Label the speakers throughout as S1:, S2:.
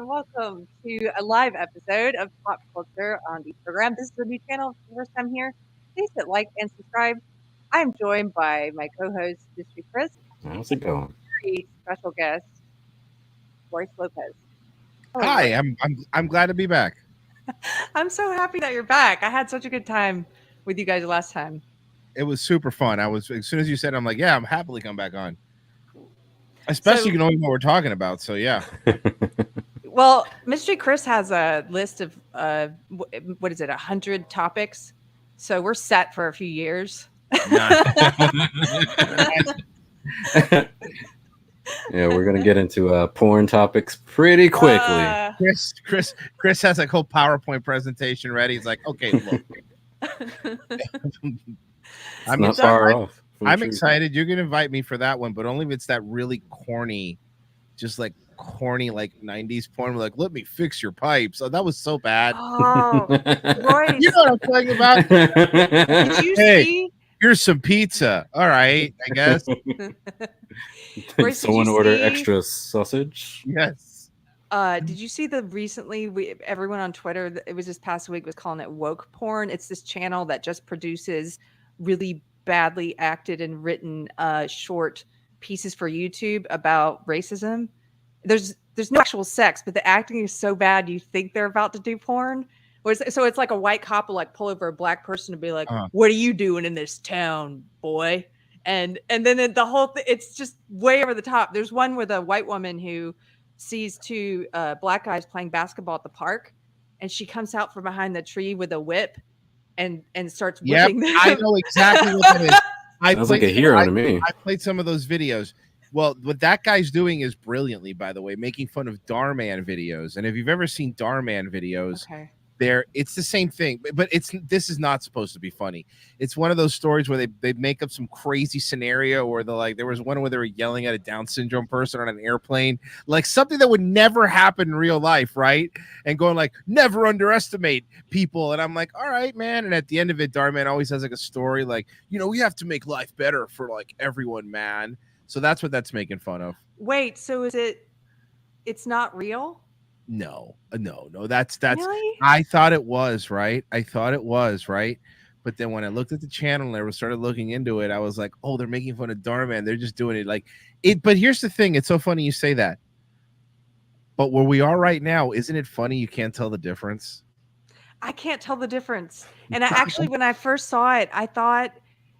S1: and welcome to a live episode of Pop Culture on the program. This is a new channel. If it's the first time here, please hit like and subscribe. I'm joined by my co-host, Mystery Chris,
S2: How's it going?
S1: very special guest, Royce Lopez. Hello,
S3: Hi,
S1: Royce.
S3: I'm glad to be back.
S1: I'm so happy that you're back. I had such a good time with you guys last time.
S3: It was super fun. As soon as you said, I'm like, yeah, I'm happily come back on. Especially you know what we're talking about. So yeah.
S1: Well, Mystery Chris has a list of what is it, 100 topics. So we're set for a few years.
S2: Yeah, we're gonna get into porn topics pretty quickly.
S3: Chris has a whole PowerPoint presentation ready. He's like, okay, look.
S2: I'm not far off.
S3: I'm excited. You're gonna invite me for that one, but only if it's that really corny, just like corny, like 90s porn. Like, let me fix your pipes. Oh, that was so bad.
S1: Oh, Royce.
S3: You know what I'm talking about?
S1: Did you see?
S3: Here's some pizza. All right, I guess.
S2: Did someone order extra sausage?
S3: Yes.
S1: Did you see the recently? Everyone on Twitter, it was this past week, was calling it woke porn. It's this channel that just produces really badly acted and written short pieces for YouTube about racism. There's no actual sex, but the acting is so bad you think they're about to do porn. So it's like a white cop will like pull over a black person and be like, "What are you doing in this town, boy?" And then the whole thing, it's just way over the top. There's one with a white woman who sees two black guys playing basketball at the park, and she comes out from behind the tree with a whip and starts whipping them.
S3: I know exactly what that is.
S2: Sounds like a hero to me.
S3: I played some of those videos. Well, what that guy's doing is brilliantly, by the way, making fun of Darman videos. And if you've ever seen Darman videos, it's the same thing, but this is not supposed to be funny. It's one of those stories where they make up some crazy scenario, or there was one where they were yelling at a Down syndrome person on an airplane, like something that would never happen in real life, right? And going like, never underestimate people. And I'm like, all right, man. And at the end of it, Darman always has like a story like, we have to make life better for like everyone, man. So that's what that's making fun of.
S1: Wait, so it's not real?
S3: No. That's
S1: really?
S3: I thought it was right. But then when I looked at the channel and I started looking into it, I was like, oh, they're making fun of Darman. They're just doing it like it. But here's the thing. It's so funny you say that. But where we are right now, isn't it funny? You can't tell the difference.
S1: I can't tell the difference. And when I first saw it, I thought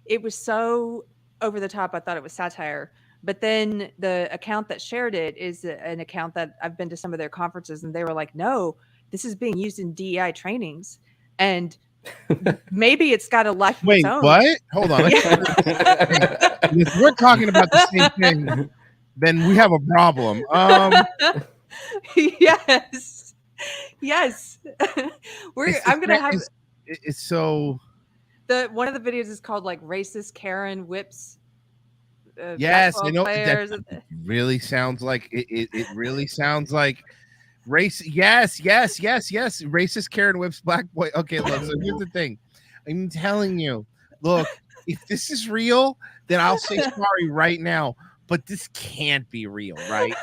S1: it was so over the top. I thought it was satire. But then the account that shared it is an account that I've been to some of their conferences, and they were like, no, this is being used in DEI trainings. And maybe it's got a life of its own.
S3: What? Hold on. If we're talking about the same thing, then we have a problem.
S1: Yes. I'm going to have...
S3: It's so...
S1: One of the videos is called like Racist Karen Whips...
S3: yes, I know. That really sounds like it really sounds like race. Yes. Racist Karen whips black boy. Okay, look. So here's the thing. I'm telling you. Look, if this is real, then I'll say sorry right now. But this can't be real, right?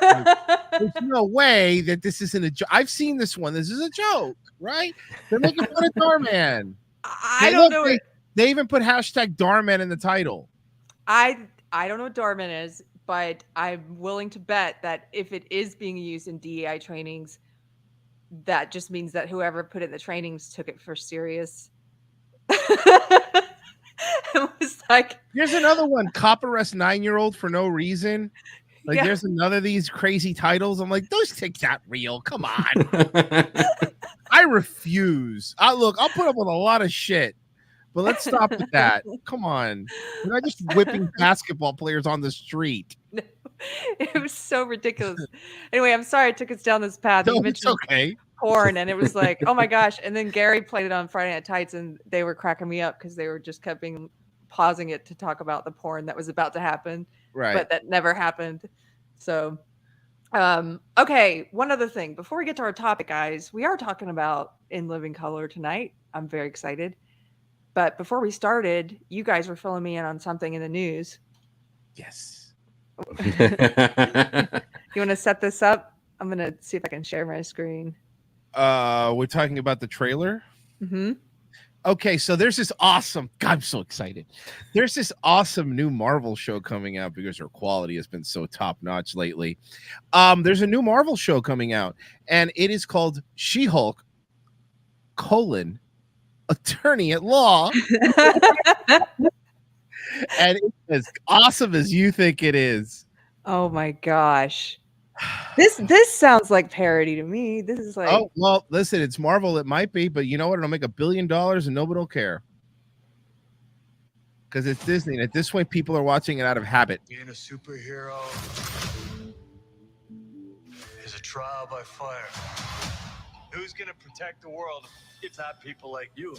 S3: There's no way that this isn't a joke. I've seen this one. This is a joke, right? They're making fun of Darman.
S1: I don't know.
S3: They even put hashtag Darman in the title.
S1: I don't know what Darman is, but I'm willing to bet that if it is being used in DEI trainings, that just means that whoever put it in the trainings took it for serious. It was like...
S3: Here's another one. Cop arrest 9-year-old for no reason. Like, there's another of these crazy titles. I'm like, those things not real. Come on. I refuse. I'll put up with a lot of shit. But let's stop with that. Come on. We're not just whipping basketball players on the street.
S1: No, it was so ridiculous. Anyway, I'm sorry I took us down this path.
S3: No, it's okay.
S1: Porn, and it was like, oh my gosh. And then Gary played it on Friday Night Tights, and they were cracking me up because they were just pausing it to talk about the porn that was about to happen.
S3: Right.
S1: But that never happened. So, okay. One other thing. Before we get to our topic, guys, we are talking about In Living Color tonight. I'm very excited. But before we started, you guys were filling me in on something in the news.
S3: Yes.
S1: You want to set this up? I'm gonna see if I can share my screen.
S3: We're talking about the trailer.
S1: Mm-hmm.
S3: Okay, so there's this awesome. God, I'm so excited. There's this awesome new Marvel show coming out because their quality has been so top notch lately. There's a new Marvel show coming out, and it is called She-Hulk: Attorney at Law, and it's as awesome as you think it is.
S1: Oh my gosh. This sounds like parody to me. This is like,
S3: Oh well, listen, it's Marvel. It might be, but you know what? It'll make $1 billion, and nobody will care because it's Disney. And at this point, people are watching it out of habit.
S4: Being a superhero is a trial by fire. Who's gonna protect the world if not people like you?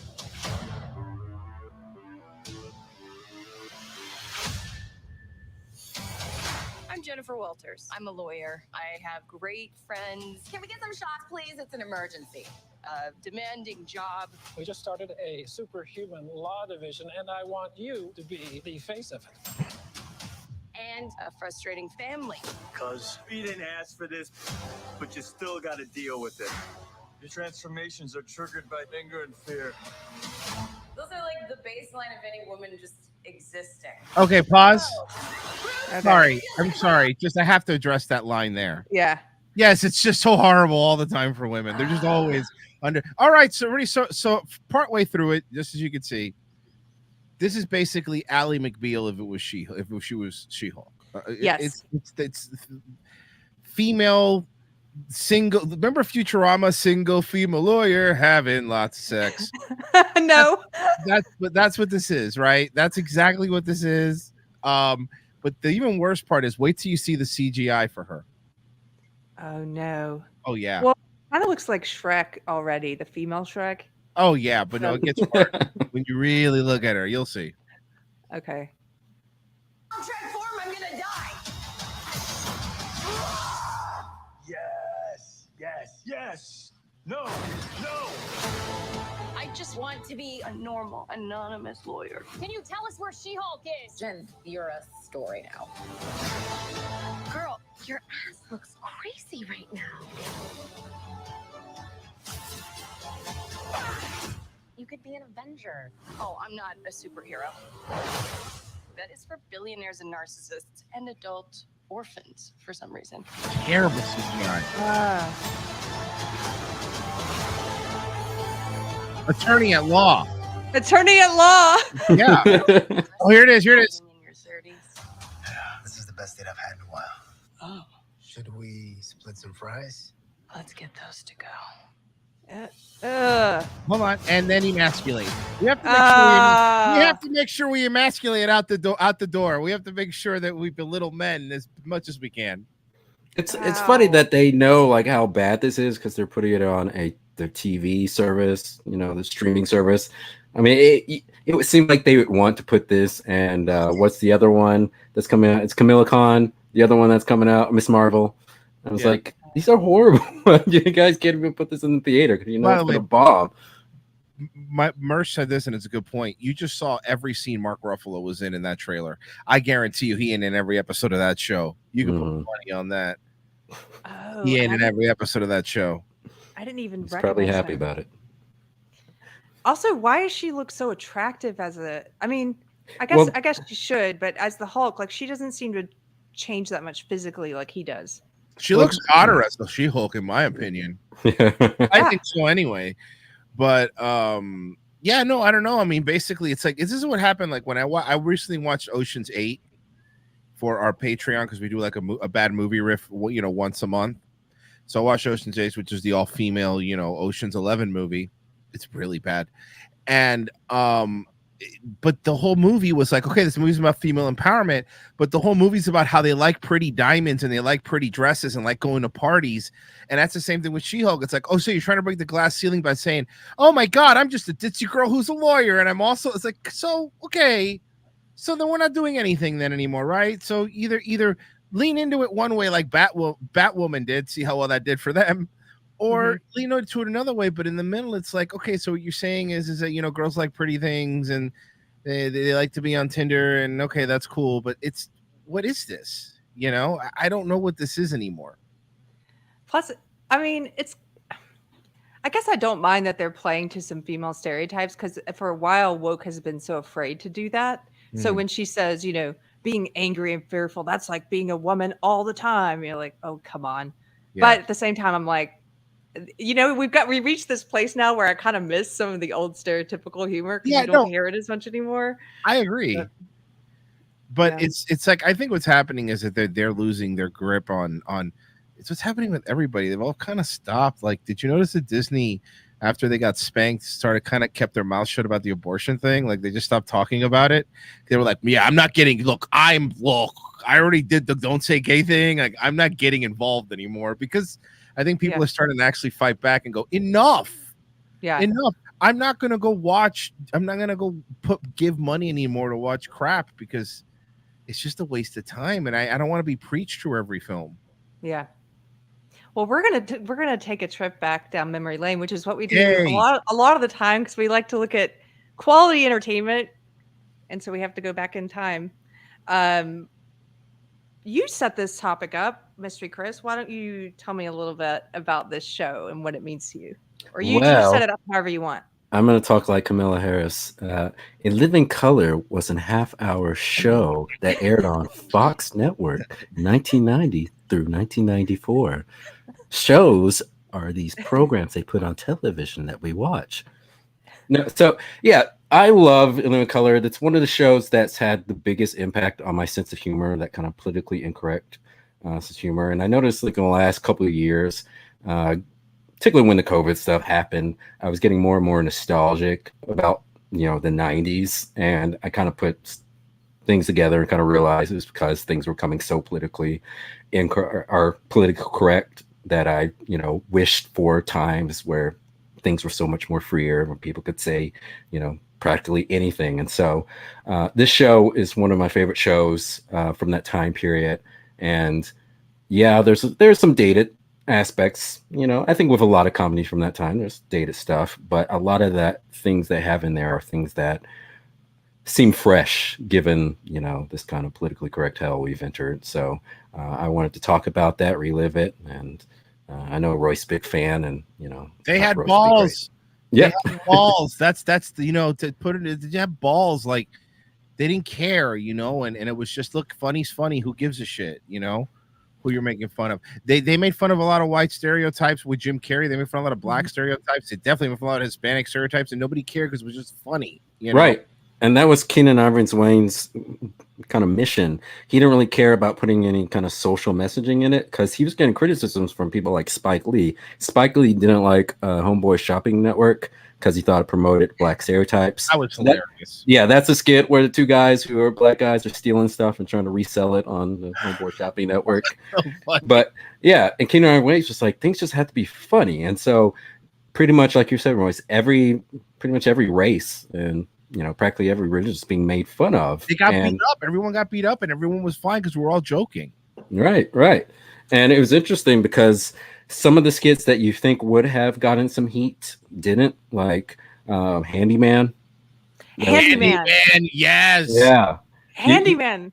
S5: I'm Jennifer Walters. I'm a lawyer. I have great friends.
S6: Can we get some shots, please? It's an emergency.
S5: A demanding job.
S7: We just started a superhuman law division, and I want you to be the face of it.
S5: And a frustrating family.
S4: Cause you didn't ask for this, but you still gotta deal with it. Your transformations are triggered by anger and fear.
S6: Those are like the baseline of any woman just existing.
S3: Okay, pause.
S1: okay.
S3: Sorry, I'm sorry. Just I have to address that line there.
S1: Yeah.
S3: Yes, it's just so horrible all the time for women. They're just always under. All right, so already so partway through it, just as you can see, this is basically Ally McBeal if she was She-Hulk.
S1: Yes.
S3: It's female single. Remember Futurama? Single female lawyer having lots of sex.
S1: No.
S3: That's what this is, right? That's exactly what this is. But the even worse part is wait till you see the CGI for her.
S1: Oh no.
S3: Oh yeah.
S1: Well, kind of looks like Shrek already, the female Shrek.
S3: Oh yeah, but no, it gets worse. When you really look at her, you'll see.
S1: Okay.
S6: I'll transform, I'm gonna die.
S4: Yes. No.
S5: I just want to be a normal, anonymous lawyer.
S6: Can you tell us where She-Hulk is? Jen, you're a story now.
S5: Girl, your ass looks crazy right now.
S6: You could be an Avenger.
S5: Oh, I'm not a superhero. That is for billionaires and narcissists and adult orphans for some reason.
S3: Terrible CGI. Attorney at law.
S1: Attorney at law.
S3: Yeah. Oh, here it is. Here it is.
S5: In your 30s.
S4: This is the best date I've had in a while.
S5: Oh,
S4: Should we split some fries?
S5: let's get those to go.
S3: Hold on, and then emasculate. We have to make sure we have to make sure we emasculate out the door. Out the door. We have to make sure that we belittle men as much as we can.
S2: It's funny that they know like how bad this is because they're putting it on their TV service, the streaming service. I mean, it would seem like they would want to put this and what's the other one that's coming out? It's Camilla Khan. The other one that's coming out, Miss Marvel. I was like, these are horrible. You guys can't even put this in the theater because it's going to bomb.
S3: Mersh said this, and it's a good point. You just saw every scene Mark Ruffalo was in that trailer. I guarantee you, he ain't in every episode of that show. You can put money on that.
S1: Oh,
S3: He ain't in every episode of that show.
S1: I didn't even.
S2: He's probably happy
S1: him.
S2: about it.
S1: Also, why does she look so attractive as a? I mean, I guess she should, but as the Hulk, like she doesn't seem to change that much physically like he does.
S3: She looks hotter as the She-Hulk, in my opinion. I think so anyway. But yeah, no, I don't know. I mean, basically, it's like this is what happened. Like when I recently watched Ocean's 8 for our Patreon because we do like a bad movie riff, once a month. So I watched Ocean's 8, which is the all-female, Ocean's 11 movie. It's really bad, and but the whole movie was like, okay, this movie's about female empowerment, but the whole movie's about how they like pretty diamonds and they like pretty dresses and like going to parties. And that's the same thing with She-Hulk. It's like, oh, so you're trying to break the glass ceiling by saying, oh my God, I'm just a ditzy girl who's a lawyer. And I'm also, it's like, so, okay. So then we're not doing anything then anymore, right? So either lean into it one way like Batwoman did, see how well that did for them, or lean into it another way. But in the middle, it's like, okay, so what you're saying is that, girls like pretty things and they like to be on Tinder and okay, that's cool. But what is this? I don't know what this is anymore.
S1: Plus, I mean, I guess I don't mind that they're playing to some female stereotypes because for a while, woke has been so afraid to do that. So when she says, being angry and fearful, that's like being a woman all the time. You're like, oh, come on.
S3: Yeah.
S1: But at the same time, I'm like, we reached this place now where I kind of miss some of the old stereotypical humor because you don't hear it as much anymore.
S3: I agree. But it's like, I think what's happening is that they're losing their grip on it's what's happening with everybody. They've all kind of stopped. Like, did you notice that Disney, after they got spanked, kept their mouth shut about the abortion thing? Like, they just stopped talking about it. They were like, yeah, I'm not getting, I already did the don't say gay thing. Like, I'm not getting involved anymore because I think people are starting to actually fight back and go, enough. Yeah. Enough. I'm not going to go give money anymore to watch crap because it's just a waste of time. And I don't want to be preached to every film.
S1: Yeah. Well, we're gonna take a trip back down memory lane, which is what we do a lot of the time because we like to look at quality entertainment, and so we have to go back in time. You set this topic up, Mystery Chris. Why don't you tell me a little bit about this show and what it means to you, or you set it up however you want.
S2: I'm going to talk like Camilla Harris. In Living Color was a half-hour show that aired on Fox Network 1990 through 1994. Shows are these programs they put on television that we watch. No, so yeah, I love In Living Color. That's one of the shows that's had the biggest impact on my sense of humor, that kind of politically incorrect sense of humor. And I noticed like in the last couple of years, particularly when the COVID stuff happened, I was getting more and more nostalgic about, the 90s. And I kind of put things together and kind of realized it was because things were coming so politically correct that I, wished for times where things were so much more freer, where people could say, practically anything. And so this show is one of my favorite shows from that time period. And yeah, there's some dated aspects, I think with a lot of comedies from that time, there's dated stuff, but a lot of that things they have in there are things that seem fresh given, this kind of politically correct hell we've entered. So I wanted to talk about that, relive it. And I know Royce, big fan, and,
S3: they had balls.
S2: Yeah.
S3: They had balls. That's to put it, did you have balls? Like, they didn't care, and it was just, look, funny's funny. Who gives a shit, who you're making fun of. They made fun of a lot of white stereotypes with Jim Carrey. They made fun of a lot of black stereotypes. They definitely made fun of a lot of Hispanic stereotypes, and nobody cared because it was just funny.
S2: Right. And that was Keenen Ivory Wayans' kind of mission. He didn't really care about putting any kind of social messaging in it because he was getting criticisms from people like Spike Lee. Spike Lee didn't like Homeboy Shopping Network because he thought it promoted black stereotypes.
S3: That was hilarious.
S2: That's a skit where the two guys who are black guys are stealing stuff and trying to resell it on the Homeboy Shopping Network. But yeah, and Keenen Ivory Wayans just like, things just have to be funny. And so pretty much like you said, Royce, pretty much every race and practically every religion is being made fun of.
S3: They got beat up. Everyone got beat up, and everyone was fine because we were all joking.
S2: Right. And it was interesting because some of the skits that you think would have gotten some heat didn't, like Handyman.
S3: Handyman, yes.
S2: Yeah.
S1: Handyman.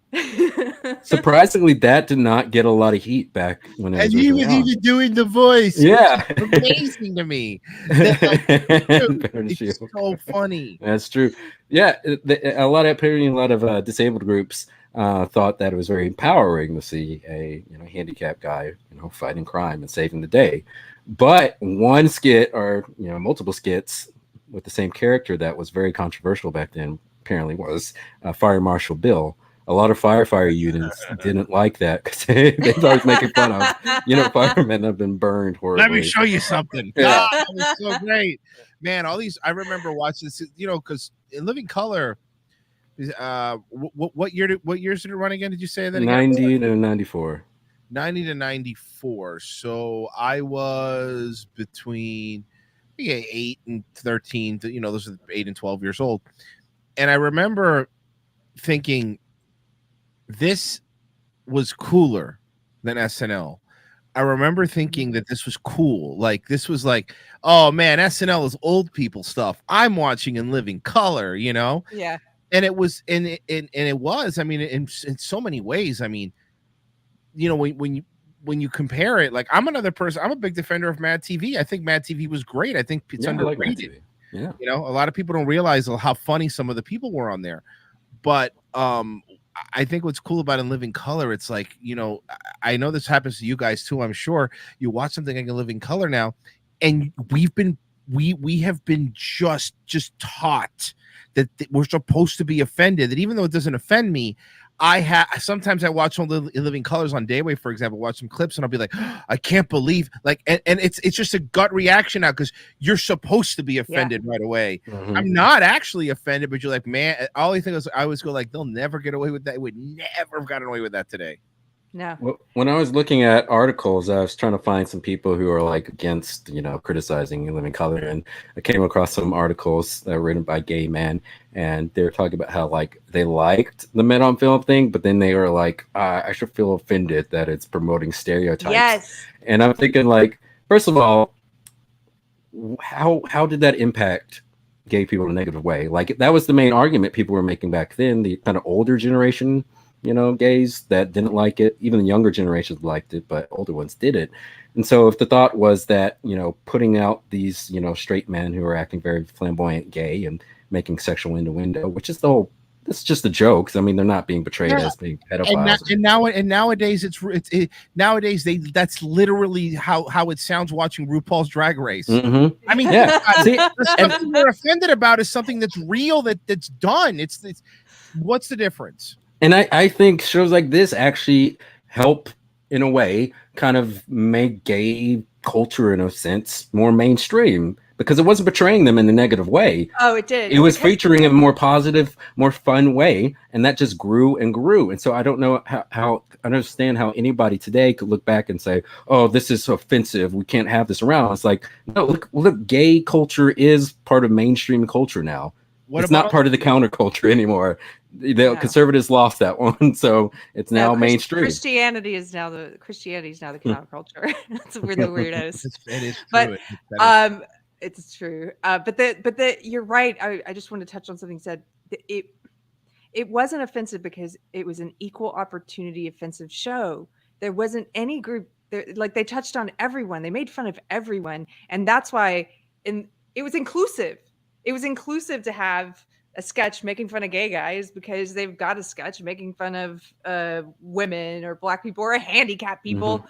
S2: Surprisingly, that did not get a lot of heat back when it was.
S3: And he was even doing the voice.
S2: Yeah.
S3: Amazing to me. It's so funny.
S2: That's true. Yeah. A lot of disabled groups thought that it was very empowering to see a handicapped guy fighting crime and saving the day. But one skit or multiple skits with the same character that was very controversial back then apparently was Fire Marshal Bill. A lot of firefighter units didn't like that because they thought it was making fun of firemen have been burned horribly.
S3: Let me show you something.
S2: Yeah.
S3: That was so great, man. All these, I remember watching this, because in Living Color, what years did it run again? Did you say that again?
S2: 90 to 94.
S3: 90 to 94. So I was between 8 and 13. Those are 8 and 12 years old. And I remember thinking this was cooler than SNL. I remember thinking that this was cool. Like, this was like, oh man, SNL is old people stuff. I'm watching In Living Color,
S1: Yeah.
S3: And it was, and it was, I mean, in so many ways. I mean, when when you compare it, like I'm another person. I'm a big defender of Mad TV. I think Mad TV was great. I think it's
S2: I like Mad
S3: underrated.
S2: TV. Yeah,
S3: you know, a lot of people don't realize how funny some of the people were on there. But I think what's cool about In Living Color, it's like, you know, I know this happens to you guys too. I'm sure you watch something like In Living Color now, and we have been just taught that we're supposed to be offended. That even though it doesn't offend me, sometimes I watch In Living Colors on Dayway, for example, watch some clips, and I'll be like, oh, I can't believe, like, and it's just a gut reaction now because you're supposed to be offended right away. I'm not actually offended, but you're like, man, all I think is I always go like, they'll never get away with that. It would never have gotten away with that today.
S1: No.
S2: Well, when I was looking at articles, I was trying to find some people who are like against, you know, criticizing In Living Color, and I came across some articles that were written by gay men, and they were talking about how like they liked the Men on Film thing, but then they were like, I should feel offended that it's promoting stereotypes.
S1: Yes.
S2: And I'm thinking, like, first of all, how did that impact gay people in a negative way? Like, that was the main argument people were making back then. The kind of older generation, you know, gays that didn't like it. Even the younger generations liked it, but older ones didn't. And so if the thought was that, you know, putting out these, you know, straight men who are acting very flamboyant gay and making sexual innuendo, which is it's just a joke. I mean, they're not being portrayed as being pedophiles.
S3: And nowadays nowadays that's literally how it sounds watching RuPaul's Drag Race. I mean, the stuff we're offended about is something that's real, that's done. It's what's the difference?
S2: And I think shows like this actually help, in a way, kind of make gay culture, in a sense, more mainstream, because it wasn't portraying them in a negative way.
S1: Oh, it did.
S2: It was featuring in a more positive, more fun way, and that just grew and grew. And so I don't know how I understand how anybody today could look back and say, oh, this is offensive, we can't have this around. It's like, no, look, gay culture is part of mainstream culture now. It's not part of the counterculture anymore. The conservatives lost that one, so it's now mainstream.
S1: Christianity is now the counterculture. That's where the weirdos.
S3: It is true.
S1: But it's true. But you're right. I just want to touch on something you said. It wasn't offensive because it was an equal opportunity offensive show. There wasn't any group there, like they touched on everyone. They made fun of everyone, and that's why. And it was inclusive. It was inclusive to have a sketch making fun of gay guys because they've got a sketch making fun of women or black people or handicapped people.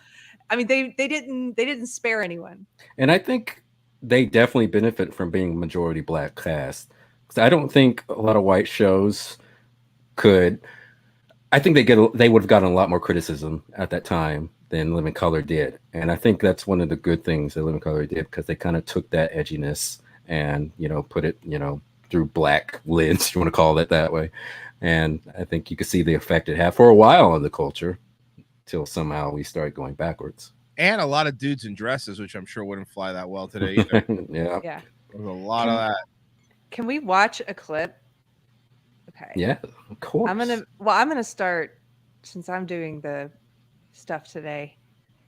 S1: I mean, they didn't spare anyone.
S2: And I think they definitely benefit from being majority black cast. Because I don't think a lot of white shows could. I think they would have gotten a lot more criticism at that time than Living Color did, and I think that's one of the good things that Living Color did, because they kind of took that edginess and, you know, put it, you know, through black lens, you want to call it that way. And I think you could see the effect it had for a while on the culture till somehow we started going backwards.
S3: And a lot of dudes in dresses, which I'm sure wouldn't fly that well today either.
S1: Yeah.
S3: There's a lot of that.
S1: Can we watch a clip? Okay.
S2: Yeah, of course.
S1: I'm gonna start, since I'm doing the stuff today,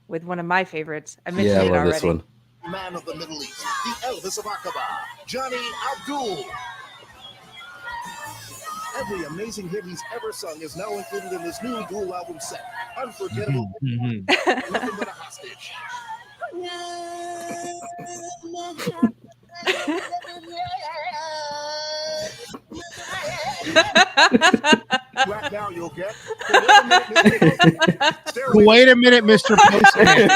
S1: with one of my favorites. I mentioned it already.
S2: This one.
S8: Man of the Middle East, the Elvis of Aqaba, Johnny Abdul. Every amazing hit he's ever sung is now included in his new dual album set. Unforgettable. Nothing but a hostage. Right now you'll get.
S3: Wait a minute, Mr. Postman.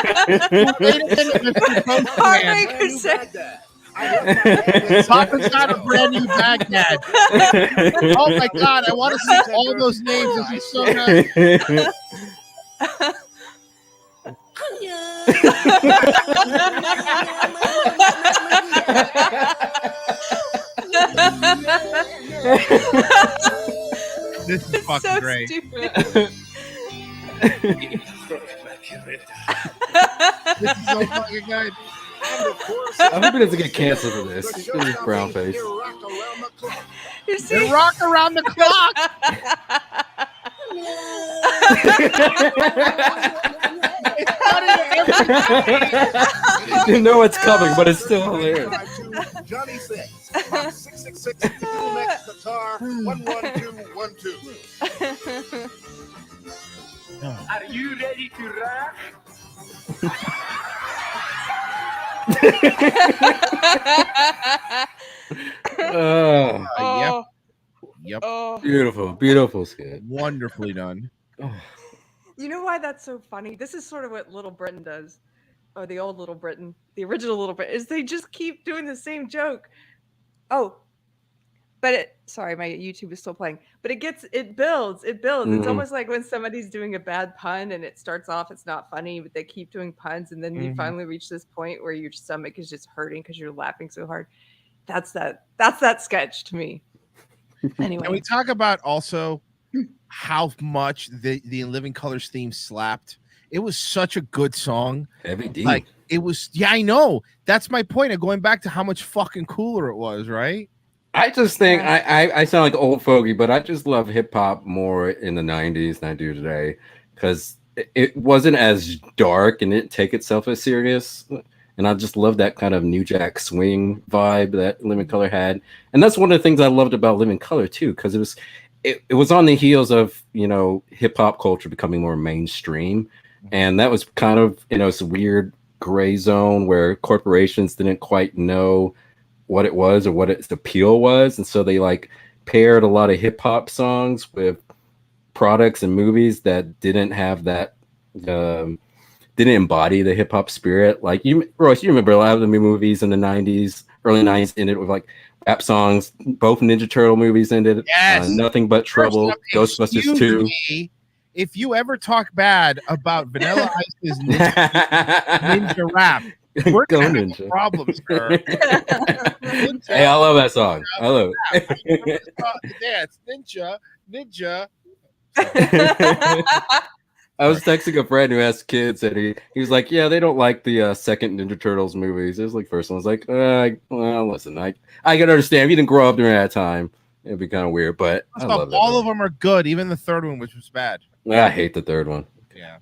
S3: Wait a minute, Mr. Postman. Papa's got a brand new Baghdad. Oh my God, I want to see all those names. This is so nice. This is fucking so great. This is so fucking good.
S2: I hope it doesn't get canceled for this. This is brown face.
S3: You rock around the clock.
S2: You know it's coming, but it's still hilarious.
S8: Johnny 666 Qatar 11212.
S4: Are you ready to rock?
S3: Yep. Yep.
S1: Oh.
S2: Beautiful skit.
S3: Wonderfully done.
S1: You know why that's so funny? This is sort of what Little Britain does. Or the old Little Britain. The original Little Britain. Is they just keep doing the same joke. Oh. But sorry, my YouTube is still playing. But it builds. It's almost like when somebody's doing a bad pun and it starts off, it's not funny, but they keep doing puns, and then you finally reach this point where your stomach is just hurting because you're laughing so hard. That's that sketch to me. Anyway.
S3: Can we talk about also how much the Living Colors theme slapped? It was such a good song.
S2: Heavy D.
S3: Like it was, yeah, I know. That's my point of going back to how much fucking cooler it was, right?
S2: I just think I sound like an old fogey, but I just love hip hop more in the 90s than I do today, because it wasn't as dark and it didn't take itself as serious. And I just love that kind of New Jack Swing vibe that Living Color had. And that's one of the things I loved about Living Color too, because it was on the heels of, you know, hip hop culture becoming more mainstream. And that was kind of, you know, it's a weird gray zone where corporations didn't quite know what it was or what its appeal was. And so they like paired a lot of hip hop songs with products and movies that didn't have that, didn't embody the hip hop spirit. Like Royce, you remember a lot of the movies in the 90s, early 90s ended with like rap songs. Both Ninja Turtle movies ended.
S3: Yes.
S2: Nothing But Trouble, Ghostbusters 2.
S3: If you ever talk bad about Vanilla Ice's ninja rap, we're gonna have problems, sir.
S2: Hey, I love that song. I love it.
S3: Dance, ninja.
S2: I was texting a friend who has kids, and he was like, "Yeah, they don't like the second Ninja Turtles movies. It was like first one." I was like, "Well, listen, I can understand. If you didn't grow up during that time, it'd be kind of weird." But I love that
S3: all of them are good, even the third one, which was bad.
S2: I hate the third one.
S3: Yeah.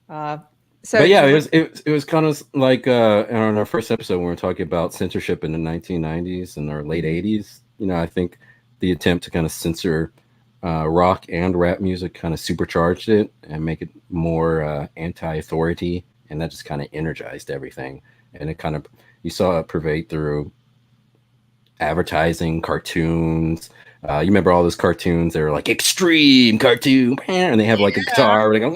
S2: But yeah, it was kind of like on our first episode when we were talking about censorship in the 1990s and our late 80s. You know, I think the attempt to kind of censor rock and rap music kind of supercharged it and make it more anti-authority, and that just kind of energized everything. And it kind of, you saw it pervade through advertising, cartoons. You remember all those cartoons? They were like extreme cartoon, and they have like a guitar, and they go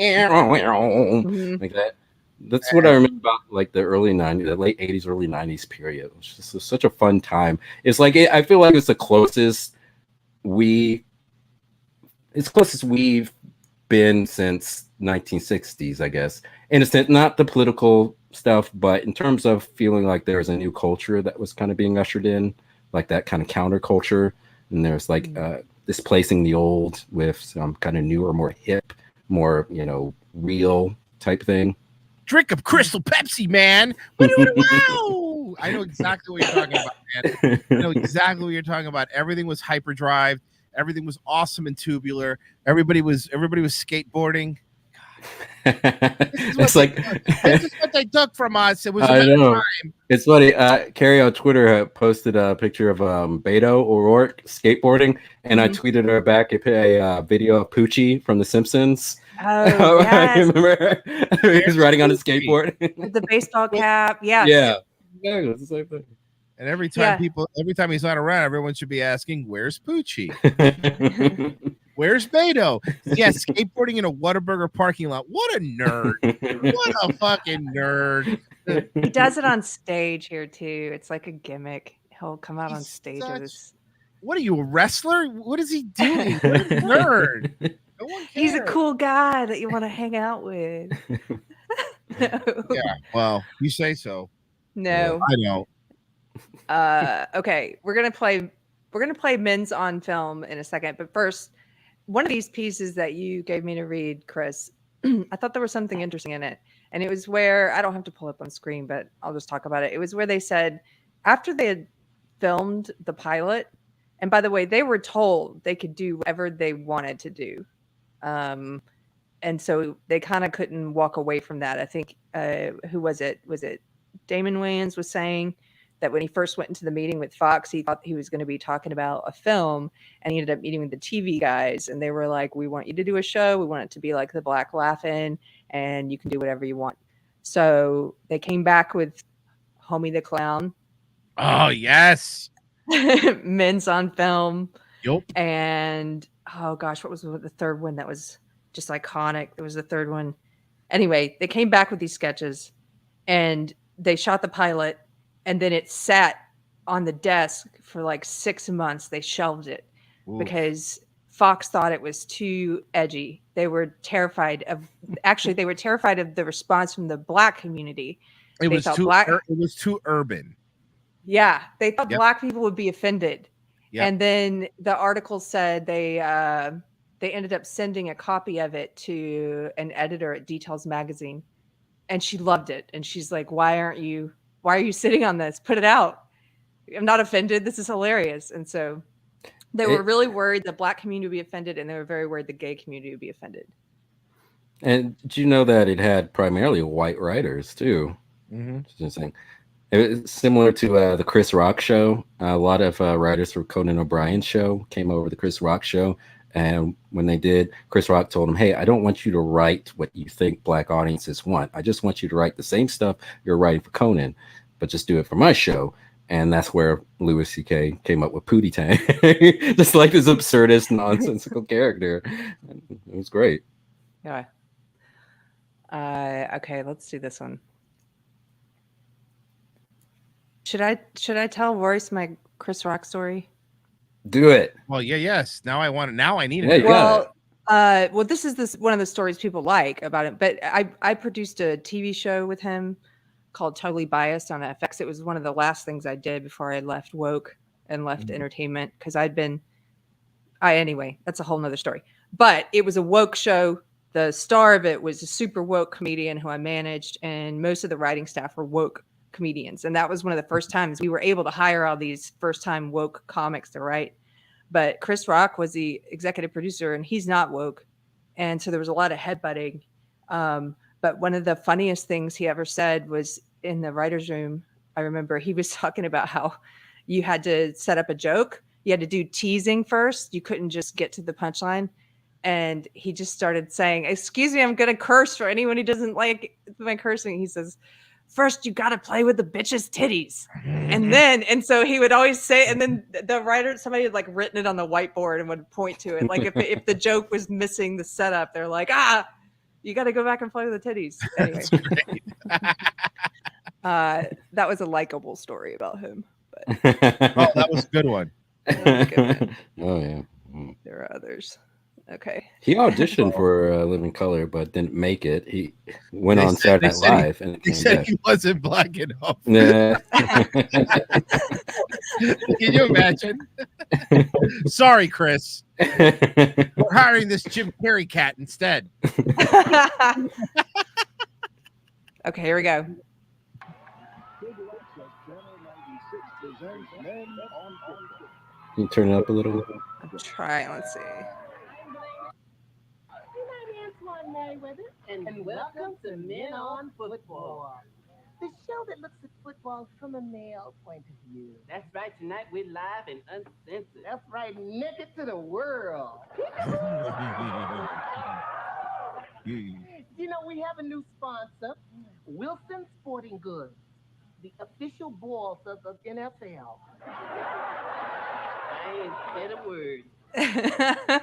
S2: like that. That's what I remember about like the early 90s, the late 80s, early 90s period. It was just such a fun time. It's like I feel like it's the closest we've been since 1960s, I guess. In a sense, not the political stuff, but in terms of feeling like there was a new culture that was kind of being ushered in, like that kind of counterculture. And there's like displacing the old with some kind of newer, more hip, more, you know, real type thing.
S3: Drink of Crystal Pepsi, man. Wow. I know exactly what you're talking about, man. I know exactly what you're talking about. Everything was hyperdrive. Everything was awesome and tubular. Everybody was skateboarding.
S2: This
S3: is what they took from us. It was
S2: I know.
S3: time.
S2: It's funny. Keri on Twitter posted a picture of Beto O'Rourke skateboarding, and I tweeted her back a video of Poochie from The Simpsons.
S1: Oh, yes.
S2: I remember he was riding on a skateboard
S1: with the baseball cap. Yes.
S2: Yeah, exactly. It's the same thing.
S3: And every time he's not around, everyone should be asking, "Where's Poochie? Where's Beto?" Yes, skateboarding in a Whataburger parking lot. What a nerd! What a fucking nerd!
S1: He does it on stage here too. It's like a gimmick. He'll come out on stage with this.
S3: What are you, a wrestler? What is he doing? What a nerd! No one cares.
S1: He's a cool guy that you want to hang out with.
S3: No. Yeah, well, you say so.
S1: No,
S3: I know.
S1: Okay, we're gonna play Men's on Film in a second, but first, one of these pieces that you gave me to read, Chris, I thought there was something interesting in it, and it was where, I don't have to pull up on screen, but I'll just talk about it. It was where they said after they had filmed the pilot, and by the way, they were told they could do whatever they wanted to do, and so they kind of couldn't walk away from that. I think who was it? Was it Damon Wayans was saying that when he first went into the meeting with Fox, he thought he was going to be talking about a film, and he ended up meeting with the TV guys, and they were like, we want you to do a show. We want it to be like The Black Laugh-In, and you can do whatever you want. So they came back with Homie the Clown.
S3: Oh, yes.
S1: Men's on Film.
S3: Yep.
S1: And, oh gosh, what was the third one that was just iconic? There was the third one. Anyway, they came back with these sketches, and they shot the pilot, and then it sat on the desk for like 6 months. They shelved it because Fox thought it was too edgy. They were terrified of the response from the Black community.
S3: It was too urban.
S1: Yeah, they thought Black people would be offended.
S3: Yep.
S1: And then the article said they ended up sending a copy of it to an editor at Details magazine, and she loved it. And she's like, why are you sitting on this? Put it out. I'm not offended. This is hilarious. And so they were really worried the Black community would be offended, and they were very worried the gay community would be offended.
S2: And did you know that it had primarily white writers too? Interesting. It was similar to the Chris Rock show. A lot of writers for Conan O'Brien's show came over the Chris Rock show. And when they did, Chris Rock told him, hey, I don't want you to write what you think Black audiences want. I just want you to write the same stuff you're writing for Conan, but just do it for my show. And that's where Louis C.K. came up with Pootie Tang. Just like this absurdist, nonsensical character. It was great.
S1: Yeah. Okay, let's do this one. Should I tell Royce my Chris Rock story?
S2: Do it.
S3: Well, yes. Now I need
S2: it.
S1: Well, this is one of the stories people like about it. But I produced a TV show with him called Totally Biased on FX. It was one of the last things I did before I left woke and left entertainment, because anyway, that's a whole nother story. But it was a woke show. The star of it was a super woke comedian who I managed, and most of the writing staff were woke comedians. And that was one of the first times we were able to hire all these first-time woke comics to write. But Chris Rock was the executive producer, and he's not woke. And so there was a lot of headbutting. But one of the funniest things he ever said was in the writer's room. I remember he was talking about how you had to set up a joke. You had to do teasing first. You couldn't just get to the punchline. And he just started saying, excuse me, I'm going to curse for anyone who doesn't like my cursing. He says, first, you got to play with the bitch's titties. And so he would always say, and then the writer, somebody had like written it on the whiteboard and would point to it. Like if the joke was missing the setup, they're like, you got to go back and play with the titties. Anyway. That was a likable story about him. But.
S3: That was a good one.
S2: Oh, yeah.
S1: There are others. Okay.
S2: He auditioned for Living Color, but didn't make it. He went on Saturday Night Live, and
S3: he said he wasn't Black enough.
S2: Yeah.
S3: Can you imagine? Sorry, Chris. We're hiring this Jim Carrey cat instead.
S1: Okay, here we go.
S2: Can you turn it up a little?
S1: I'm trying. Let's see.
S9: And welcome to Men on Football, the show that looks at football from a male point of view.
S10: That's right. Tonight we're live and uncensored.
S9: That's right, naked to the world. You know, we have a new sponsor, Wilson Sporting Goods, the official balls of the NFL.
S10: I ain't said a word.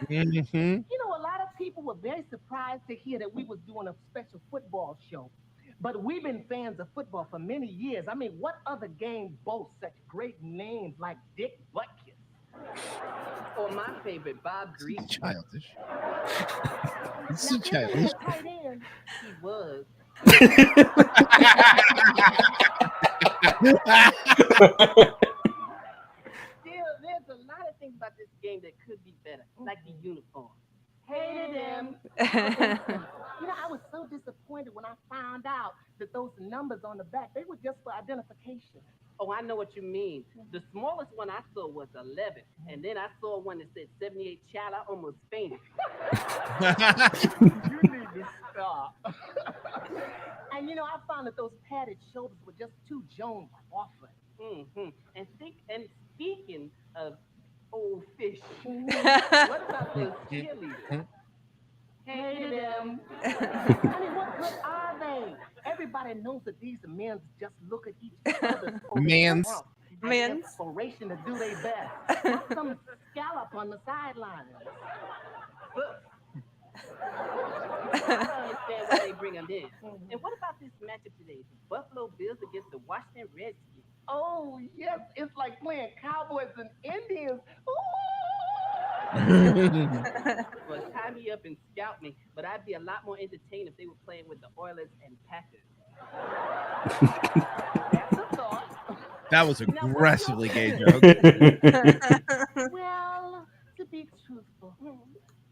S9: You know, a lot of people were very surprised to hear that we was doing a special football show. But we've been fans of football for many years. I mean, what other game boasts such great names like Dick Butkus?
S10: Or my favorite, Bob Grease.
S3: Childish. This is childish.
S10: He was. There's a lot of things about this game that could be better, like the uniform.
S9: Hated him. You know, I was so disappointed when I found out that those numbers on the back, they were just for identification.
S10: Oh, I know what you mean. The smallest one I saw was 11, and then I saw one that said 78 child. I almost fainted.
S9: You need to stop. And you know, I found that those padded shoulders were just too Joan Crawford.
S10: And speaking of old fish, what about those cheerleaders?
S9: Hated them. I mean, what good are they? Everybody knows that these men just look at each other's
S3: Mans.
S9: inspiration to do their best. Not some scallop on the sidelines.
S10: I don't understand why they bring them in. And what about this matchup today? The Buffalo Bills against the Washington Redskins.
S9: Oh, yes, it's like playing Cowboys and Indians.
S10: Well, tie me up and scout me, but I'd be a lot more entertained if they were playing with the Oilers and Packers.
S9: That's a thought.
S3: That was aggressively gay joke.
S9: Well, to be truthful,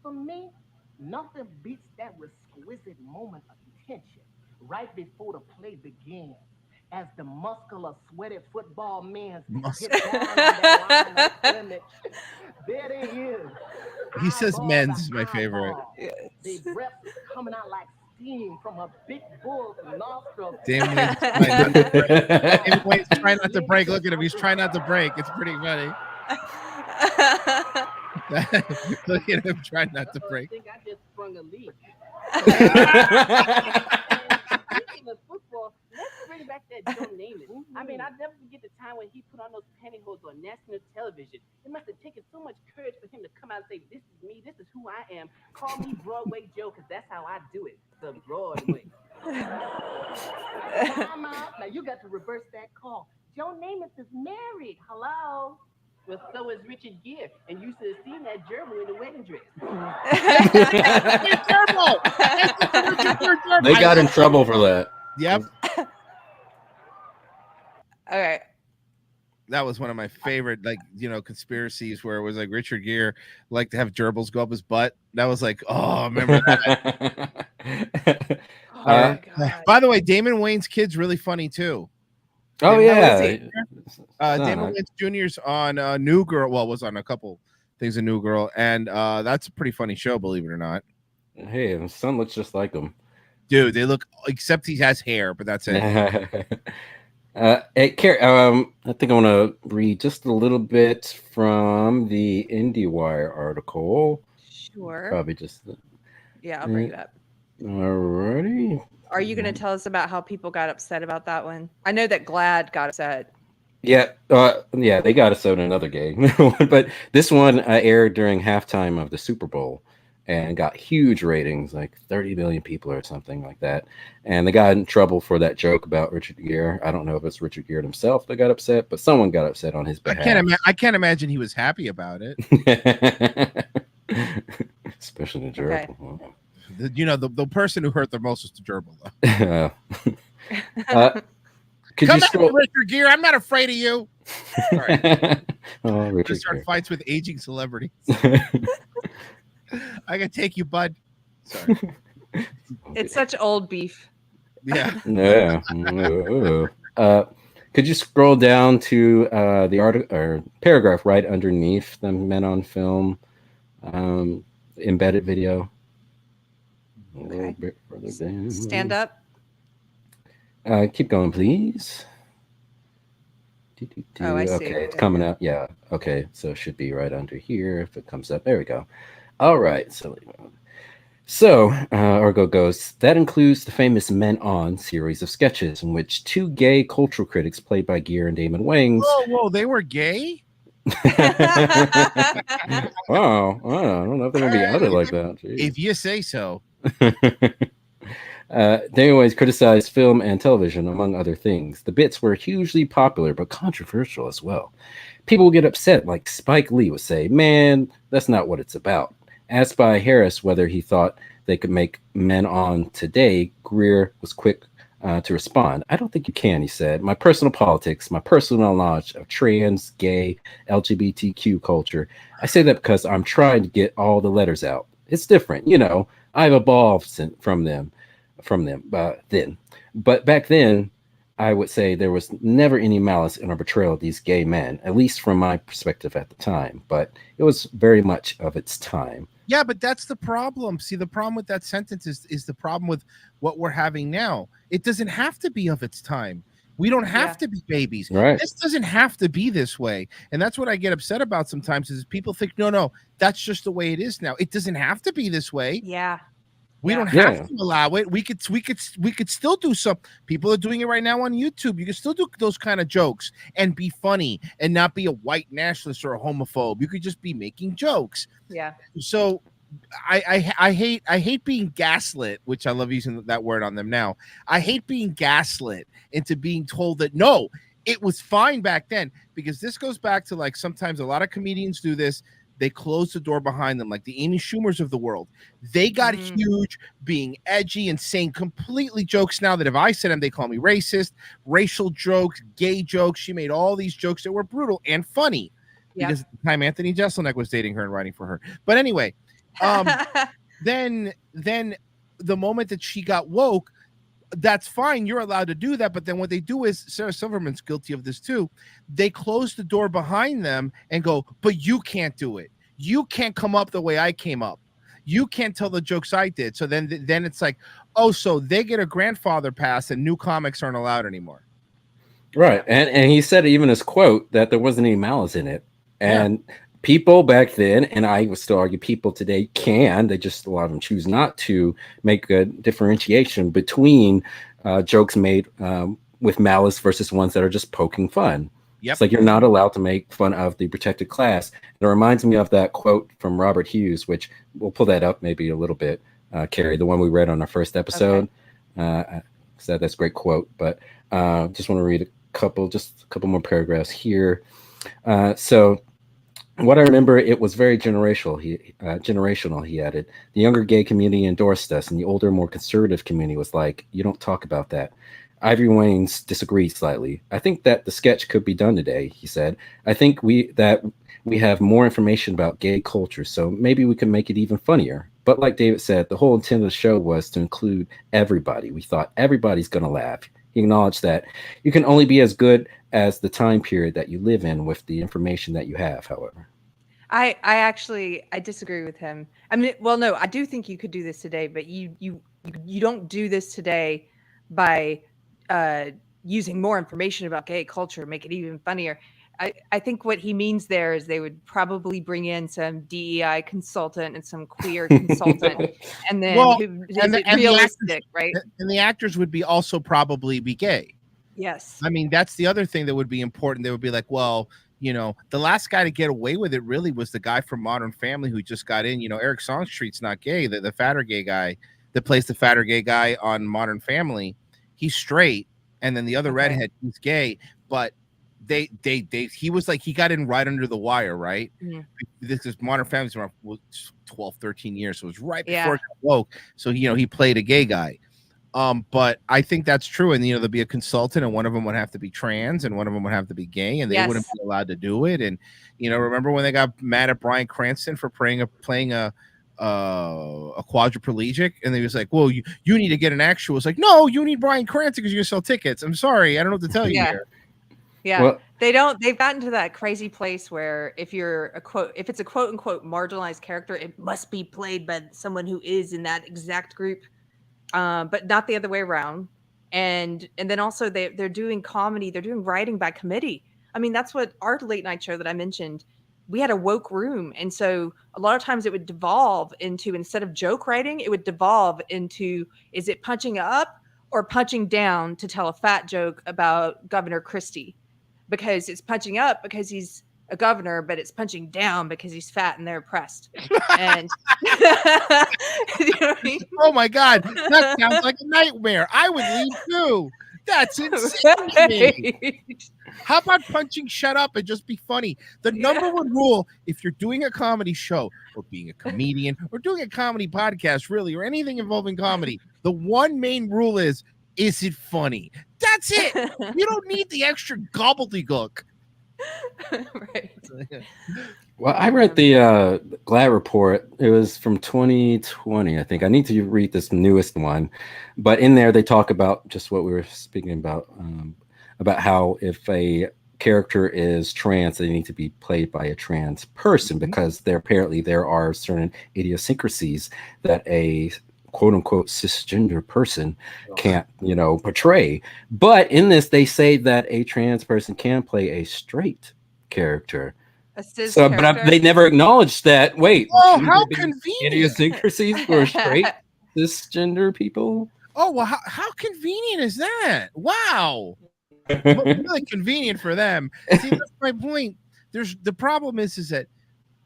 S9: for me, nothing beats that exquisite moment of tension right before the play begins. As the muscular, sweaty football men get down on their line of scrimmage. There they is.
S3: He says men's is my favorite.
S9: The breath is coming out like steam from her big bull's nostrils.
S3: Damn Wayne's trying not to break. Look at him. He's trying not to break. It's pretty funny. Look at him trying not to break.
S10: I think I just sprung a leak. Speaking of football, let's bring back that Joe Namath. I mean, I'll never forget the time when he put on those pantyhose on national television. It must have taken so much courage for him to come out and say, "This is me. This is who I am. Call me Broadway Joe, because that's how I do it. The Broadway."
S9: Time out. Now you got to reverse that call. Joe Namath is married. Hello.
S10: Well, so is Richard Gere, and you should have seen that gerbil in the wedding dress.
S2: They got in trouble for that.
S3: Yep.
S1: Okay.
S3: That was one of my favorite, conspiracies where it was like Richard Gere liked to have gerbils go up his butt. That was like, oh, remember that? By the way, Damon Wayans' kid's really funny too.
S2: Oh, yeah.
S3: Damon Wayans Jr.'s on New Girl. Well, was on a couple things in New Girl, and that's a pretty funny show, believe it or not.
S2: Hey, his son looks just like him.
S3: Dude, they look, except he has hair, but that's it.
S2: Hey, Keri, I think I want to read just a little bit from the IndieWire article.
S1: Sure.
S2: Probably just.
S1: Yeah, I'll bring it up.
S2: Alrighty.
S1: Are you going to tell us about how people got upset about that one? I know that Glad got upset.
S2: Yeah, they got us out in another game, but this one aired during halftime of the Super Bowl and got huge ratings, like 30 million people or something like that. And they got in trouble for that joke about Richard Gere. I don't know if it's Richard Gere himself that got upset, but someone got upset on his behalf.
S3: I can't imagine he was happy about it.
S2: Especially the gerbil.
S3: Okay. The person who hurt the most was the gerbil,
S2: though.
S3: Come at me, Richard Gere. I'm not afraid of you. Sorry.
S2: Richard
S3: start fights with aging celebrities. I can take you, bud. Sorry.
S1: It's such old beef.
S3: Yeah.
S2: Yeah. Could you scroll down to the article or paragraph right underneath the Men on Film embedded video? A little bit further down.
S1: Stand up.
S2: Keep going, please.
S1: Oh, I see.
S2: Okay, it's coming up. Yeah. Okay, so it should be right under here if it comes up. There we go. All right. So Argo goes, that includes the famous Men On series of sketches in which two gay cultural critics played by Gere and Damon Wayans.
S3: Whoa, they were gay?
S2: Wow. I don't know if they're going to be outed like that. Jeez.
S3: If you say so.
S2: Damon Wayans criticized film and television, among other things. The bits were hugely popular, but controversial as well. People would get upset, like Spike Lee would say, man, that's not what it's about. Asked by Harris whether he thought they could make Men On today, Greer was quick to respond. I don't think you can, he said. My personal politics, my personal knowledge of trans, gay, LGBTQ culture. I say that because I'm trying to get all the letters out. It's different, I've evolved from them then. But back then, I would say there was never any malice in our portrayal of these gay men, at least from my perspective at the time. But it was very much of its time.
S3: Yeah, but that's the problem. See, the problem with that sentence is the problem with what we're having now. It doesn't have to be of its time. We don't have to be babies.
S2: Right.
S3: This doesn't have to be this way. And that's what I get upset about sometimes is people think, no, that's just the way it is now. It doesn't have to be this way.
S1: Yeah.
S3: We don't have to allow it. We could still do some. People are doing it right now on YouTube. You can still do those kind of jokes and be funny and not be a white nationalist or a homophobe. You could just be making jokes.
S1: Yeah.
S3: So I hate being gaslit, which I love using that word on them now. I hate being gaslit into being told that no, it was fine back then, because this goes back to like sometimes a lot of comedians do this. They close the door behind them, like the Amy Schumers of the world. They got huge being edgy and saying completely jokes now that if I said them, they call me racist, racial jokes, gay jokes. She made all these jokes that were brutal and funny because at the time Anthony Jeselnik was dating her and writing for her. But anyway, then the moment that she got woke, that's fine. You're allowed to do that. But then what they do is, Sarah Silverman's guilty of this too. They close the door behind them and go, but you can't do it. You can't come up the way I came up. You can't tell the jokes I did. So then it's like, oh, so they get a grandfather pass and new comics aren't allowed anymore.
S2: Right. And he said even his quote that there wasn't any malice in it. And people back then, and I would still argue people today they just a lot of them choose not to make a differentiation between jokes made with malice versus ones that are just poking fun. It's like you're not allowed to make fun of the protected class. It reminds me of that quote from Robert Hughes, which we'll pull that up maybe a little bit, Keri, the one we read on our first episode. So that's a great quote, but just want to read a couple more paragraphs here. So what I remember, it was very generational. He added, the younger gay community endorsed us, and the older, more conservative community was like, you don't talk about that. Ivory Waynes disagreed slightly. I think that the sketch could be done today, he said. I think we have more information about gay culture, so maybe we can make it even funnier. But like David said, the whole intent of the show was to include everybody. We thought everybody's going to laugh. He acknowledged that you can only be as good as the time period that you live in with the information that you have, however.
S1: I actually disagree with him. I mean, well, no, I do think you could do this today, but you don't do this today by using more information about gay culture, make it even funnier. I think what he means there is they would probably bring in some DEI consultant and some queer consultant, and then realistic, right?
S3: And the actors would be also probably be gay.
S1: Yes.
S3: I mean, that's the other thing that would be important. They would be like, well, you know, the last guy to get away with it really was the guy from Modern Family who just got in. You know, Eric Songstreet's not gay. The fatter gay guy that plays the fatter gay guy on Modern Family, he's straight. And then the other redhead, he's gay. But he was like, he got in right under the wire, right? Mm-hmm. This is Modern Family's around 12, 13 years. So it was right before it got woke. So, you know, he played a gay guy. But I think that's true. And, you know, there'll be a consultant and one of them would have to be trans and one of them would have to be gay and they wouldn't be allowed to do it. And, you know, remember when they got mad at Bryan Cranston for playing a quadriplegic? And they was like, well, you need to get an actual. It's like, no, you need Bryan Cranston because you're going to sell tickets. I'm sorry. I don't know what to tell you here.
S1: Yeah. Well, they've gotten to that crazy place where if it's a quote unquote marginalized character, it must be played by someone who is in that exact group. But not the other way around. And then also they're doing comedy, they're doing writing by committee. I mean, that's what our late night show that I mentioned, we had a woke room. And so a lot of times it would devolve into, instead of joke writing, it would devolve into, is it punching up or punching down to tell a fat joke about Governor Christie? Because it's punching up because he's a governor, but it's punching down because he's fat and they're oppressed. And you know what I mean?
S3: Oh my God, that sounds like a nightmare. I would leave too. That's insane to me. How about punching shut up and just be funny? The number one rule, if you're doing a comedy show or being a comedian or doing a comedy podcast, really, or anything involving comedy, the one main rule is it funny? That's it. You don't need the extra gobbledygook.
S1: Right.
S2: Well, I read the GLAAD report. It was from 2020, I think. I need to read this newest one, but in there they talk about just what we were speaking about how if a character is trans, they need to be played by a trans person because there are certain idiosyncrasies that a quote unquote cisgender person can't, portray. But in this, they say that a trans person can play a straight character.
S1: A cis
S2: But
S1: character?
S2: they never acknowledged that. Wait,
S3: Oh,
S2: shouldn't
S3: how
S2: there be
S3: convenient!
S2: idiosyncrasies for straight cisgender people?
S3: Oh well, how convenient is that? Wow, well, really convenient for them. See, that's my point. The problem is that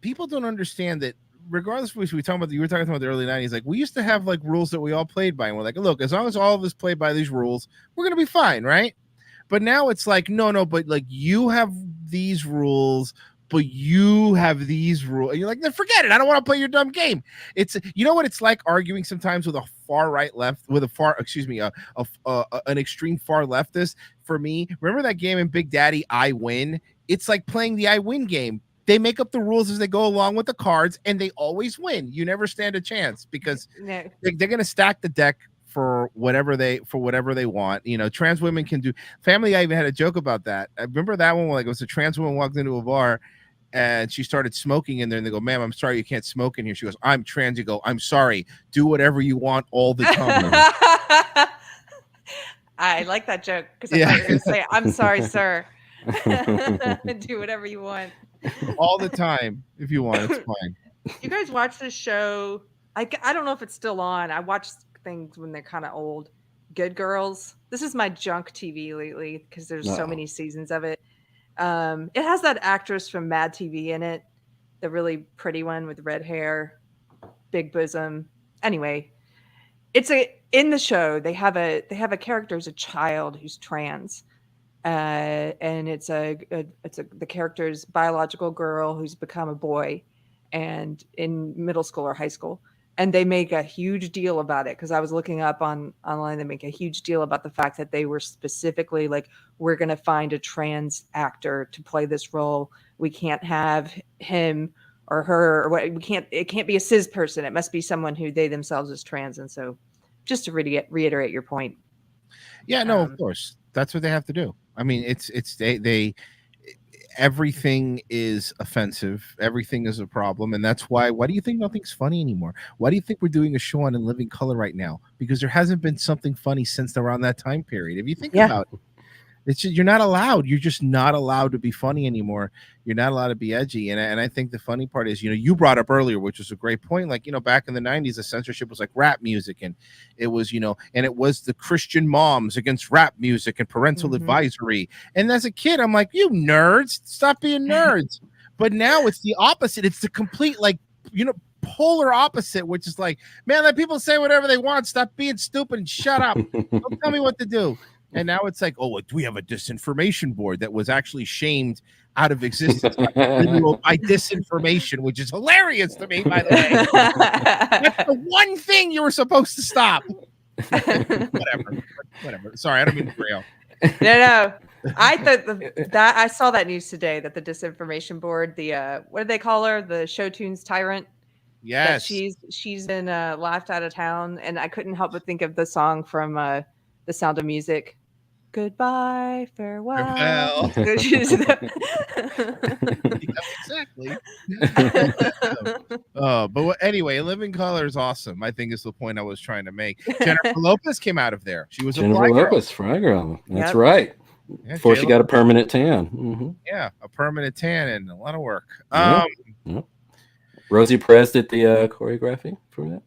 S3: people don't understand that. Regardless of what we talking about, you were talking about the early 90s. Like, we used to have like rules that we all played by, and we're like, look, as long as all of us play by these rules, we're gonna be fine, right? But now it's like, no, but like you have these rules, but you have these rules, and you're like, no, forget it. I don't want to play your dumb game. It's, you know what it's like arguing sometimes with a far right left, with a far, excuse me, an extreme far leftist. For me, remember that game in Big Daddy, I Win? It's like playing the I Win game. They make up the rules as they go along with the cards, and they always win. You never stand a chance because they're going to stack the deck for whatever they want. Trans women can do. Family Guy even had a joke about that. I remember that one. Like, it was a trans woman walked into a bar and she started smoking in there, and they go, "Ma'am, I'm sorry, you can't smoke in here." She goes, "I'm trans." You go, "I'm sorry. Do whatever you want all the time."
S1: I like that joke because I thought you were going to say, "I'm sorry, sir." Do whatever you want.
S3: All the time, if you want, it's fine.
S1: You guys watch this show? I don't know if it's still on. I watch things when they're kind of old. Good Girls. This is my junk TV lately because there's so many seasons of it. It has that actress from Mad TV in it, the really pretty one with red hair, big bosom. Anyway, in the show they have a character as a child who's trans. And it's the character's biological girl who's become a boy, and in middle school or high school, and they make a huge deal about it because I was looking up online. They make a huge deal about the fact that they were specifically like, we're going to find a trans actor to play this role. We can't have him or her or what. It can't be a cis person. It must be someone who they themselves is trans. And so, just to reiterate your point.
S3: Yeah, no, of course, that's what they have to do. I mean, they everything is offensive. Everything is a problem. And that's why do you think nothing's funny anymore? Why do you think we're doing a show on In Living Color right now? Because there hasn't been something funny since around that time period. If you think about it, it's just, you're not allowed. You're just not allowed to be funny anymore. You're not allowed to be edgy. And I think the funny part is, you brought up earlier, which was a great point. Like, back in the 90s, the censorship was like rap music. And it was, and it was the Christian moms against rap music and parental advisory. And as a kid, I'm like, you nerds, stop being nerds. But now it's the opposite. It's the complete, like, polar opposite, which is like, man, let people say whatever they want. Stop being stupid and shut up. Don't tell me what to do. And now it's like, oh, we have a disinformation board that was actually shamed out of existence by disinformation, which is hilarious to me, by the way. That's the one thing you were supposed to stop. Whatever. Sorry, I don't mean to rail.
S1: No. I thought that I saw that news today that the disinformation board, the what do they call her? The show tunes tyrant.
S3: Yes,
S1: she's been laughed out of town, and I couldn't help but think of the song from The Sound of Music. Goodbye, farewell.
S3: Exactly. But anyway, Living Color is awesome. I think is the point I was trying to make. Jennifer Lopez came out of there. She was
S2: Jennifer Lopez, Fry Girl. That's right.
S3: Yeah,
S2: before she got a permanent tan.
S3: Yeah, a permanent tan and a lot of work.
S2: Rosie Perez did the choreography for that.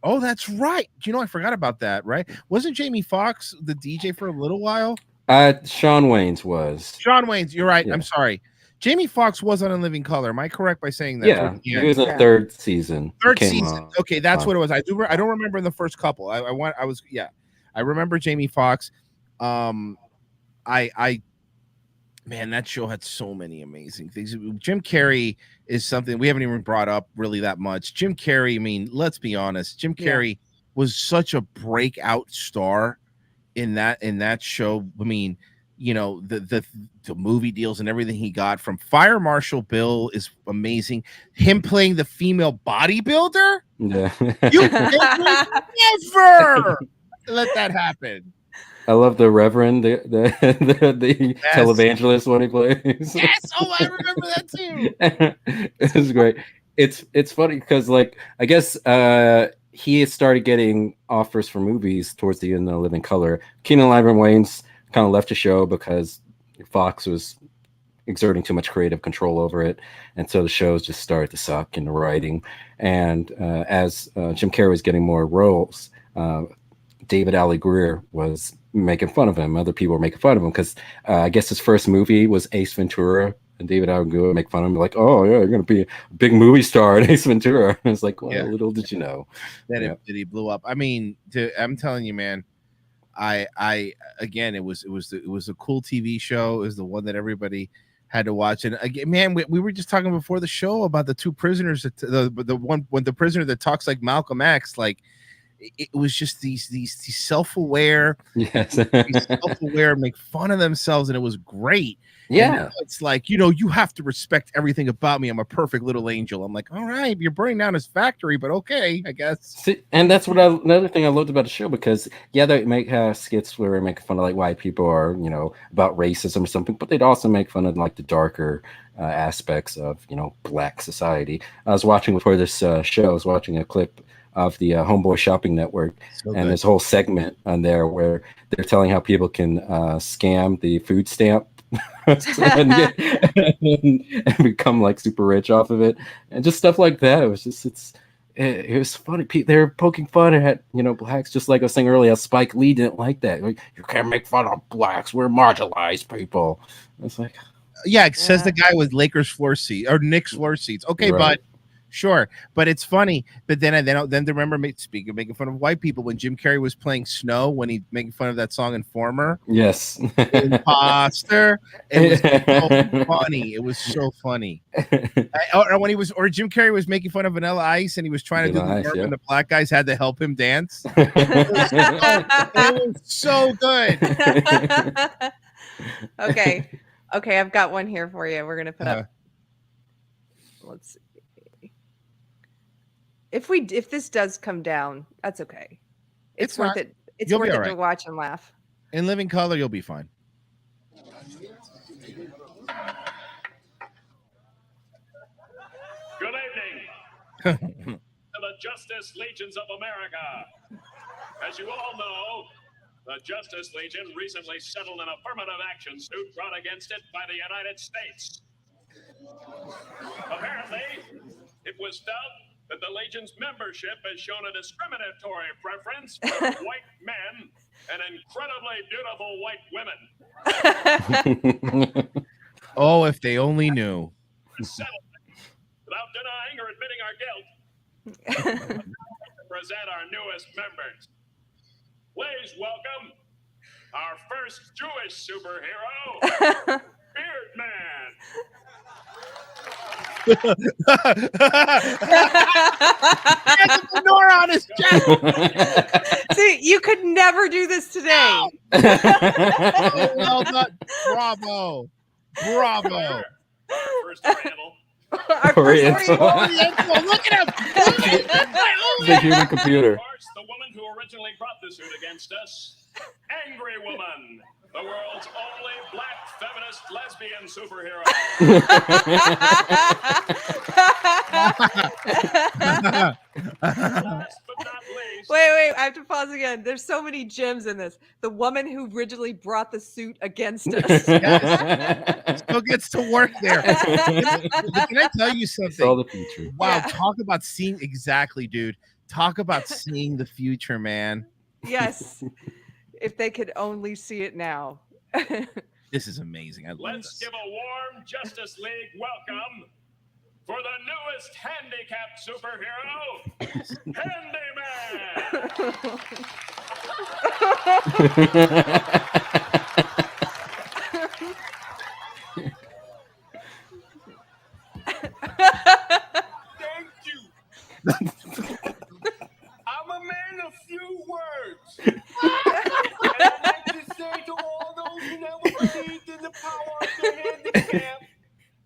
S3: Oh, that's right. I forgot about that, right? Wasn't Jamie Foxx the DJ for a little while?
S2: Shawn Wayans was.
S3: Shawn Wayans, you're right.
S2: Yeah.
S3: I'm sorry. Jamie Foxx was on In Living Color. Am I correct by saying that?
S2: Yeah, he was in the third season.
S3: Third season. Okay, that's what it was. I don't remember in the first couple. I remember Jamie Foxx. Man, that show had so many amazing things. Jim Carrey is something we haven't even brought up really that much. Jim Carrey, I mean, let's be honest. Jim Carrey was such a breakout star in that show. I mean, the movie deals and everything he got from Fire Marshal Bill is amazing. Him playing the female bodybuilder.
S2: Yeah.
S3: You never let that happen.
S2: I love the Reverend, the televangelist when he plays.
S3: Yes, I remember that too.
S2: This is great. It's funny because, like, I guess he had started getting offers for movies towards the end of Living Color. Keenan Ivory Wayans kind of left the show because Fox was exerting too much creative control over it, and so the shows just started to suck in the writing. And as Jim Carrey was getting more roles, David Alan Grier was making fun of him. Other people were making fun of him because I guess his first movie was Ace Ventura, and David Alan Grier would make fun of him like, "Oh yeah, you're gonna be a big movie star in Ace Ventura." And it's like, well, little did you know
S3: that he blew up. I mean, I'm telling you, man. I again, it was a cool TV show. It was the one that everybody had to watch. And again, man, we were just talking before the show about the two prisoners, the one when the prisoner that talks like Malcolm X, like it was just these self-aware, self-aware, make fun of themselves, and it was great.
S2: Yeah,
S3: it's like, you have to respect everything about me. I'm a perfect little angel. I'm like, all right, you're burning down his factory, but okay, I guess.
S2: See, and that's what another thing I loved about the show, because they make skits where they make fun of like why people are, about racism or something, but they'd also make fun of like the darker aspects of Black society. I was watching before this show. I was watching a clip of the Homeboy Shopping Network, and this whole segment on there where they're telling how people can scam the food stamp and become like super rich off of it, and just stuff like that. It was funny. They're poking fun at blacks, just like I was saying earlier. How Spike Lee didn't like that. Like, you can't make fun of blacks. We're marginalized people. It's like,
S3: says the guy with Lakers floor seat or Knicks floor seats. Okay,
S2: right.
S3: But sure, but it's funny. But then they remember speaking of making fun of white people, when Jim Carrey was playing Snow, when he making fun of that song Informer.
S2: Yes,
S3: imposter. It was so funny. It was so funny. Or Jim Carrey was making fun of Vanilla Ice, and he was trying to do the work, and the black guys had to help him dance. It was so good.
S1: Okay, I've got one here for you. We're gonna put up. Let's see. If this does come down, that's okay. It's worth it. It's worth it to watch and laugh.
S3: In Living Color, you'll be fine.
S11: Good evening to the Justice Legions of America. As you all know, the Justice Legion recently settled an affirmative action suit brought against it by the United States. Apparently, it was felt that the Legion's membership has shown a discriminatory preference for white men and incredibly beautiful white women.
S3: Oh, if they only knew.
S11: Without denying or admitting our guilt, present our newest members. Please welcome our first Jewish superhero, Beard Man.
S3: He has a fedora on his chest.
S1: See, you could never do this today.
S3: Well done. Bravo.
S11: First Oriental.
S2: Oriental.
S3: Look at him.
S2: The human computer.
S11: Of course, the woman who originally brought the suit against us, Angry Woman, the world's only black feminist lesbian superhero. Last but not least.
S1: Wait, I have to pause again. There's so many gems in this. The woman who originally brought the suit against us.
S3: Still gets to work there. Can I tell you something?
S2: It's all the future.
S3: Wow, talk about seeing exactly, dude. Talk about seeing the future, man.
S1: Yes. If they could only see it now.
S3: This is amazing. I love
S11: Let's give a warm Justice League welcome for the newest handicapped superhero, Thank you. I'm a man of few words. And I'd like to say to all those who never believed in the power of the handicap,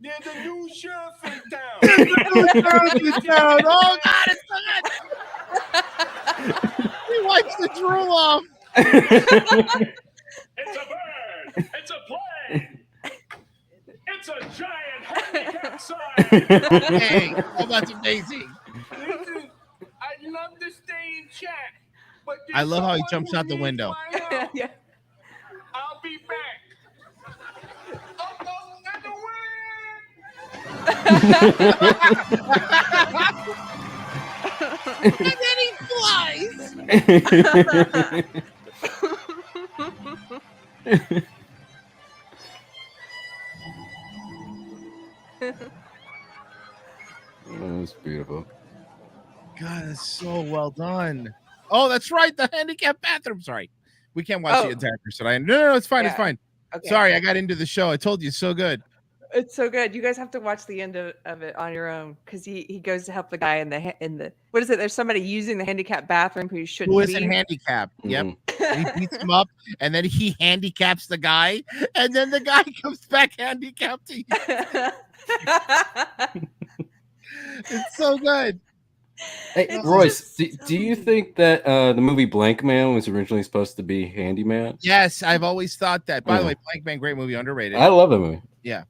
S11: there's a new sheriff in town.
S3: Oh, God, it's good. He wipes the drool off.
S11: It's a bird. It's a plane. It's a giant handicap sign.
S3: Hey, oh, that's amazing.
S11: Listen, I'd love to stay
S3: I love how he jumps out the window.
S1: Yeah.
S11: I'll be back.
S3: And then he flies.
S2: Oh, that's beautiful.
S3: God, that's so well done. Oh, that's right. The handicapped bathroom. Sorry. We can't watch the entire episode. No, it's fine.
S1: Yeah.
S3: It's fine.
S1: Okay.
S3: Sorry, I got into the show. I told you it's so good.
S1: It's so good. You guys have to watch the end of it on your own because he goes to help the guy in the what is it? There's somebody using the handicapped bathroom who shouldn't
S3: Who
S1: be.
S3: isn't handicapped? Yep. And he beats him up, and then he handicaps the guy, and then the guy comes back handicapped. It's so good.
S2: Hey, Royce, do you think that the movie Blank Man was originally supposed to be Handyman?
S3: Yes, I've always thought that. By the way, Blank Man, great movie, underrated.
S2: I love the movie.
S3: Yeah.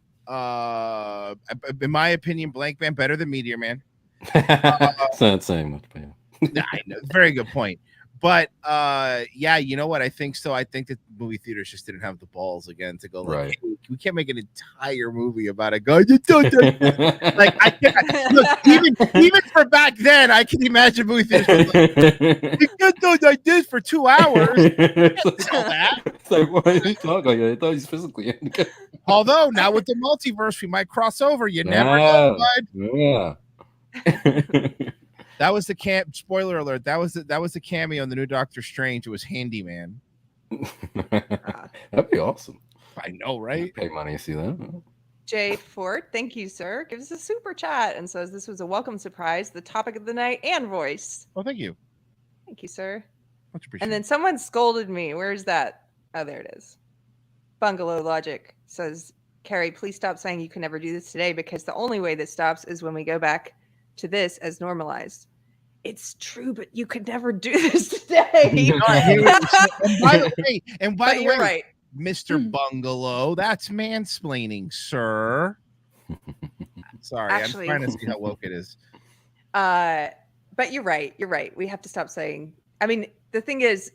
S3: In my opinion, Blank Man better than Meteor Man.
S2: It's not saying much, but
S3: yeah. I know, very good point. But yeah, you know what? I think so. I think that movie theaters just didn't have the balls again to go like,
S2: Right.
S3: hey, we can't make an entire movie about a guy. Like I can't look, even for back then, I can imagine movie theaters like, you can't do like this for 2 hours.
S2: It's like, why are you talking like that? I thought he's physically handicapped.
S3: Although now with the multiverse, we might cross over. You never know, bud.
S2: Yeah.
S3: That was the spoiler alert. That was the cameo in the new Doctor Strange. It was Handyman.
S2: That'd be awesome.
S3: I know, right?
S2: I'd pay money to see that.
S1: Jay Ford, thank you, sir. Gives us a super chat and says this was a welcome surprise, the topic of the night and voice.
S3: Oh, thank you.
S1: Thank you, sir.
S3: Much appreciated.
S1: And then someone scolded me. Where's that? Oh, there it is. Bungalow Logic says, Keri, please stop saying you can never do this today because the only way this stops is when we go back to this as normalized. It's true, but you could never do this today.
S3: And by the way,
S1: you're right.
S3: Mr. Bungalow, that's mansplaining, sir. Sorry,
S1: Actually,
S3: I'm trying to see how woke it is.
S1: But you're right. You're right. We have to stop saying. I mean, the thing is,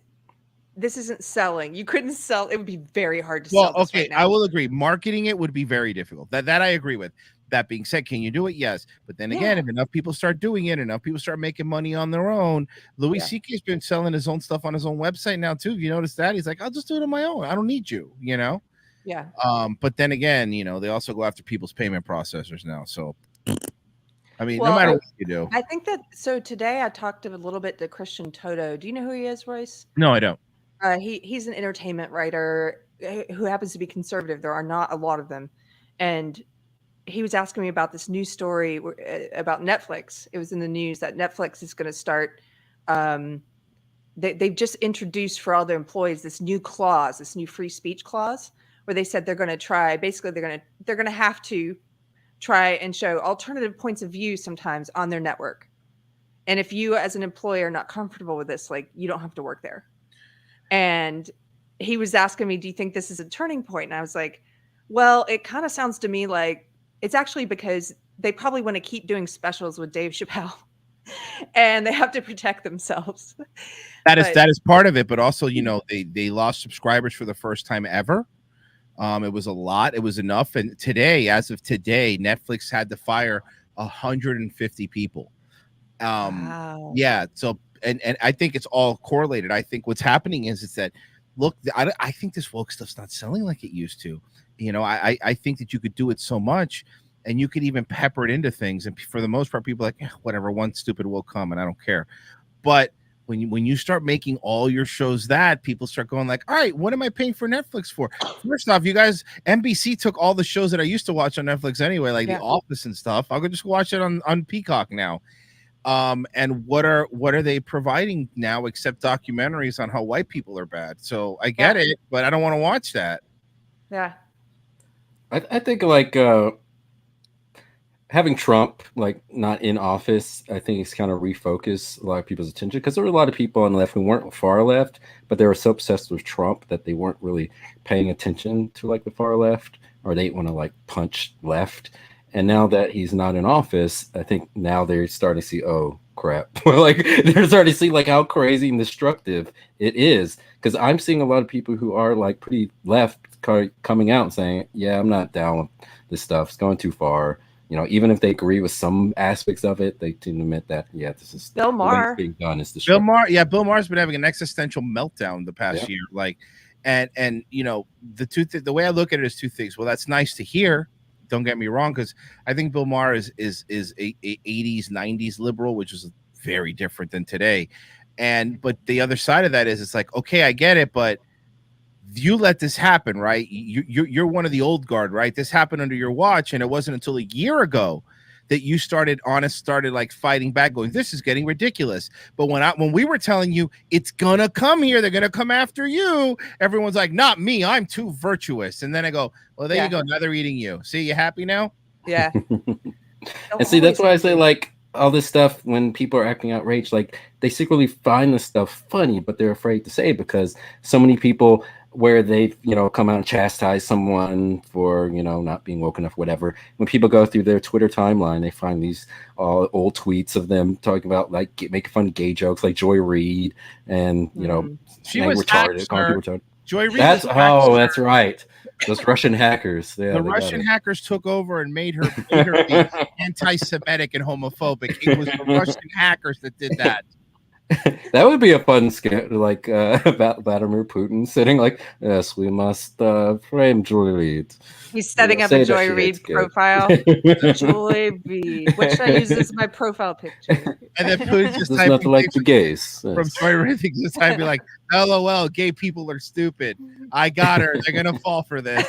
S1: this isn't selling. You couldn't sell. It would be very hard to sell.
S3: Well,
S1: This
S3: okay,
S1: right now.
S3: I will agree. Marketing it would be very difficult. That I agree with. That being said, can you do it? Yes. But then again, if enough people start doing it, enough people start making money on their own. Louis C.K.'s been selling his own stuff on his own website now too. Have you noticed that? He's like, I'll just do it on my own. I don't need you, you know?
S1: Yeah.
S3: But then again, you know, they also go after people's payment processors now. So I mean,
S1: Well,
S3: no matter what you do.
S1: I think that so today I talked a little bit to Christian Toto. Do you know who he is, Royce?
S3: No, I don't.
S1: He's an entertainment writer who happens to be conservative. There are not a lot of them. And he was asking me about this news story about Netflix. It was in the news that Netflix is going to start. They've just introduced for all their employees this new clause, this new free speech clause, where they said they're going to try. Basically, they're going to have to try and show alternative points of view sometimes on their network. And if you, as an employer, are not comfortable with this, like you don't have to work there. And he was asking me, "Do you think this is a turning point?" And I was like, "Well, it kind of sounds to me like." It's actually because they probably want to keep doing specials with Dave Chappelle and they have to protect themselves.
S3: That is part of it. But also, you know, they lost subscribers for the first time ever. It was a lot. It was enough. And today, as of today, Netflix had to fire 150 people.
S1: Wow.
S3: Yeah. So, and I think it's all correlated. I think what's happening is that, look, I think this woke stuff's not selling like it used to. You know, I think that you could do it so much and you could even pepper it into things. And for the most part, people are like, whatever, one stupid will come and I don't care. But when you start making all your shows that, people start going like, all right, what am I paying for Netflix for? First off, you guys, NBC took all the shows that I used to watch on Netflix anyway, like The Office and stuff. I'll go just watch it on Peacock now. And what are they providing now except documentaries on how white people are bad? So I get it, but I don't want to watch that.
S1: Yeah.
S2: I think like having Trump like not in office, I think it's kind of refocused a lot of people's attention because there were a lot of people on the left who weren't far left, but they were so obsessed with Trump that they weren't really paying attention to like the far left, or they want to like punch left. And now that he's not in office, I think now they're starting to see, oh, crap. Like they're starting to see like how crazy and destructive it is. Because I'm seeing a lot of people who are like pretty left coming out and saying, "Yeah, I'm not down with this stuff. It's going too far." You know, even if they agree with some aspects of it, they can admit that, yeah, this is
S1: Bill
S2: the way
S1: Maher.
S2: it's being done. Is
S3: Bill Maher, Bill Maher's been having an existential meltdown the past
S2: Yeah.
S3: year. Like, and you know, the way I look at it is two things. Well, that's nice to hear. Don't get me wrong, because I think Bill Maher is a 80s, 90s liberal, which is very different than today. But the other side of that is it's like, okay, I get it, but you let this happen, right? You're one of the old guard, right? This happened under your watch, and it wasn't until a year ago that you started like fighting back, going, this is getting ridiculous. But when we were telling you it's gonna come here, they're gonna come after you, everyone's like, not me, I'm too virtuous. And then I go, well, there you go, now they're eating you. See, you happy now?
S1: Yeah.
S2: And see, that's why I say, like, all this stuff, when people are acting outraged, like, they secretly find this stuff funny, but they're afraid to say it because so many people, where they've, you know, come out and chastise someone for, you know, not being woke enough, whatever. When people go through their Twitter timeline, they find these old tweets of them talking about, like, making fun of gay jokes, like Joy Reid, and, you know,
S3: she was
S2: retarded, calling people retarded.
S3: Joy Reid.
S2: That's that's right. Those Russian hackers. Yeah,
S3: the Russian hackers took over and made her be anti-Semitic and homophobic. It was the Russian hackers that did that.
S2: That would be a fun skit, like about Vladimir Putin sitting like, yes, we must frame Joy Reid.
S1: He's setting up a Joy Reid profile. Joy Reid. What should I use as my profile picture?
S3: And then Putin just
S2: typing not like the gays.
S3: From Joy Reid, just type be like, LOL, gay people are stupid. I got her. They're gonna fall for this.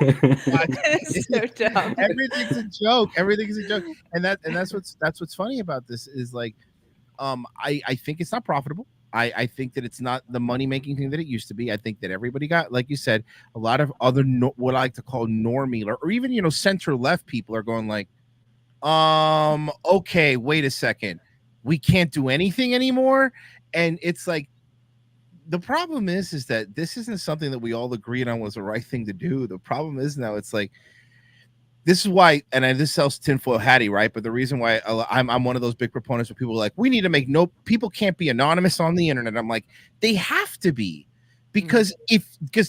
S1: It's so dumb.
S3: Everything's a joke. Everything's a joke. And that's what's funny about this is like, I think it's not profitable. I think that it's not the money making thing that it used to be. I think that everybody got, like you said, a lot of other what I like to call normie or even, you know, center left people are going like, okay, wait a second, we can't do anything anymore. And it's like, the problem is that this isn't something that we all agreed on was the right thing to do. The problem is now it's like, this is why, and this sells tinfoil hattie, right? But the reason why I'm one of those big proponents where people are like, we need to make people can't be anonymous on the internet. I'm like, they have to be, because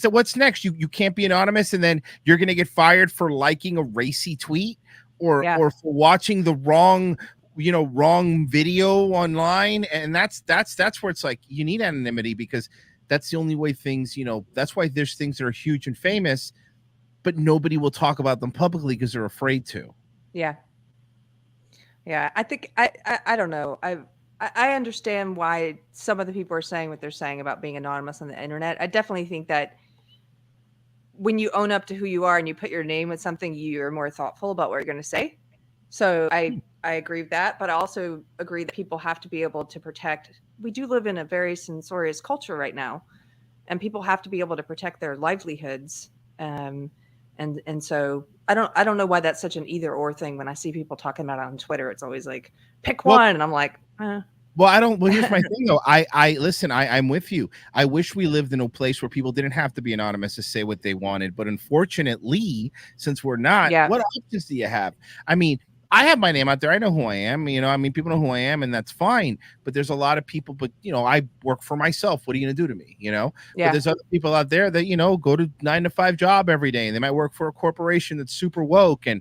S3: what's next? You can't be anonymous, and then you're gonna get fired for liking a racy tweet or for watching the wrong video online, and that's where it's like you need anonymity, because that's the only way things, you know, that's why there's things that are huge and famous, but nobody will talk about them publicly because they're afraid to.
S1: Yeah. I think I don't know. I understand why some of the people are saying what they're saying about being anonymous on the internet. I definitely think that when you own up to who you are and you put your name with something, you're more thoughtful about what you're going to say. So I agree with that, but I also agree that people have to be able to protect. We do live in a very censorious culture right now, and people have to be able to protect their livelihoods. And so I don't know why that's such an either or thing. When I see people talking about it on Twitter, it's always like, pick one. And I'm like,
S3: Well, here's my thing though. Listen, I'm with you. I wish we lived in a place where people didn't have to be anonymous to say what they wanted. But unfortunately, since we're not, what options do you have? I mean, I have my name out there. I know who I am. You know, I mean, people know who I am, and that's fine. But there's a lot of people, but, you know, I work for myself. What are you going to do to me? You know, but there's other people out there that, you know, go to 9-to-5 job every day, and they might work for a corporation that's super woke, and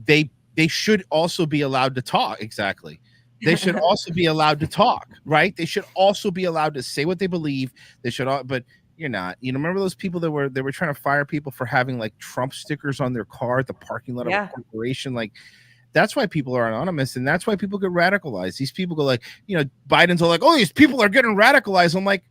S3: they should also be allowed to talk. Exactly. They should also be allowed to talk, right? They should also be allowed to say what they believe. They should all, but you're not. You know, remember those people that were trying to fire people for having like Trump stickers on their car at the parking lot of a corporation? Like, that's why people are anonymous, and that's why people get radicalized. These people go like, you know, Biden's all like, oh, these people are getting radicalized. I'm like,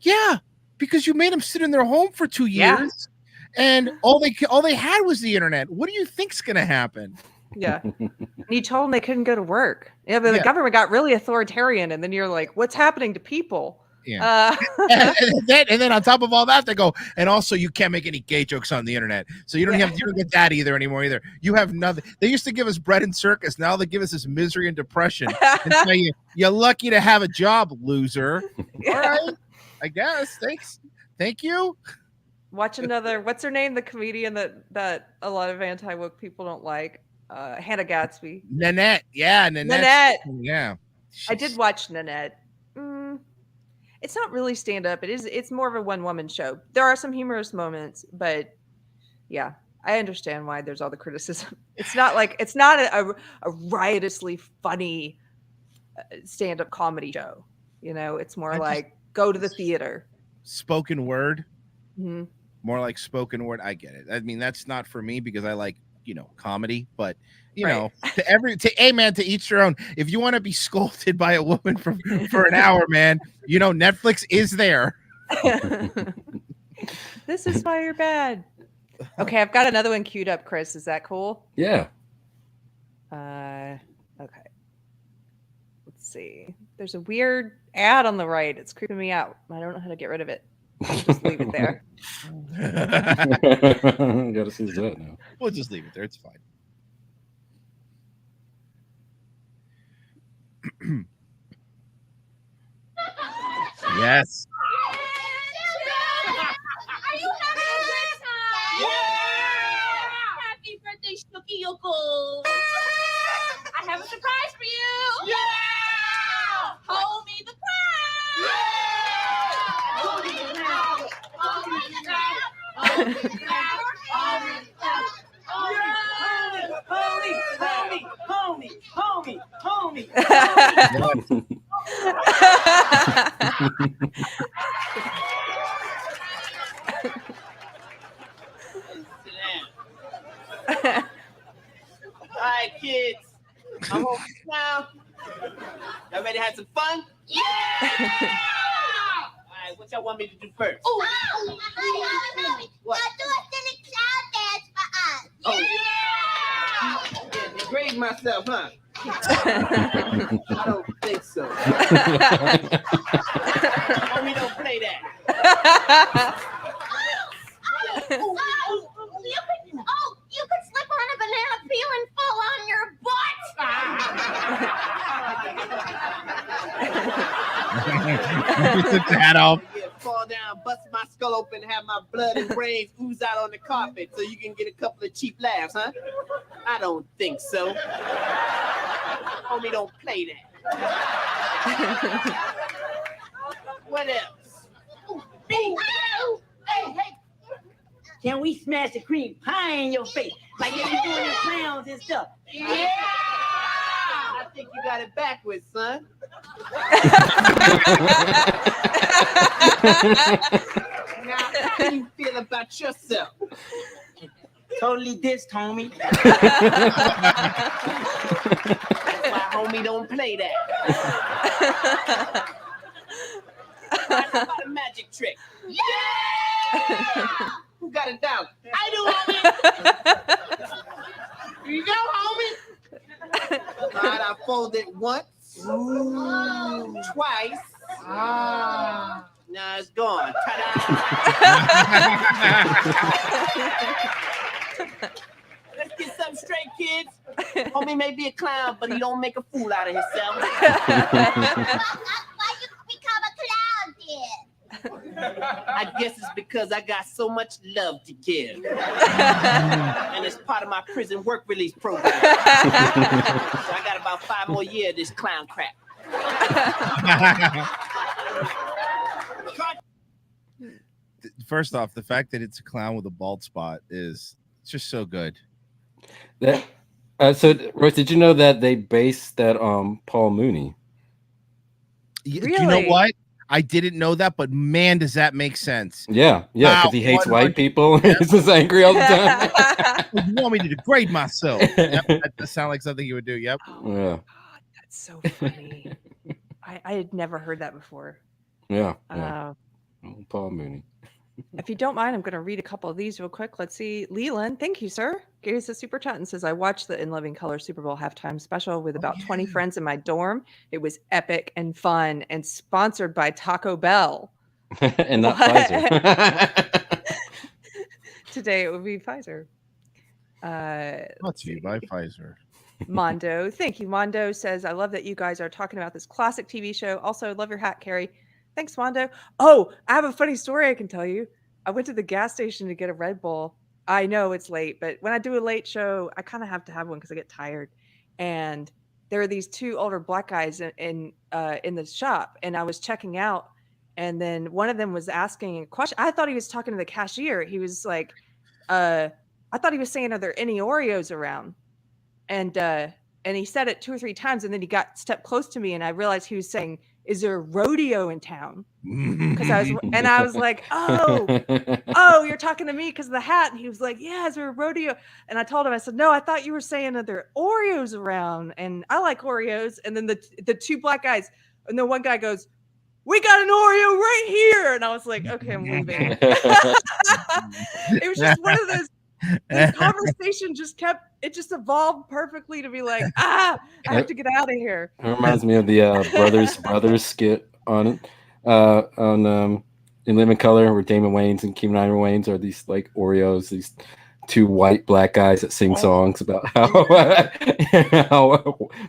S3: yeah, because you made them sit in their home for 2 years, and all they had was the internet. What do you think's gonna happen?
S1: Yeah, and you told them they couldn't go to work. Yeah, but the government got really authoritarian, and then you're like, what's happening to people?
S3: Yeah. And then on top of all that, they go, and also you can't make any gay jokes on the internet. So you don't get that anymore either. You have nothing. They used to give us bread and circus. Now they give us this misery and depression. And so you're lucky to have a job, loser. All right. I guess. Thanks. Thank you.
S1: Watch another, what's her name? The comedian that a lot of anti-woke people don't like. Hannah Gatsby.
S3: Nanette. Yeah,
S1: Nanette.
S3: Yeah.
S1: I did watch Nanette. It's not really stand up. It's more of a one woman show. There are some humorous moments, but yeah, I understand why there's all the criticism. It's not a riotously funny stand up comedy show. You know, it's more like go to the theater.
S3: Spoken word.
S1: Mm-hmm.
S3: More like spoken word. I get it. I mean, that's not for me because I like, comedy, but to each their own. If you want to be scolded by a woman for an hour, man, Netflix is there.
S1: This is why you're bad. Okay, I've got another one queued up, Chris. Is that cool?
S2: Yeah.
S1: Okay. Let's see. There's a weird ad on the right. It's creeping me out. I don't know how to get rid of it. I'll just leave it there.
S2: Gotta see that now.
S3: We'll just leave it there. It's fine. Yes.
S10: Are you having a good time? Yeah! Happy birthday, Snooky Yoko! I have a surprise for you! Yeah! Hold me the crown! Yeah! Hold me the crown! Hold me the crown! Hold me the crown! Hold me the crown! Hold me!
S12: All right, kids. I'm home now. Y'all ready to have some fun? Yeah! All right, what y'all want me to do first?
S10: Oh,
S12: What?
S10: do a silly clown dance for us.
S12: Oh. Yeah, degrade myself, huh? I don't think so. Homie, don't play that.
S10: You could slip on a banana peel and fall on your butt.
S3: Took the hat off.
S12: Yeah, fall down, bust my skull open, have my blood and brains ooze out on the carpet so you can get a couple of cheap laughs, huh? I don't think so. Homie, don't play that. What else?
S10: Hey,
S12: Can we smash the cream pie in your face like they be doing in clowns and stuff? Yeah! I think you got it backwards, son. Now, how do you feel about yourself? Totally dissed, homie. That's why homie don't play that. How about a magic trick? Yeah! Who got it down? I do, homie. Here you go, homie. All right, I fold it once, twice. Now it's gone. Ta-da! Let's get something straight, kids. Homie may be a clown, but he don't make a fool out of himself.
S10: why you become a clown, dear?
S12: I guess it's because I got so much love to give. And it's part of my prison work release program. So I got about 5 more years of this clown crap.
S3: First off, the fact that it's a clown with a bald spot is just so good.
S2: So, Royce, did you know that they based that Paul Mooney?
S3: Really? Do you know what? I didn't know that, but man, does that make sense?
S2: Yeah, because he hates white people. He's just angry all the time.
S3: You want me to degrade myself? Yep, that does sound like something you would do. Yep.
S1: Oh,
S2: Yeah.
S1: God, that's so funny. I had never heard that before.
S2: Yeah. Paul Mooney.
S1: If you don't mind, I'm going to read a couple of these real quick. Let's see. Leland, thank you, sir. Gave us a super chat and says, I watched the In Living Color Super Bowl halftime special with about 20 friends in my dorm. It was epic and fun and sponsored by Taco Bell.
S2: And not Pfizer.
S1: Today it would be Pfizer.
S3: Let's see, by Pfizer.
S1: Mondo. Thank you. Mondo says, I love that you guys are talking about this classic TV show. Also, love your hat, Keri. Thanks, Mondo. Oh, I have a funny story I can tell you. I went to the gas station to get a Red Bull. I know it's late, but when I do a late show, I kind of have to have one because I get tired. And there are these two older black guys in the shop, and I was checking out, and then one of them was asking a question. I thought he was talking to the cashier. He was like, I thought he was saying, "Are there any Oreos around?" And he said it 2 or 3 times, and then he stepped close to me, and I realized he was saying, "Is there a rodeo in town?" Because I was like, "Oh, you're talking to me because of the hat." And he was like, "Yeah, is there a rodeo?" And I told him, I said, "No, I thought you were saying that there are Oreos around, and I like Oreos." And then the two black guys, and then one guy goes, "We got an Oreo right here," and I was like, "Okay, I'm leaving." It was just one of those. The conversation just evolved perfectly to be like, I have to get out of here.
S2: It reminds me of the brothers skit on In Living Color, where Damon Wayans and Keenan Iron Wayans are these like Oreos, these two white black guys that sing songs about how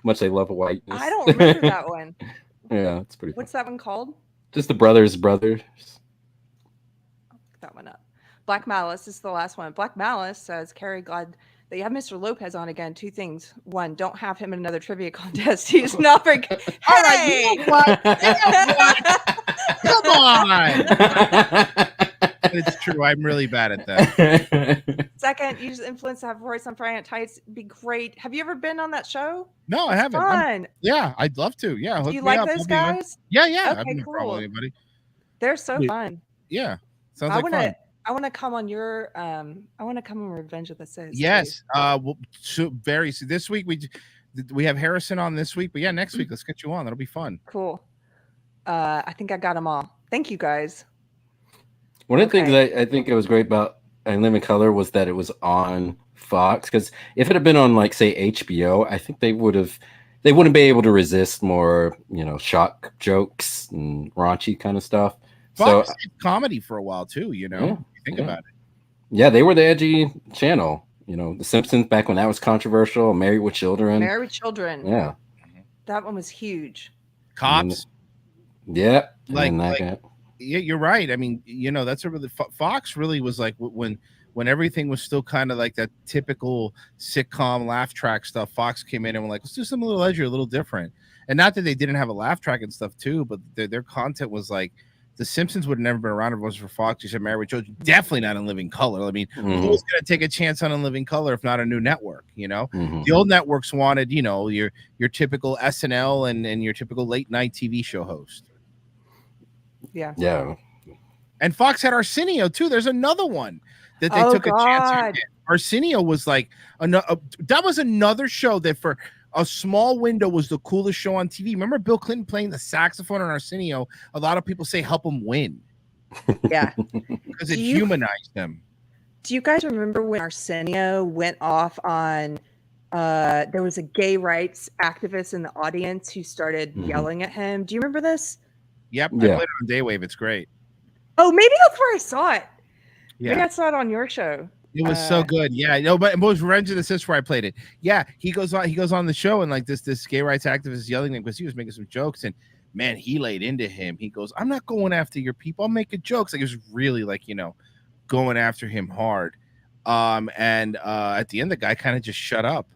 S2: much they love whiteness.
S1: I don't remember that one.
S2: Yeah, it's pretty.
S1: What's that one called?
S2: Just the brothers.
S1: I'll pick that one up. Black Malice is the last one. Black Malice says, "Keri, glad that you have Mr. Lopez on again. 2 things. 1, don't have him in another trivia contest. He's not very good." Hey!
S3: All right, you know what? Come on. It's true. I'm really bad at that.
S1: 2nd, use influence to have Royce on Friday Night Tights. Be great. Have you ever been on that show?
S3: No, I haven't.
S1: Fun.
S3: Yeah, I'd love to. Yeah,
S1: Do you like those guys?
S3: Yeah. I
S1: Okay,
S3: have no problem with
S1: cool.
S3: anybody.
S1: They're so fun.
S3: Yeah, sounds like fun.
S1: I want to come on your. I want to come on Revenge of the Sith.
S3: Yes. Well, so this week we have Harrison on this week, but yeah, next week let's get you on. That'll be fun.
S1: Cool. I think I got them all. Thank you guys.
S2: One of the things I think it was great about In Living Color was that it was on Fox, because if it had been on like say HBO, I think they wouldn't be able to resist more, shock jokes and raunchy kind of stuff.
S3: Fox did comedy for a while too, if you think about it.
S2: Yeah, they were the edgy channel. The Simpsons back when that was controversial. Married with Children.
S1: Yeah. That one was huge.
S3: Cops.
S2: Yeah.
S3: Yeah, you're right. I mean, that's really Fox really was like when everything was still kind of like that typical sitcom laugh track stuff. Fox came in and were like, let's do something a little edgier, a little different. And not that they didn't have a laugh track and stuff too, but their content was like, The Simpsons would have never been around if it wasn't for Fox. You said Married with Children, definitely not In Living Color. I mean, who's going to take a chance on In Living Color if not a new network? The old networks wanted, your typical SNL and your typical late night TV show host.
S2: Yeah.
S3: And Fox had Arsenio too. There's another one that they took a chance on. Arsenio was like that was another show that for a small window was the coolest show on TV. Remember Bill Clinton playing the saxophone on Arsenio? A lot of people say help him win.
S1: Yeah.
S3: Because it humanized them.
S1: Do you guys remember when Arsenio went off on there was a gay rights activist in the audience who started yelling at him? Do you remember this?
S3: Yep, I played it on Daywave. It's great.
S1: Oh, maybe that's where I saw it.
S3: Yeah,
S1: maybe I saw it on your show.
S3: It was so good. Yeah, but it was Revenge of the Sith where I played it. Yeah, he goes on the show and like this gay rights activist is yelling at him because he was making some jokes and man, he laid into him. He goes, "I'm not going after your people. I'm making jokes." Like it was really like going after him hard. And at the end, the guy kind of just shut up.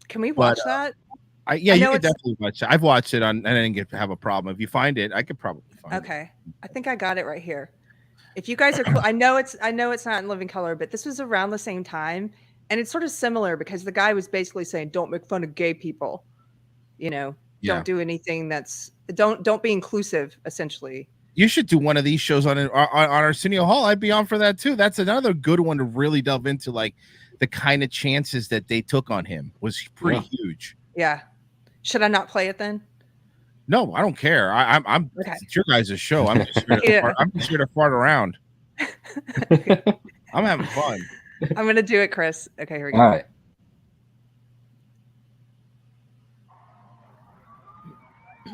S1: Can we watch that?
S3: You could definitely watch it. I've watched it and I didn't have a problem. If you find it, I could probably find it.
S1: Okay. I think I got it right here. If you guys are cool, I know it's not In Living Color, but this was around the same time. And it's sort of similar because the guy was basically saying, don't make fun of gay people. Don't do anything don't be inclusive, essentially.
S3: You should do one of these shows on Arsenio Hall. I'd be on for that too. That's another good one to really delve into, like the kind of chances that they took on him was pretty huge.
S1: Yeah. Should I not play it then?
S3: No, I don't care. I'm
S1: okay.
S3: It's your guys' show. I'm just here to fart around. I'm having fun.
S1: I'm gonna do it, Chris. Okay, here we go.
S2: All right.
S13: The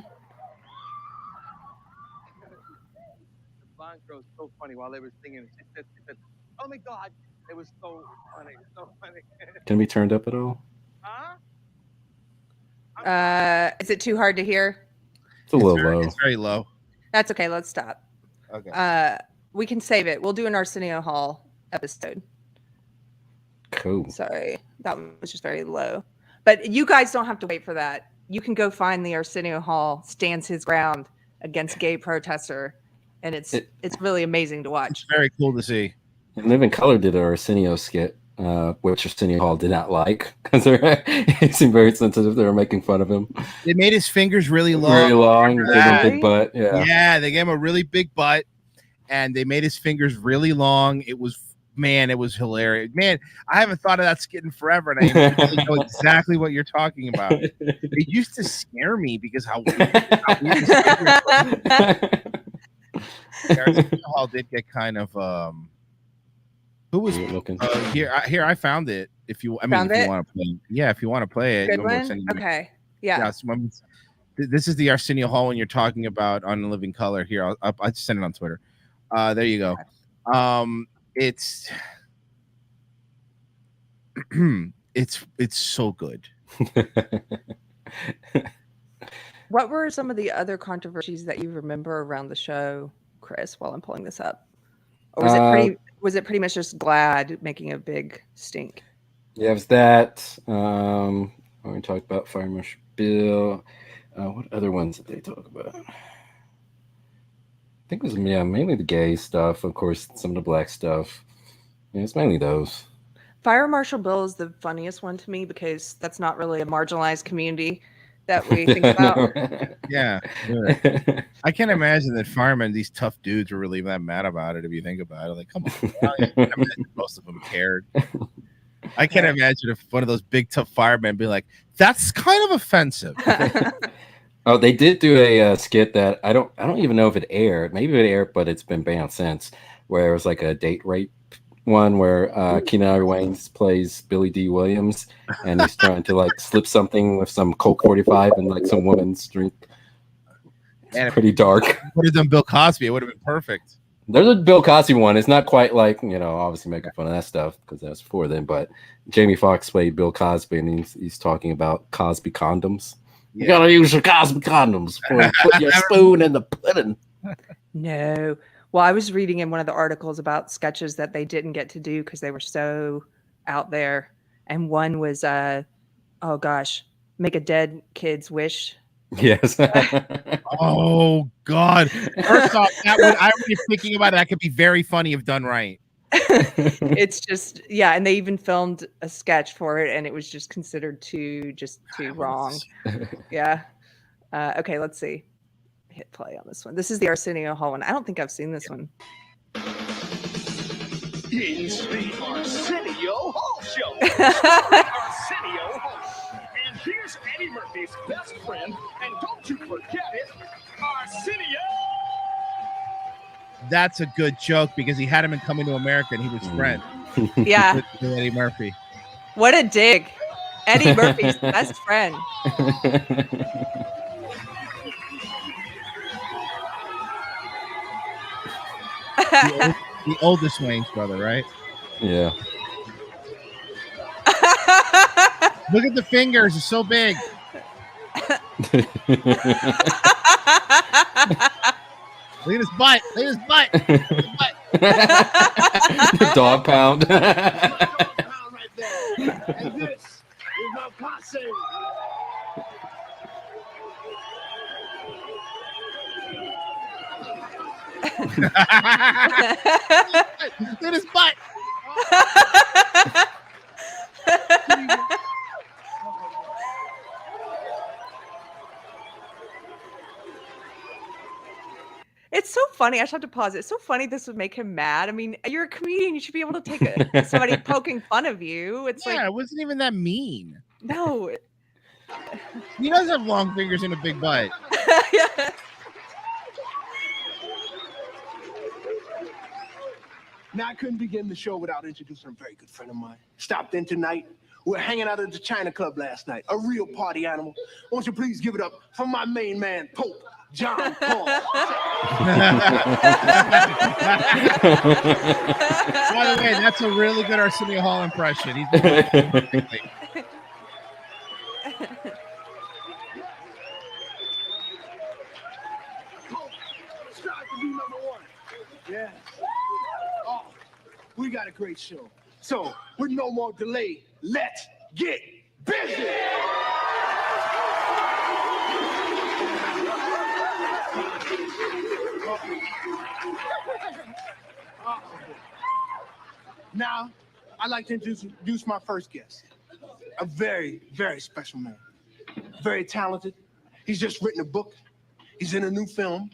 S13: Bond girl was so funny while they were singing. She said, "Oh my God, it was so funny, so funny."
S2: Can we turned up at all?
S1: Is it too hard to hear?
S2: It's a little low.
S3: It's very low.
S1: That's okay. Let's stop.
S3: Okay.
S1: We can save it. We'll do an Arsenio Hall episode.
S2: Cool.
S1: Sorry, that one was just very low. But you guys don't have to wait for that. You can go find the Arsenio Hall stands his ground against gay protester, and it's really amazing to watch.
S3: It's very cool to see.
S2: And Living Color did an Arsenio skit, which Arsenio Hall did not like because he seemed very sensitive. They were making fun of him.
S3: They made his fingers really long.
S2: Very long. Gave him a big butt. Yeah.
S3: Yeah, they gave him a really big butt, and they made his fingers really long. It was hilarious. Man, I haven't thought of that skit in forever, and I really know exactly what you're talking about. It used to scare me because how weird his fingers were. Arsenio Hall did get kind of who was
S2: looking
S3: here? I found it. If you want to play, if you want to play it,
S1: Good one. Okay, yeah.
S3: This is the Arsenio Hall one you're talking about on Living Color. Here, I'll just send it on Twitter. There you go. It's it's so good.
S1: What were some of the other controversies that you remember around the show, Chris, while I'm pulling this up? Or was it pretty much just Glad making a big stink?
S2: Yeah, it was that. We talked about Fire Marshal Bill. What other ones did they talk about? I think it was mainly the gay stuff. Of course, some of the black stuff. Yeah, it's mainly those.
S1: Fire Marshal Bill is the funniest one to me because that's not really a marginalized community that we think about.
S3: Yeah. I can't imagine that firemen, these tough dudes, were really that mad about it if you think about it. Like, come on. I can't imagine most of them cared. I can't imagine if one of those big tough firemen be like, that's kind of offensive.
S2: Oh, they did do a skit that I don't even know if it aired. Maybe it aired, but it's been banned since. Where it was like a date rape one where Keanu Reeves plays Billy D. Williams, and he's trying to like slip something with some Colt 45 and like some woman's drink. It's pretty dark.
S3: Would have done Bill Cosby. It would have been perfect.
S2: There's a Bill Cosby one. It's not quite like, obviously making fun of that stuff because that's before then. But Jamie Foxx played Bill Cosby, and he's talking about Cosby condoms. You gotta use your Cosby condoms before you put your spoon in the pudding.
S1: No. Well, I was reading in one of the articles about sketches that they didn't get to do because they were so out there. And one was, make a dead kid's wish.
S2: Yes.
S3: Oh, God. First off, that one, I was thinking about it. That could be very funny if done right.
S1: It's just, and they even filmed a sketch for it, and it was just considered too wrong. Yeah. Okay, let's see. Hit play on this one. This is the Arsenio Hall one. I don't think I've seen this one.
S8: It's the Arsenio Hall Show. Arsenio Hall. And here's Eddie Murphy's best friend, and don't you forget it, Arsenio.
S3: That's a good joke because he had him in Coming to America, and he was friends.
S1: Yeah.
S3: with Eddie Murphy.
S1: What a dig. Eddie Murphy's best friend.
S3: The oldest Wayne's brother, right?
S2: Yeah.
S3: Look at the fingers; it's so big. Look at his butt. Look at his butt.
S2: The dog pound.
S8: Right there. And this is my posse.
S3: Look at his butt.
S1: It's so funny. I just have to pause. It's so funny this would make him mad. I mean, you're a comedian. You should be able to take somebody poking fun of you. It's like,
S3: it wasn't even that mean.
S1: No.
S3: He does have long fingers and a big butt.
S1: Yeah.
S8: Now, I couldn't begin the show without introducing a very good friend of mine. Stopped in tonight. We're hanging out at the China Club last night. A real party animal. Won't you please give it up for my main man, Pope John Paul.
S3: By the way, that's a really good Arsenio Hall impression. He's
S8: Strive to be number one. Yes. Oh, we got a great show. So, with no more delay, let's get busy. Now, I'd like to introduce my first guest. A very, very special man. Very talented. He's just written a book. He's in a new film.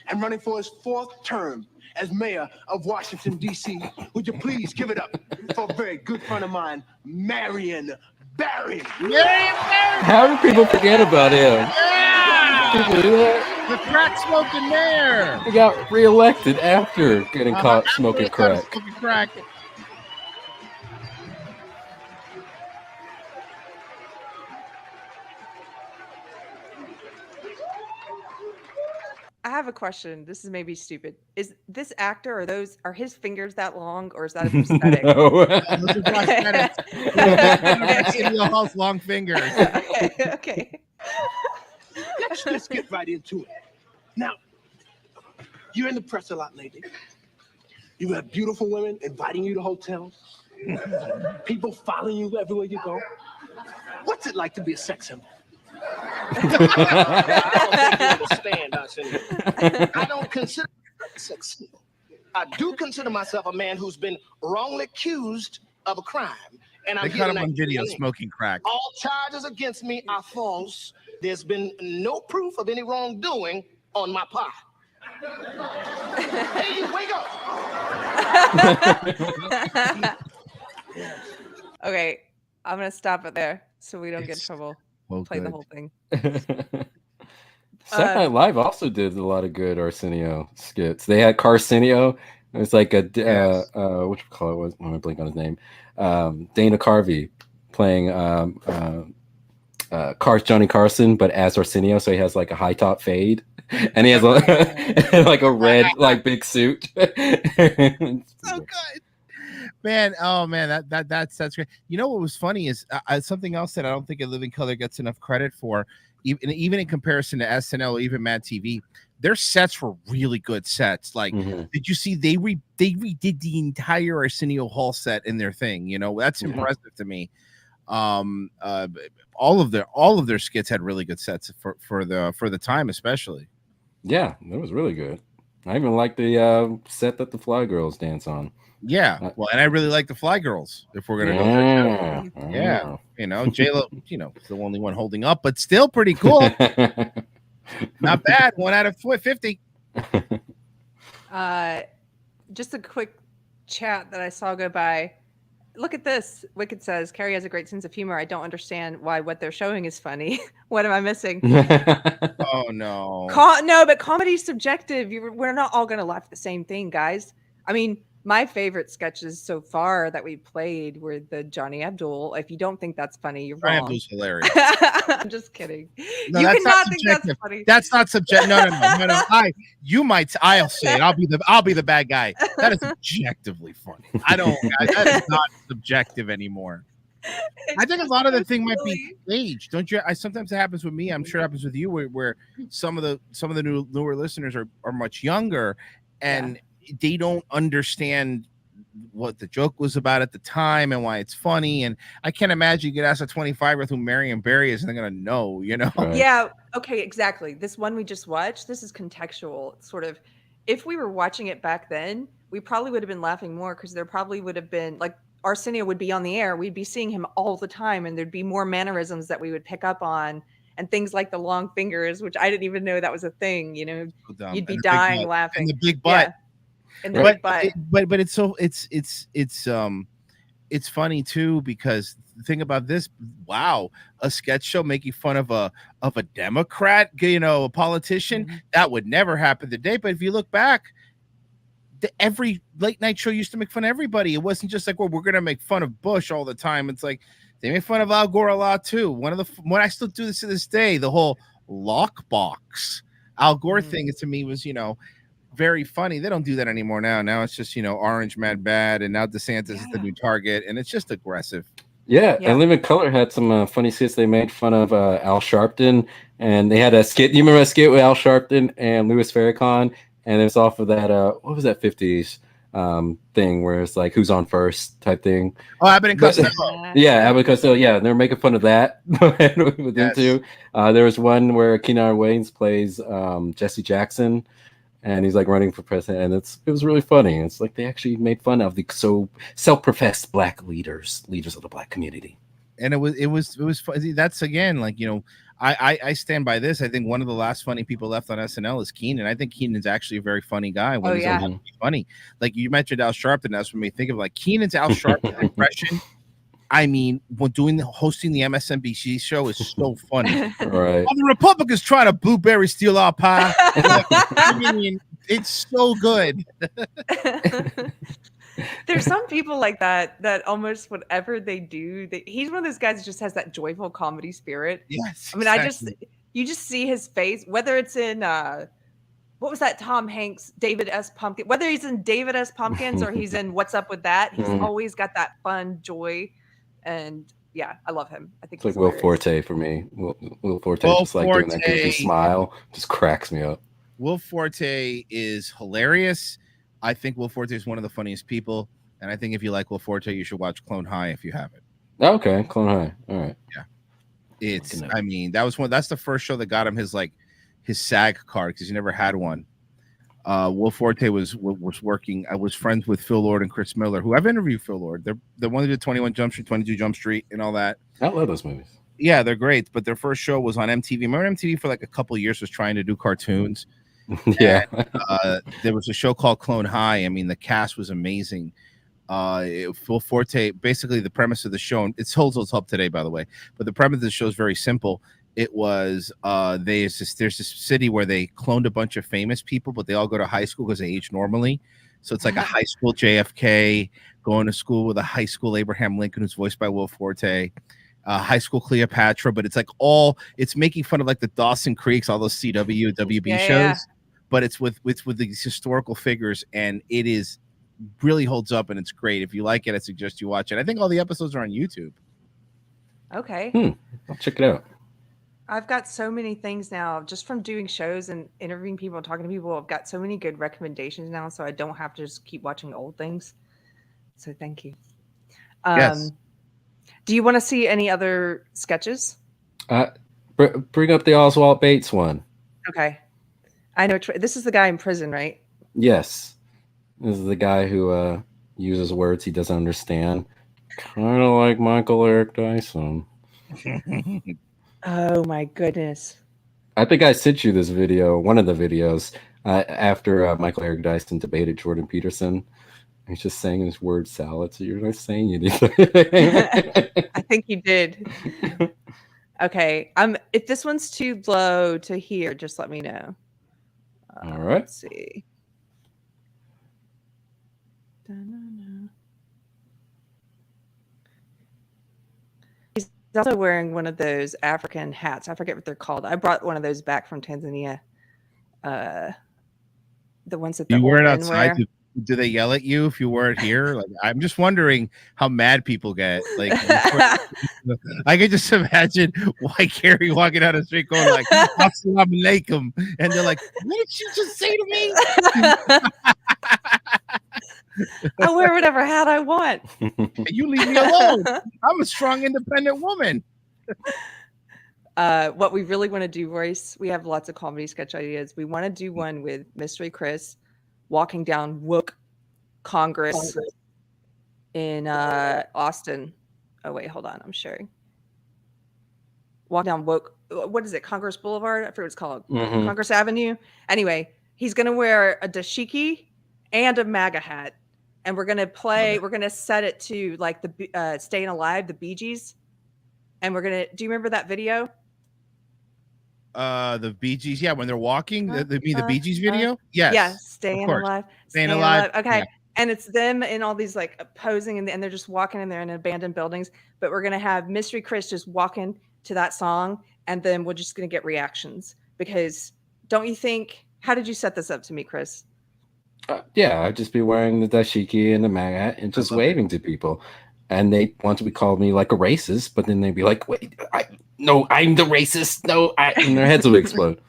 S8: And running for his 4th term as mayor of Washington, D.C. Would you please give it up for a very good friend of mine, Marion Barry.
S2: How do people forget about him?
S3: Yeah!
S2: People do that?
S3: The crack smoking mayor.
S2: He got reelected after getting caught smoking crack.
S3: Smoking crack.
S1: I have a question. This is maybe stupid. Is this actor, are his fingers that long, or is that a prosthetic?
S2: No.
S3: Those are prosthetics. Arsenio Hall's long fingers.
S1: Okay.
S8: Let's just get right into it. Now, you're in the press a lot lately. You have beautiful women inviting you to hotels. People following you everywhere you go. What's it like to be a sex symbol?
S9: I don't think you understand, Arsenio. I don't consider myself a sex symbol. I do consider myself a man who's been wrongly accused of a crime. And
S3: They caught him on video smoking crack.
S9: All charges against me are false. There's been no proof of any wrongdoing on my part. Hey, you wake up!
S1: Okay, I'm gonna stop it there so we don't get in trouble.
S3: Well,
S1: Play the
S3: good.
S1: whole thing.
S2: Saturday Night Live also did a lot of good Arsenio skits. They had Carsenio. It was like a what you call it was, I'm gonna blink on his name. Dana Carvey playing Johnny Carson, but as Arsenio, so he has like a high top fade, and he has like a red like big suit.
S3: So good. Man, oh man, that's great. You know what was funny is something else that I don't think A Living Color gets enough credit for, even in comparison to SNL or even Mad TV. Their sets were really good sets. Like, did you see they redid the entire Arsenio Hall set in their thing? You know, that's impressive to me. All of their skits had really good sets for the time, especially.
S2: Yeah, that was really good. I even like the set that the Fly Girls dance on.
S3: Yeah, well, and I really like the Fly Girls. If we're gonna go there, yeah, you know, J-Lo, you know, is the only one holding up, but still pretty cool. Not bad. 1 out of 50.
S1: Just a quick chat that I saw go by. Look at this. Wicked says, Keri has a great sense of humor. I don't understand why what they're showing is funny. What am I missing?
S3: Oh, no.
S1: No, but comedy's subjective. We're not all going to laugh at the same thing, guys. I mean, my favorite sketches so far that we played were the Johnny Abdul. If you don't think that's funny, you're wrong.
S3: Abdul's hilarious.
S1: I'm just kidding.
S3: No,
S1: you
S3: that's
S1: cannot
S3: not
S1: think
S3: subjective.
S1: that's funny.
S3: That's not subjective. No. I'll say it. I'll be the bad guy. That is objectively funny. That is not subjective anymore. I think a lot of the thing might be age. Don't you? Sometimes it happens with me. I'm sure it happens with you, where some of the newer listeners are much younger, and they don't understand what the joke was about at the time and why it's funny. And I can't imagine you get asked a 25-year-old who Marion Barry is, and they're gonna know, you know?
S2: Right.
S1: Yeah. Okay. Exactly. This one we just watched. This is contextual. It's sort of, if we were watching it back then, we probably would have been laughing more because there probably would have been like Arsenio would be on the air. We'd be seeing him all the time, and there'd be more mannerisms that we would pick up on, and things like the long fingers, which I didn't even know that was a thing. You know, you'd be dying laughing.
S3: And the big butt.
S1: Yeah. And the big butt.
S3: But it's so it's funny too, because the thing about this, wow, a sketch show making fun of a Democrat, you know, a politician, that would never happen today. But if you look back, every late night show used to make fun of everybody. It wasn't just like, well, we're gonna make fun of Bush all the time. It's like they make fun of Al Gore a lot too. When I still do this to this day, the whole lockbox Al Gore thing to me was, you know, very funny. They don't do that anymore now. Now it's just, you know, Orange Mad Bad, and now DeSantis is the new target, and it's just aggressive.
S2: Yeah. And Living Color had some funny skits. They made fun of Al Sharpton, and they had a skit. You remember a skit with Al Sharpton and Louis Farrakhan? And it was off of that, what was that 50s thing where it's like who's on first type thing.
S3: Oh, Abbott and Costello.
S2: Yeah, Abbott and Costello. Yeah, they're making fun of that with them too. There was one where Keenan Wayans plays Jesse Jackson, and he's like running for president, and it was really funny. It's like they actually made fun of the so self-professed black leaders of the black community.
S3: And it was funny. That's again, like, you know, I stand by this. I think one of the last funny people left on SNL is Keenan. I think Keenan's actually a very funny guy when he's allowed to be funny. Like you mentioned Al Sharpton, that's what made me think of like Keenan's Al Sharpton impression. I mean, when hosting the MSNBC show is so funny.
S2: Right.
S3: Well, the Republicans trying to blueberry steal our pie. I mean, it's so good.
S1: There's some people like that almost whatever they do, he's one of those guys that just has that joyful comedy spirit.
S3: Yes.
S1: I mean, exactly. You just see his face, whether it's in what was that Tom Hanks, David S. Pumpkin, whether he's in David S. Pumpkins or he's in What's Up with That, he's always got that fun joy. And yeah, I love him. I think
S2: it's like Will Forte for me. Will Forte just like doing that goofy smile just cracks me up.
S3: Will Forte is hilarious. I think Will Forte is one of the funniest people, and I think if you like Will Forte, you should watch Clone High if you haven't.
S2: Okay, Clone High. All right.
S3: Yeah, I mean, that's the first show that got him his SAG card because he never had one. Will Forte was working. I was friends with Phil Lord and Chris Miller, who I've interviewed. Phil Lord, they're the one who did 21 Jump Street, 22 Jump Street, and all that.
S2: I love those movies.
S3: Yeah, they're great. But their first show was on MTV. Remember MTV for like a couple of years was trying to do cartoons.
S2: Yeah.
S3: And, there was a show called Clone High. I mean, the cast was amazing. Will Forte, basically the premise of the show, and it holds up today, by the way, but the premise of the show is very simple. It was there's this city where they cloned a bunch of famous people, but they all go to high school because they age normally. So it's like a high school JFK going to school with a high school Abraham Lincoln, who's voiced by Will Forte. High school Cleopatra, but it's like it's making fun of like the Dawson Creeks, all those CW, WB shows, but it's with these historical figures, and it is really holds up, and it's great. If you like it, I suggest you watch it. I think all the episodes are on YouTube.
S1: Okay.
S2: I'll check it out.
S1: I've got so many things now just from doing shows and interviewing people and talking to people. I've got so many good recommendations now, so I don't have to just keep watching old things. So thank you.
S3: Yes.
S1: Do you want to see any other sketches?
S2: Bring up the Oswald Bates one.
S1: Okay. I know. This is the guy in prison, right?
S2: Yes. This is the guy who uses words he doesn't understand. Kind of like Michael Eric Dyson.
S1: Oh, my goodness.
S2: I think I sent you this video, one of the videos, after Michael Eric Dyson debated Jordan Peterson. He's just saying his word salad, so you're not saying anything.
S1: I think you did. Okay. If this one's too low to hear, just let me know.
S2: All right.
S1: Let's see. He's also wearing one of those African hats. I forget what they're called. I brought one of those back from Tanzania. The ones that
S3: you wear it
S1: men
S3: outside.
S1: wear.
S3: Do they yell at you if you wear it here? Like, I'm just wondering how mad people get. Like, I can just imagine why Keri walking down the street going like, "Assalamu alaikum," and they're like, "What did she just say to me?"
S1: I wear whatever hat I want.
S3: You leave me alone. I'm a strong, independent woman.
S1: What we really want to do, Royce, we have lots of comedy sketch ideas. We want to do one with Mystery Chris walking down woke Congress in Austin. Oh, wait, hold on. I'm sharing. Walk down woke. What is it? Congress Boulevard? I forget what it's called.
S2: Mm-hmm.
S1: Congress Avenue. Anyway, he's going to wear a dashiki and a MAGA hat. And we're going to play, we're going to set it to like the Staying Alive, the Bee Gees. And we're going to, do you remember that video?
S3: The Bee Gees, yeah, when they're walking, the Bee Gees video? Yes.
S1: Yeah, Staying Alive.
S3: Staying Alive.
S1: Okay.
S3: Yeah.
S1: And it's them in all these like posing and they're just walking in there in abandoned buildings. But we're going to have Mystery Chris just walking to that song. And then we're just going to get reactions. Because don't you think, how did you set this up to me, Chris?
S2: Yeah, I'd just be wearing the dashiki and the MAGA and just waving to people. And they want to be called me like a racist, but then they'd be like, wait, no, I'm the racist. No, and their heads will explode.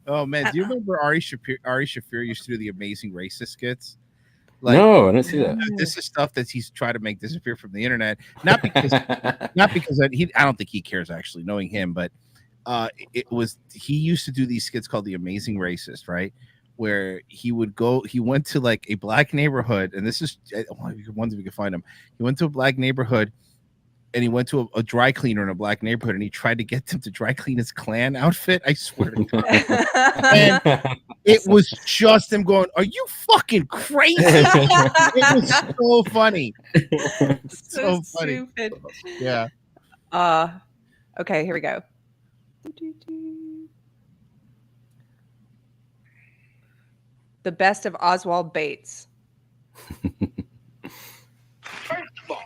S3: Oh man, do you remember Ari Shaffir used to do the Amazing Racist skits?
S2: No, I didn't see that.
S3: This is stuff that he's tried to make disappear from the internet. Not because I don't think he cares actually, knowing him, but he used to do these skits called the Amazing Racist, right? Where he went to like a black neighborhood, and this is one if we can find him. He went to a black neighborhood, and he went to a dry cleaner in a black neighborhood, and he tried to get them to dry clean his Klan outfit. I swear to God. And it was just him going, "Are you fucking crazy?" It was so funny. So funny.
S1: Stupid.
S3: Yeah.
S1: Okay, here we go. The best of Oswald Bates.
S12: First of all,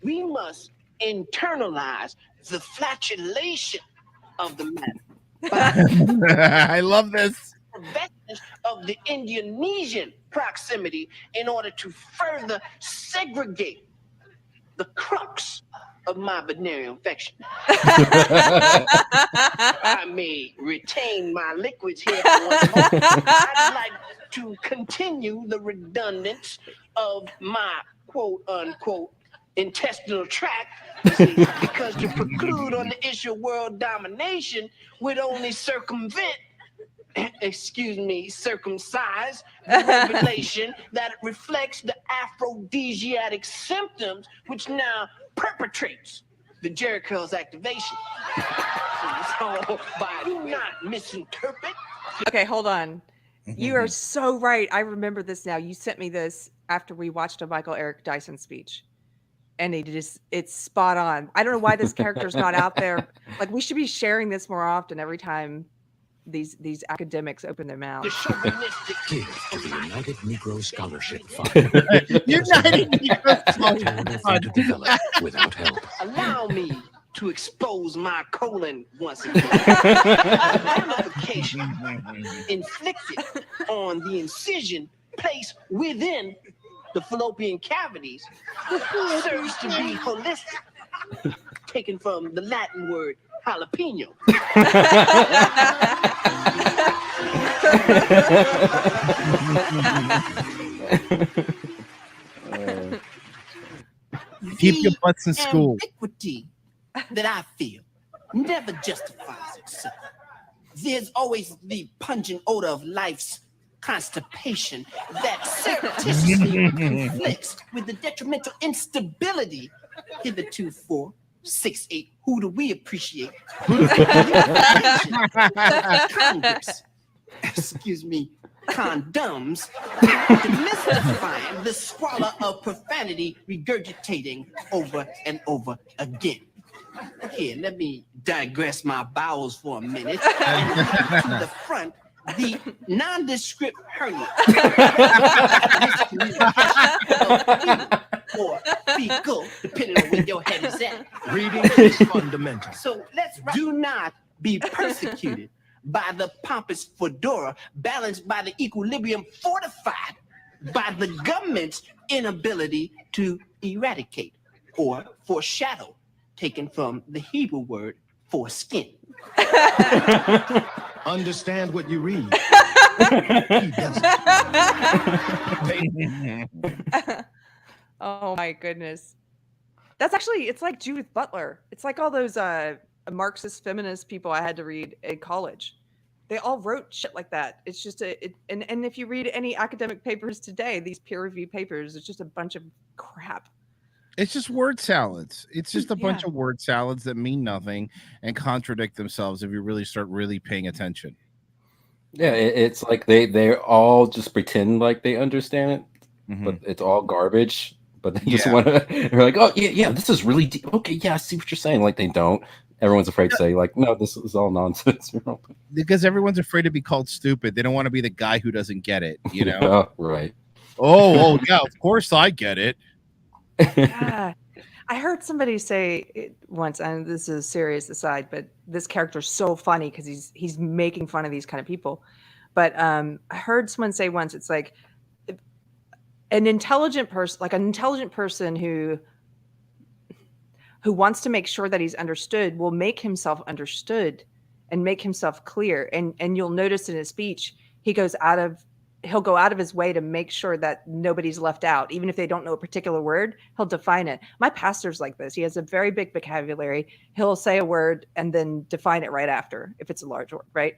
S12: we must internalize the flatulation of the matter.
S3: I love this.
S12: Prevention of the Indonesian proximity in order to further segregate the crux of my venereal infection. I may retain my liquids here for one moment. I'd like to continue the redundance of my quote unquote intestinal tract, because to preclude on the issue of world domination would only circumsize the revelation that reflects the aphrodisiac symptoms which now perpetrates the Jericho's activation. So, do not misinterpret.
S1: Okay, hold on. You are so right. I remember this now. You sent me this after we watched a Michael Eric Dyson speech. And it's spot on. I don't know why this character's not out there. Like, we should be sharing this more often every time these academics open their mouths.
S14: Give to the United Negro Scholarship Fund.
S12: United Negro
S14: Fund to develop without help.
S12: Allow me to expose my colon once again. Amplification inflicted on the incision placed within the fallopian cavities serves to be holistic, taken from the Latin word jalapeno.
S3: Keep your butts in school.
S12: The ambiguity that I feel never justifies itself. There's always the pungent odor of life's constipation that surreptitiously conflicts with the detrimental instability hitherto for 6'8". Who do we appreciate? Congress, excuse me, condoms, demystifying the squalor of profanity regurgitating over and over again. Here, let me digress my bowels for a minute and to the front. The nondescript hernia or fecal, depending on where your head is at.
S14: Reading is fundamental.
S12: So do not be persecuted by the pompous fedora, balanced by the equilibrium fortified by the government's inability to eradicate or foreshadow, taken from the Hebrew word for skin.
S14: Understand what you read. He doesn't.
S1: Oh my goodness. That's actually, it's like Judith Butler. It's like all those Marxist feminist people I had to read in college. They all wrote shit like that. It's just and if you read any academic papers today, these peer-reviewed papers, it's just a bunch of crap.
S3: It's just word salads. It's just a bunch of word salads that mean nothing and contradict themselves if you really start paying attention.
S2: Yeah, it's like they all just pretend like they understand it, but it's all garbage. But they just want to. They're like, oh yeah, this is really deep. Okay, yeah, I see what you're saying. Like they don't. Everyone's afraid to say like, no, this is all nonsense.
S3: Because everyone's afraid to be called stupid. They don't want to be the guy who doesn't get it. You know?
S2: Oh, right.
S3: Oh yeah, of course I get it.
S1: Yeah. I heard somebody say it once, and this is a serious aside, but this character's so funny because he's making fun of these kind of people. But I heard someone say once, it's like an intelligent person who who wants to make sure that he's understood will make himself understood and make himself clear. And you'll notice in his speech, he'll go out of his way to make sure that nobody's left out. Even if they don't know a particular word, he'll define it. My pastor's like this. He has a very big vocabulary. He'll say a word and then define it right after, if it's a large word, right?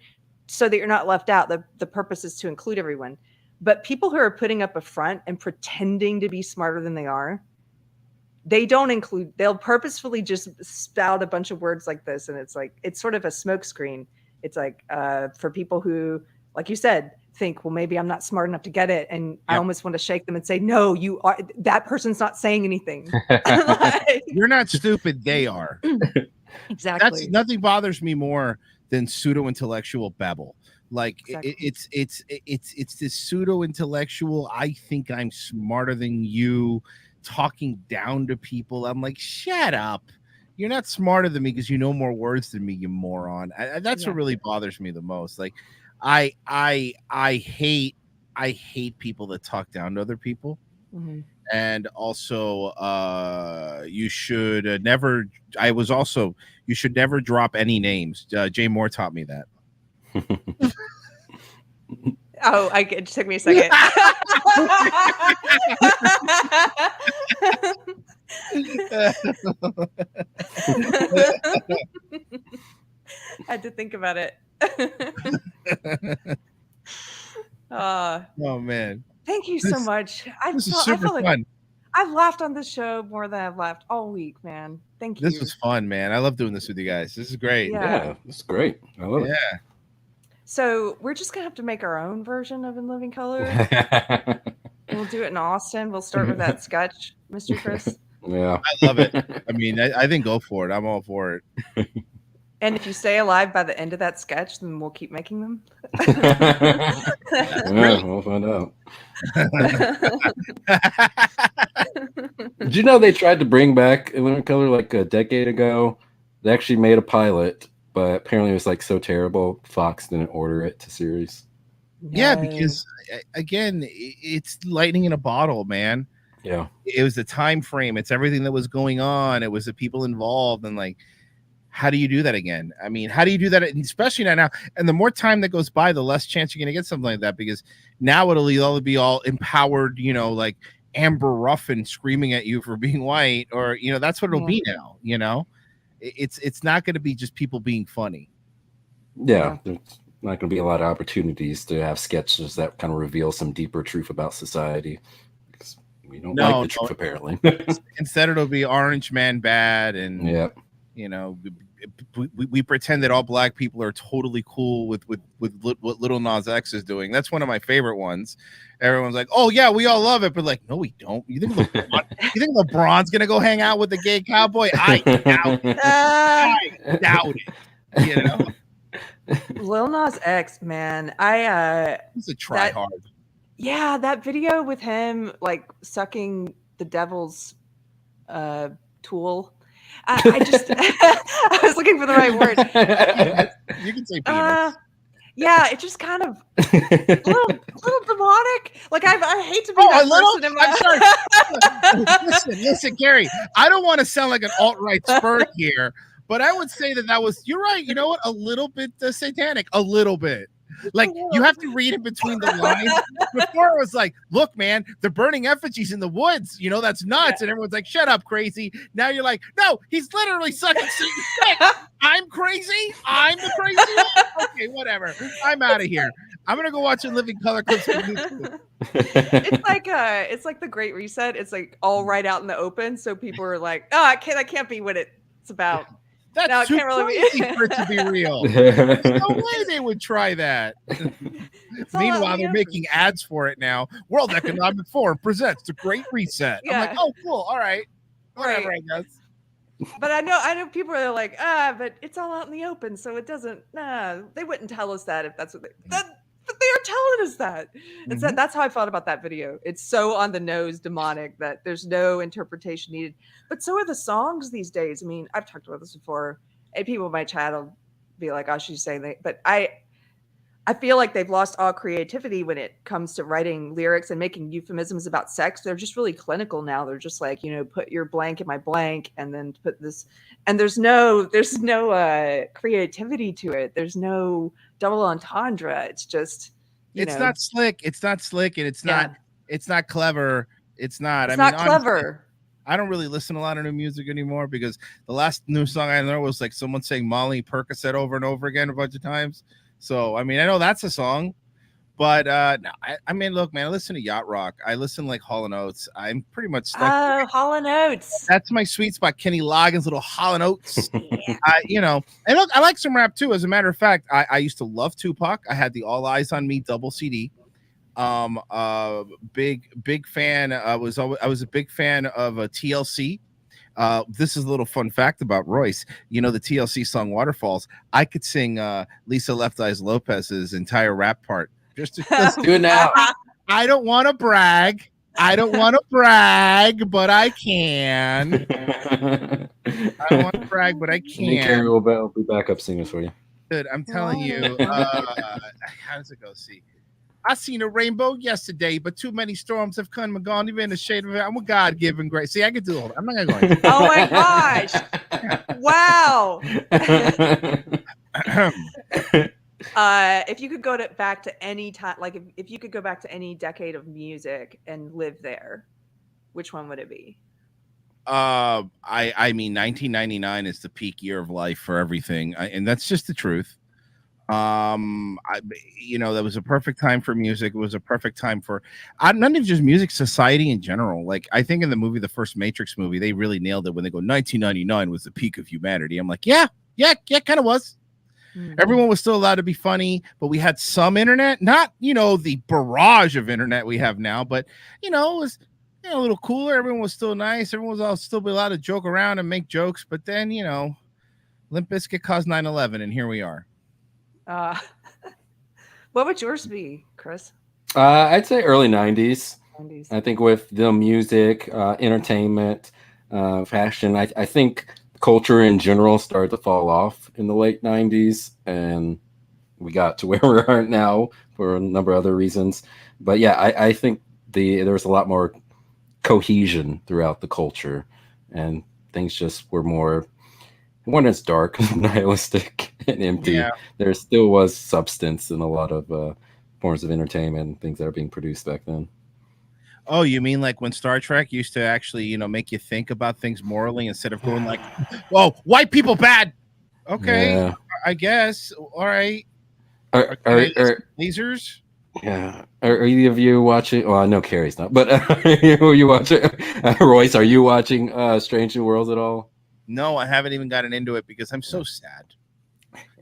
S1: So that you're not left out. The purpose is to include everyone. But people who are putting up a front and pretending to be smarter than they are, they don't include, they'll purposefully just spout a bunch of words like this. And it's like, it's sort of a smokescreen. It's like for people who, like you said, think, well, maybe I'm not smart enough to get it. And I almost want to shake them and say, no, you are, that person's not saying anything.
S3: You're not stupid. They are.
S1: Exactly.
S3: Nothing bothers me more than pseudo-intellectual babble. Like
S1: exactly.
S3: it's this pseudo-intellectual, I think I'm smarter than you, talking down to people. I'm like, shut up. You're not smarter than me because you know more words than me, you moron. That's what really bothers me the most. Like I hate people that talk down to other people.
S1: Mm-hmm.
S3: And also you should never drop any names. Jay Moore taught me that.
S1: Oh, it took me a second. I had to think about it.
S3: Oh man.
S1: Thank you so much.
S3: This is super fun.
S1: I've laughed on this show more than I've laughed all week, man. Thank you.
S3: This was fun, man. I love doing this with you guys. This is great.
S2: Yeah, it's great. I love it.
S3: Yeah.
S1: So we're just gonna have to make our own version of In Living Color. We'll do it in Austin. We'll start with that sketch, Mr. Chris.
S2: Yeah,
S3: I love it. I mean, I think go for it. I'm all for it.
S1: And if you stay alive by the end of that sketch, then we'll keep making them.
S2: Yeah, we'll find out. Did you know they tried to bring back In Living Color like a decade ago? They actually made a pilot, but apparently it was like so terrible, Fox didn't order it to series.
S3: Yeah, because again, it's lightning in a bottle, man.
S2: Yeah,
S3: it was the time frame. It's everything that was going on. It was the people involved, and like, how do you do that again? I mean, how do you do that, especially not now? And the more time that goes by, the less chance you're going to get something like that, because now it'll either be all empowered, you know, like Amber Ruffin screaming at you for being white, or you know, that's what it'll be now. You know, it's not going to be just people being funny.
S2: Yeah, there's not going to be a lot of opportunities to have sketches that kind of reveal some deeper truth about society. Because we don't like the truth, apparently.
S3: Instead, it'll be Orange Man bad, and you know, we pretend that all black people are totally cool with what Lil Nas X is doing. That's one of my favorite ones. Everyone's like, "Oh yeah, we all love it," but like, no, we don't. You think LeBron's gonna go hang out with the gay cowboy? I doubt it. I doubt it. You know.
S1: Lil Nas X, man,
S3: he's a try hard.
S1: Yeah, that video with him like sucking the devil's tool. I just I was looking for the right word.
S3: You can say penis.
S1: Yeah, it just kind of a little demonic. Like I hate to be that person in my
S3: I'm sorry. Listen, Keri, I don't want to sound like an alt-right spur here. But I would say that was, you're right. You know what? A little bit satanic, a little bit. Like you have to read in between the lines. Before it was like, look, man, they're burning effigies in the woods. You know, that's nuts. And everyone's like, shut up, crazy. Now you're like, no, he's literally sucking Satan's dick. I'm crazy. I'm the crazy one. Okay, whatever. I'm out of here. I'm gonna go watch In Living Color clips.
S1: It's like the Great Reset. It's like all right out in the open. So people are like, oh, that can't be what it's about.
S3: That's too crazy for it to be real. There's no way they would try that. Meanwhile, they're making ads for it now. World Economic Forum presents the Great Reset. I'm like, oh, cool. All right. Whatever, I guess.
S1: But I know people are like, but it's all out in the open, so it doesn't, they wouldn't tell us that if that's what but they are telling us that. And so that's how I felt about that video. It's so on the nose demonic that there's no interpretation needed. But so are the songs these days. I mean, I've talked about this before, and people in my chat will be like, oh, she's saying that. But I feel like they've lost all creativity when it comes to writing lyrics and making euphemisms about sex. They're just really clinical now. They're just like, put your blank in my blank and then put this, and there's no creativity to it. There's no double entendre. It's just,
S3: it's not slick. It's not slick, and it's not clever. It's not.
S1: It's not clever.
S3: Honestly, I don't really listen to a lot of new music anymore because the last new song I know was like someone saying Molly Percocet over and over again a bunch of times. So, I mean, I know that's a song, but no, I mean, look, man, I listen to yacht rock. I listen like Hall & Oates. I'm pretty much stuck.
S1: Oh, Hall & Oates.
S3: That's my sweet spot. Kenny Loggins' little Hall & Oates. And look, I like some rap too. As a matter of fact, I used to love Tupac. I had the All Eyes on Me double CD. Big fan. I was a big fan of TLC. This is a little fun fact about Royce. The TLC song Waterfalls. I could sing Lisa Left Eyes Lopez's entire rap part. Just
S2: do it now.
S3: I don't want to brag. But I can. I don't want to brag, but I can.
S2: Keri will be backup singers for you.
S3: Dude, I'm telling you. How does it go? See. I seen a rainbow yesterday, but too many storms have come and gone. Even in the shade of it, I'm a God-given grace. See, I can do all that. I'm not gonna go into it.
S1: Oh my gosh! Wow. If you could go back to any time, like if you could go back to any decade of music and live there, which one would it be?
S3: I mean, 1999 is the peak year of life for everything, and that's just the truth. That was a perfect time for music. It was a perfect time for not even just music, society in general. Like, I think in the movie, the first Matrix movie, they really nailed it when they go 1999 was the peak of humanity. I'm like, yeah, kind of was. Mm-hmm. Everyone was still allowed to be funny, but we had some internet, not the barrage of internet we have now, but it was a little cooler. Everyone was still nice. Everyone was all still be allowed to joke around and make jokes. But then Limp Bizkit caused 9/11, and here we are.
S1: What would yours be, Chris?
S2: I'd say early 90s. I think with the music, entertainment, fashion, I think culture in general started to fall off in the late 90s, and we got to where we are now for a number of other reasons. But yeah, I think there was a lot more cohesion throughout the culture, and things just were more. One is dark, nihilistic, and empty. Yeah. There still was substance in a lot of forms of entertainment and things that are being produced back then.
S3: Oh, you mean like when Star Trek used to actually, make you think about things morally instead of going like, "Whoa, white people bad." Okay, yeah. I guess. All right.
S2: Are
S3: lasers?
S2: Yeah. Are either of you watching? Well, I know Keri's not, but are you watching? Royce, are you watching Strange New Worlds at all?
S3: No, I haven't even gotten into it because I'm so sad.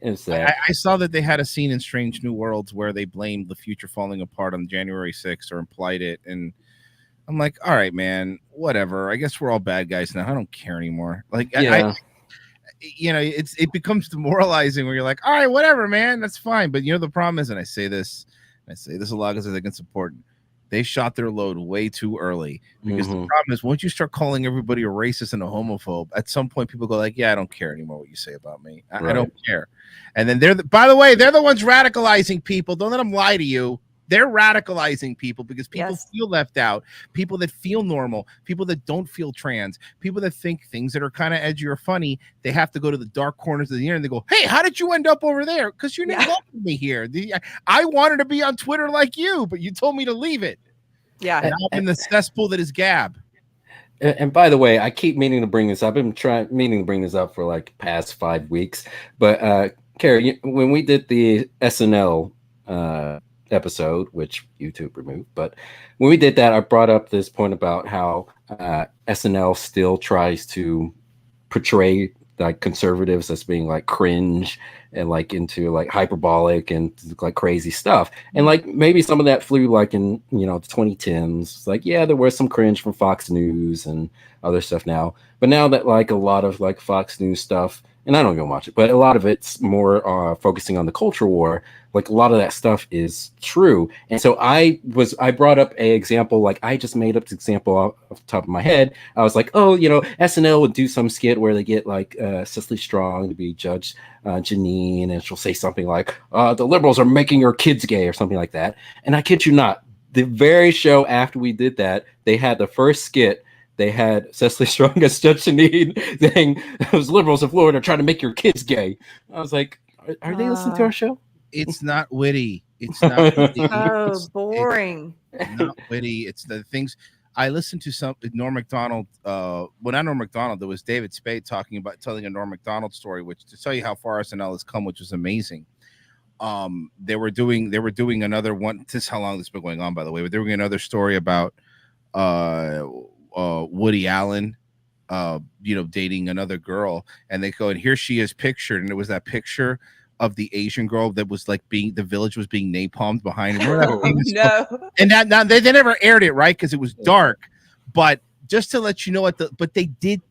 S2: It's sad.
S3: I saw that they had a scene in Strange New Worlds where they blamed the future falling apart on January 6th or implied it. And I'm like, all right, man, whatever. I guess we're all bad guys now. I don't care anymore. Like, yeah. It becomes demoralizing where you're like, all right, whatever, man, that's fine. But the problem is, and I say this a lot because I think it's important. They shot their load way too early because the problem is once you start calling everybody a racist and a homophobe, at some point people go like, yeah, I don't care anymore what you say about me. I don't care. And then by the way, they're the ones radicalizing people. Don't let them lie to you. They're radicalizing people because people feel left out, people that feel normal, people that don't feel trans, people that think things that are kind of edgy or funny, they have to go to the dark corners of the internet and they go, hey, how did you end up over there? Because you didn't welcome me here. I wanted to be on Twitter like you, but you told me to leave it.
S1: Yeah.
S3: And I'm in the cesspool that is Gab.
S2: And by the way, I keep meaning to bring this up. I've been meaning to bring this up for like past 5 weeks. But Keri, when we did the SNL episode, which YouTube removed, but when we did that, I brought up this point about how SNL still tries to portray like conservatives as being like cringe and like into like hyperbolic and like crazy stuff. And like maybe some of that flew like in, the 2010s. It's like, yeah, there was some cringe from Fox News and other stuff now. But now that like a lot of like Fox News stuff and I don't go watch it, but a lot of it's more focusing on the culture war. Like a lot of that stuff is true. And so I brought up a example, like I just made up this example off the top of my head. I was like, oh, SNL would do some skit where they get like Cecily Strong to be Judge Janine, and she'll say something like, the liberals are making your kids gay or something like that. And I kid you not, the very show after we did that, they had the first skit. They had Cecily Strong as Judge Janine saying those liberals in Florida are trying to make your kids gay. I was like, are they listening to our show?
S3: It's not witty. It's not witty.
S1: Oh, boring.
S3: It's not witty. It's the things. I listened to some Norm Macdonald. Well, not Norm Macdonald. There was David Spade telling a Norm Macdonald story, which to tell you how far SNL has come, which was amazing. They were doing another one. This is how long this has been going on, by the way. But they were doing another story about Woody Allen, dating another girl, and they go, and here she is pictured, and it was that picture of the Asian girl that was like the village was being napalmed behind him.
S1: No.
S3: And that they never aired it, right? Because it was dark. But just to let you know but they did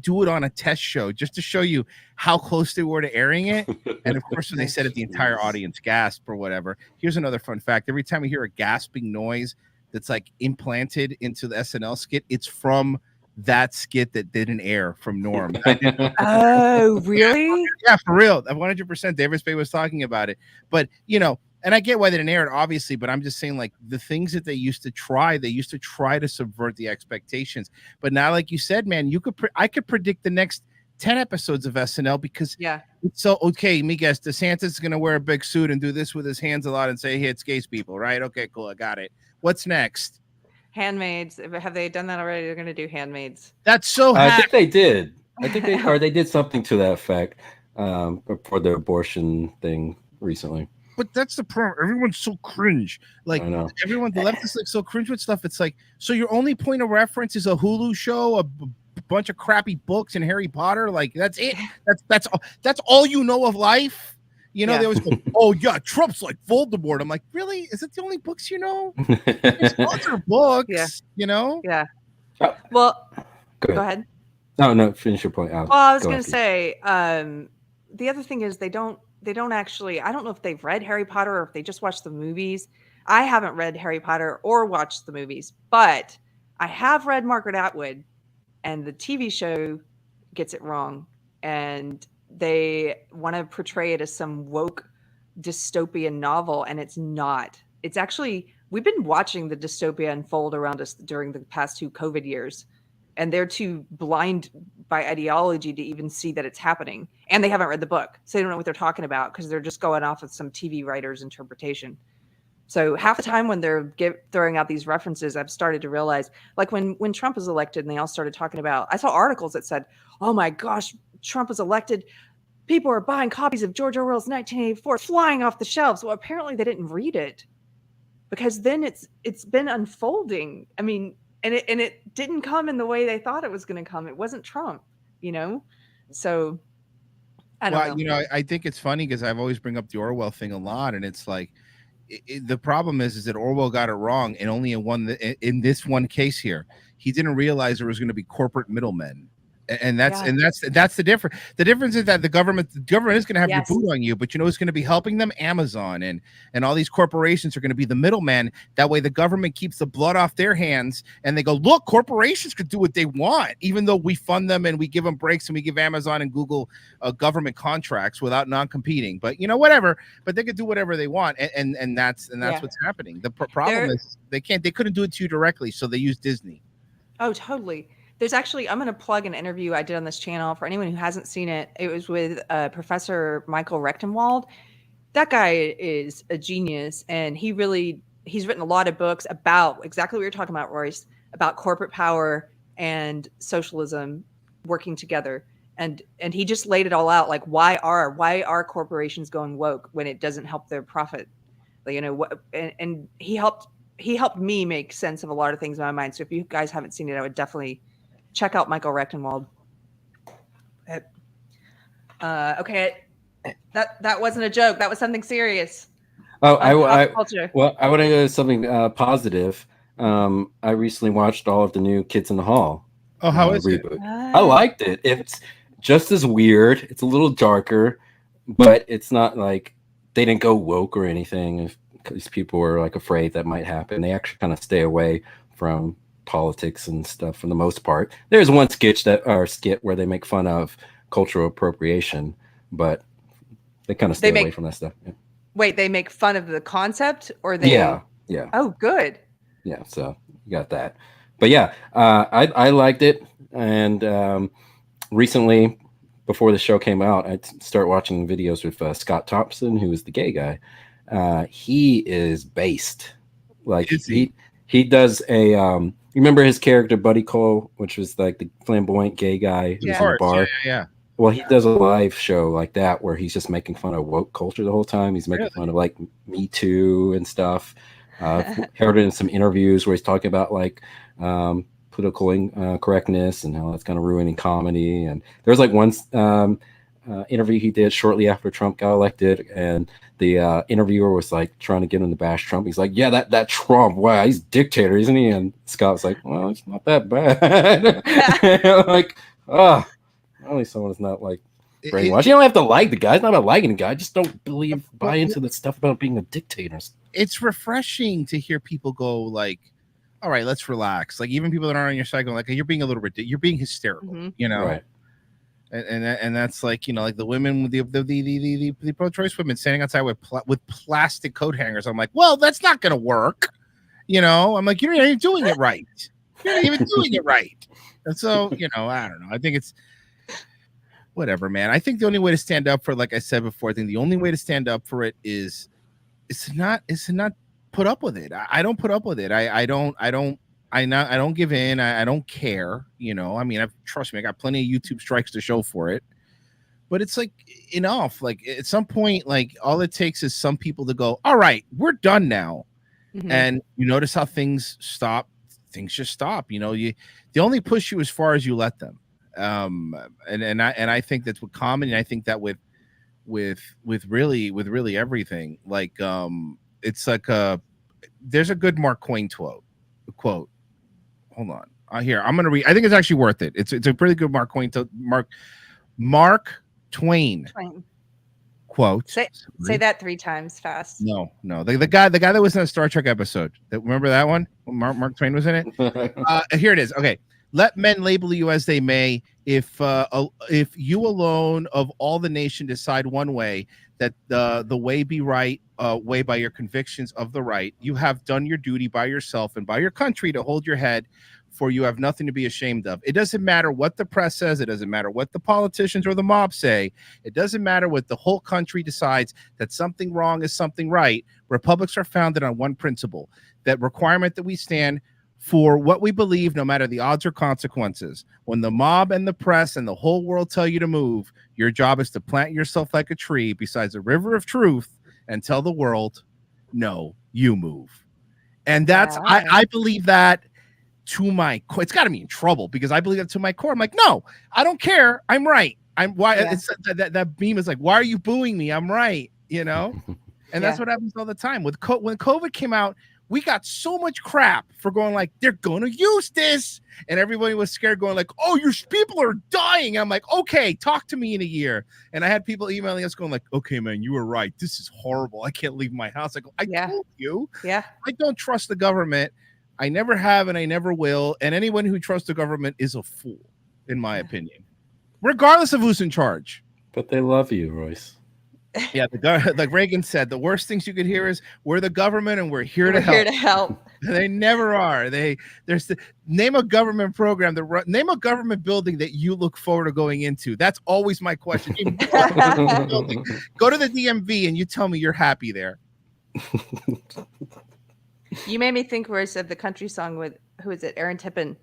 S3: do it on a test show just to show you how close they were to airing it. And of course, when they said it, the entire audience gasped or whatever. Here's another fun fact. Every time we hear a gasping noise that's like implanted into the SNL skit, it's from that skit that didn't air from Norm.
S1: Oh, really?
S3: Yeah, for real. 100%. David Spade was talking about it. But, and I get why they didn't air it, obviously, but I'm just saying, like, the things that they used to try to subvert the expectations. But now, like you said, man, I could predict the next 10 episodes of SNL because it's so, okay, me guess, DeSantis is going to wear a big suit and do this with his hands a lot and say, hey, it's gay people, right? Okay, cool. I got it. What's next?
S1: Handmaids. Have they done that already? They're going to do Handmaids.
S3: That's so
S2: I think they did. They did something to that effect for the abortion thing recently.
S3: But that's the problem. Everyone's so cringe. Like everyone, the left is like so cringe with stuff. It's like, so your only point of reference is a Hulu show, a bunch of crappy books, and Harry Potter. Like that's it. That's all you know of life. They always go, oh yeah, Trump's like Voldemort. I'm like, really? Is it the only books you know? There's other books,
S1: Yeah. Well, go ahead.
S2: No, finish your point.
S1: Well, I was going to say, the other thing is they don't actually, I don't know if they've read Harry Potter or if they just watched the movies. I haven't read Harry Potter or watched the movies, but I have read Margaret Atwood, and the TV show gets it wrong. And they want to portray it as some woke dystopian novel, and it's not. It's actually, we've been watching the dystopia unfold around us during the past 2 COVID years, and they're too blind by ideology to even see that it's happening. And they haven't read the book, so they don't know what they're talking about because they're just going off of some TV writer's interpretation. So half the time when they're throwing out these references, I've started to realize, like when Trump was elected and they all started talking about, I saw articles that said, oh my gosh, Trump was elected, people are buying copies of George Orwell's 1984 flying off the shelves. Well, apparently they didn't read it, because then it's been unfolding. I mean, and it didn't come in the way they thought it was going to come. It wasn't Trump, So I don't know.
S3: I think it's funny because I've always bring up the Orwell thing a lot, and it's like the problem is that Orwell got it wrong, and only in this one case here, he didn't realize there was going to be corporate middlemen. And that's the difference. The difference is that the government is going to have your boot on you, but who's going to be helping them? Amazon and all these corporations are going to be the middleman. That way, the government keeps the blood off their hands, and they go, look, corporations could do what they want, even though we fund them and we give them breaks and we give Amazon and Google government contracts without non-competing. But whatever. But they could do whatever they want, and that's what's happening. The problem is they couldn't do it to you directly, so they use Disney.
S1: Oh, totally. There's actually, I'm going to plug an interview I did on this channel for anyone who hasn't seen it. It was with Professor Michael Rechtenwald. That guy is a genius, and he's written a lot of books about exactly what you're talking about, Royce, about corporate power and socialism working together. And he just laid it all out, like why are corporations going woke when it doesn't help their profit? And he helped me make sense of a lot of things in my mind. So if you guys haven't seen it, I would definitely check out Michael Rechtenwald. Okay, that wasn't a joke. That was something serious.
S2: Oh, I want to go to something positive. I recently watched all of the new Kids in the Hall.
S3: Oh, how is
S2: reboot.
S3: it?
S2: I liked it. just as weird. It's a little darker, but it's not like they didn't go woke or anything. Because people were like afraid that might happen. They actually kind of stay away from politics and stuff for the most part. There's one skit where they make fun of cultural appropriation, but they kind of stay away from that stuff. Yeah.
S1: Wait, they make fun of the concept, or they?
S2: Yeah.
S1: Oh, good.
S2: Yeah, so you got that. But yeah, I liked it, and recently, before the show came out, I started watching videos with Scott Thompson, who is the gay guy. He is based, like he does a. You remember his character Buddy Cole, which was like the flamboyant gay guy who's in the bar.
S3: Yeah.
S2: Well, he does a live show like that where he's just making fun of woke culture the whole time. He's making fun of like Me Too and stuff. Heard it in some interviews where he's talking about like political correctness and how that's kind of ruining comedy. And there was like one interview he did shortly after Trump got elected, and the interviewer was like trying to get him to bash Trump. He's like, "Yeah, that Trump, wow, he's a dictator, isn't he?" And Scott's like, "Well, it's not that bad." Like, oh. Only someone is not like brainwashed. You don't have to like the guy. It's not about liking the guy. Just don't buy into the stuff about being a dictator.
S3: It's refreshing to hear people go like, "All right, let's relax." Like even people that aren't on your side go like, "You're being a little ridiculous. You're being hysterical," you know.
S2: Right.
S3: And that's like, you know, like the women with the pro-choice women standing outside with plastic coat hangers. I'm like, well, that's not gonna work. You know, I'm like, you're not even doing it right. You're not even doing it right. And so, you know, I don't know. I think it's whatever, man. I think the only way to stand up for it, like I said before, I think the only way to stand up for it is to not put up with it. I don't put up with it. I don't give in. I don't care. You know, I mean, trust me, I got plenty of YouTube strikes to show for it. But it's like enough. Like at some point, like all it takes is some people to go, all right, we're done now. Mm-hmm. And you notice how things stop. Things just stop. You know, they only push you as far as you let them. And I think that's with comedy. And I think that with really everything. Like it's like there's a good Mark Twain quote. Hold on. Here, I'm gonna read. I think it's actually worth it. It's a pretty good Mark Twain quote.
S1: Say that 3 times fast.
S3: No. The guy that was in a Star Trek episode. Remember that one? Mark Twain was in it. Here it is. Okay. Let men label you as they may. If you alone of all the nation decide one way, that the way be right, way by your convictions of the right, you have done your duty by yourself and by your country to hold your head, for you have nothing to be ashamed of. It doesn't matter what the press says. It doesn't matter what the politicians or the mob say. It doesn't matter what the whole country decides, that something wrong is something right. Republics are founded on one principle, that requirement that we stand for what we believe, no matter the odds or consequences. When the mob and the press and the whole world tell you to move, your job is to plant yourself like a tree beside the river of truth and tell the world, no, you move. And that's, I believe that to my core. It's got to be in trouble because I believe that to my core. I'm like, no, I don't care. I'm right. It's that meme is like, why are you booing me? I'm right. You know? And that's what happens all the time. When COVID came out, we got so much crap for going like, they're going to use this. And everybody was scared going like, oh, your people are dying. I'm like, okay, talk to me in a year. And I had people emailing us going like, okay, man, you were right. This is horrible. I can't leave my house. I go, I told you.
S1: Yeah.
S3: I don't trust the government. I never have and I never will. And anyone who trusts the government is a fool, in my opinion, regardless of who's in charge.
S2: But they love you, Royce.
S3: Yeah, like Reagan said, the worst things you could hear is we're the government and we're here to help. They never are. Name a government program name a government building that you look forward to going into. That's always my question. Go to the DMV and you tell me you're happy there.
S1: You made me think, Royce, of the country song with who is it? Aaron Tippin.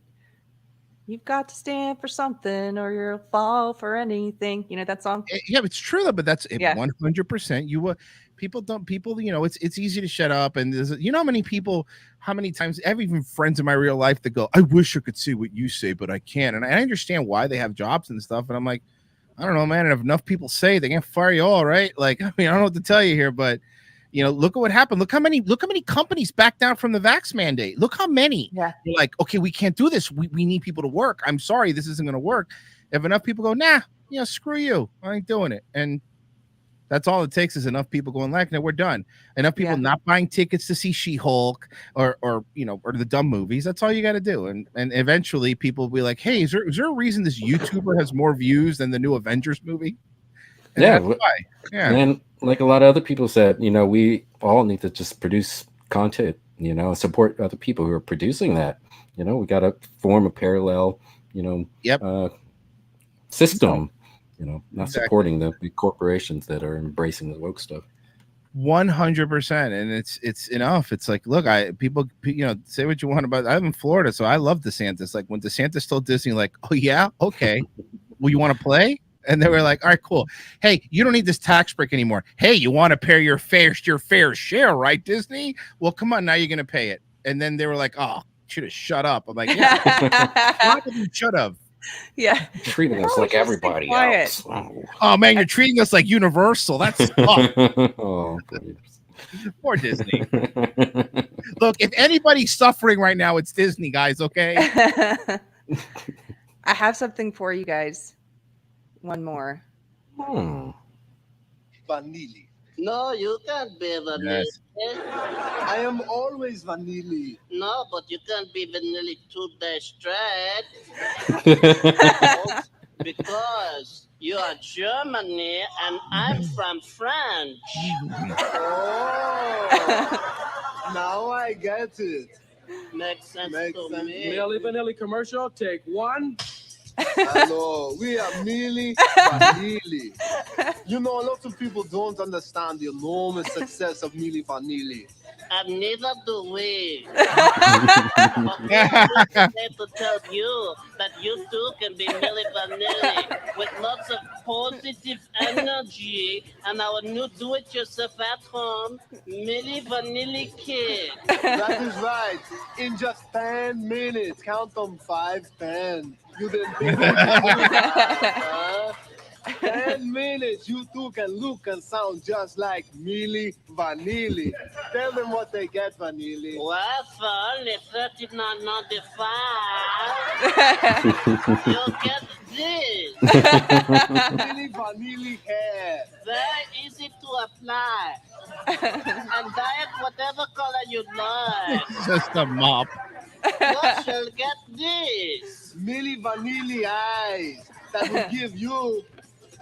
S1: You've got to stand for something or you'll fall for anything. You know that song?
S3: Yeah, it's true though, but that's 100%. People, you know, it's easy to shut up. And you know how many times I have even friends in my real life that go, I wish I could say what you say, but I can't. And I understand why they have jobs and stuff. And I'm like, I don't know, man. And if enough people say they can't fire you all, right? Like, I mean, I don't know what to tell you here, but you know, look at what happened. Look how many companies backed down from the vax mandate. Look how many.
S1: Yeah.
S3: You're like, okay, we can't do this. We need people to work. I'm sorry, this isn't going to work. If enough people go, nah, you know, screw you. I ain't doing it. And that's all it takes is enough people going like, no, we're done. Enough people not buying tickets to see She-Hulk or you know, or the dumb movies. That's all you got to do. And eventually people will be like, hey, is there a reason this YouTuber has more views than the new Avengers movie? And
S2: Yeah.
S3: that's why. Yeah.
S2: And like a lot of other people said, you know, we all need to just produce content, you know, support other people who are producing that. You know, we got to form a parallel, you know, system. You know, not supporting the big corporations that are embracing the woke stuff.
S3: 100%, and it's enough. It's like, look, people, you know, say what you want about. I'm in Florida, so I love DeSantis. Like when DeSantis told Disney, like, oh yeah, okay, well, you want to play? And they were like, all right, cool. Hey, you don't need this tax break anymore. Hey, you want to pay your fair share, right, Disney? Well, come on, now you're gonna pay it. And then they were like, oh, should have shut up. I'm like, yeah, you should have.
S1: Yeah,
S2: treating us like everybody else.
S3: Oh man, you're treating us like Universal. That's
S2: oh,
S3: poor Disney. Look, if anybody's suffering right now, it's Disney, guys. Okay.
S1: I have something for you guys. One more.
S8: Vanilli.
S15: No, you can't be Vanilli.
S8: Yes. I am always Vanilli.
S15: No, but you can't be Vanilli 2 days straight. Because you are Germany and I'm from France.
S8: Oh, now I get it.
S15: Makes sense to me.
S13: Milli Vanilli commercial, take 1.
S8: Hello, we are Milli Vanilli. You know, a lot of people don't understand the enormous success of Milli Vanilli.
S15: And neither do we. But we are here to tell you that you too can be Milli Vanilli with lots of positive energy and our new do-it-yourself at home Milli Vanilli kit.
S8: That is right. In just 10 minutes, count them 5, 10. You didn't think huh? 10 minutes, you two can look and sound just like Milli Vanilli. Tell them what they get, Vanilli.
S15: Well, for only $39.95, you'll get this.
S8: Milli Vanilli hair.
S15: Very easy to apply. And dye it whatever color you like.
S3: It's just a mop.
S15: You shall get this.
S8: Milli Vanilli eyes that will give you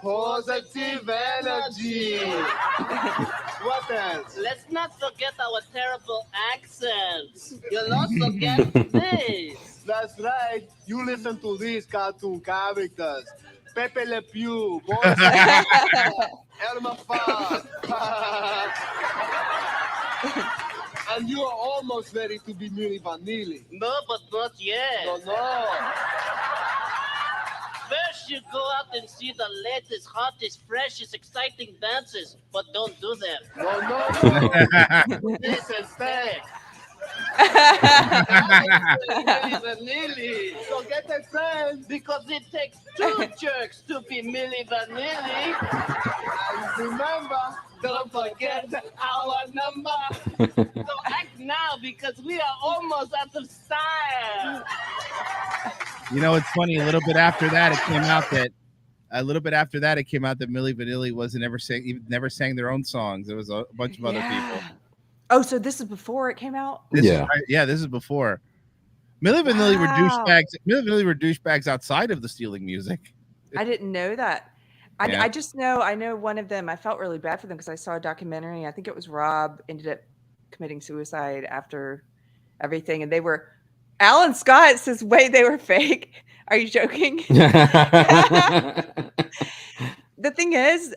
S8: positive energy. What else?
S15: Let's not forget our terrible accents. You'll also get this.
S8: That's right. You listen to these cartoon characters. Pepe Le Pew, Elmer Fudd. And you are almost ready to be Milli Vanilli.
S15: No, but not yet.
S8: No.
S15: First, you go out and see the latest, hottest, freshest, exciting dances, but don't do them.
S8: No.
S15: This instead.
S8: Milli Vanilli. So get a friend.
S15: Because it takes 2 jerks to be Milli Vanilli.
S8: And remember,
S15: don't forget our number. So act now because we are almost out of style.
S3: You know, it's funny. A little bit after that, it came out that Milli Vanilli never sang their own songs. There was a bunch of other people.
S1: Oh, so this is before it came out?
S3: This is before. Milli Vanilli were douchebags. Milli Vanilli were douchebags outside of the stealing music.
S1: I didn't know that. I just know. I know one of them. I felt really bad for them because I saw a documentary. I think it was Rob ended up committing suicide after everything, and they were. Alan Scott says, "Wait, they were fake." Are you joking? The thing is,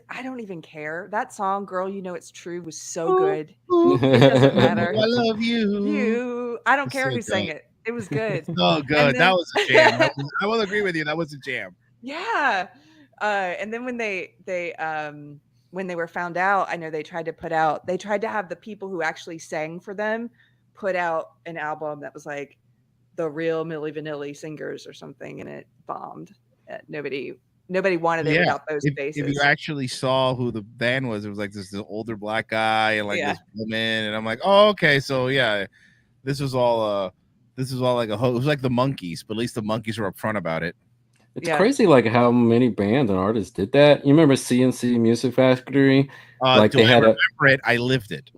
S1: I don't even care. That song, "Girl, You Know It's True," was so good. It doesn't matter.
S3: I love you.
S1: I don't care who sang it. It was good.
S3: Oh, good. That was a jam. I will agree with you. That was a jam.
S1: Yeah. And then when they were found out, I know they tried to have the people who actually sang for them put out an album that was like the real Milli Vanilli singers or something, and it bombed. Nobody wanted it without those faces.
S3: If you actually saw who the band was, it was like this older black guy and like this woman, and I'm like, oh, okay, so yeah, this was all like a hoax. It was like the Monkees, but at least the Monkees were upfront about it.
S2: It's crazy, like how many bands and artists did that. You remember CNC Music Factory? Like
S3: they had remember it. I lived it.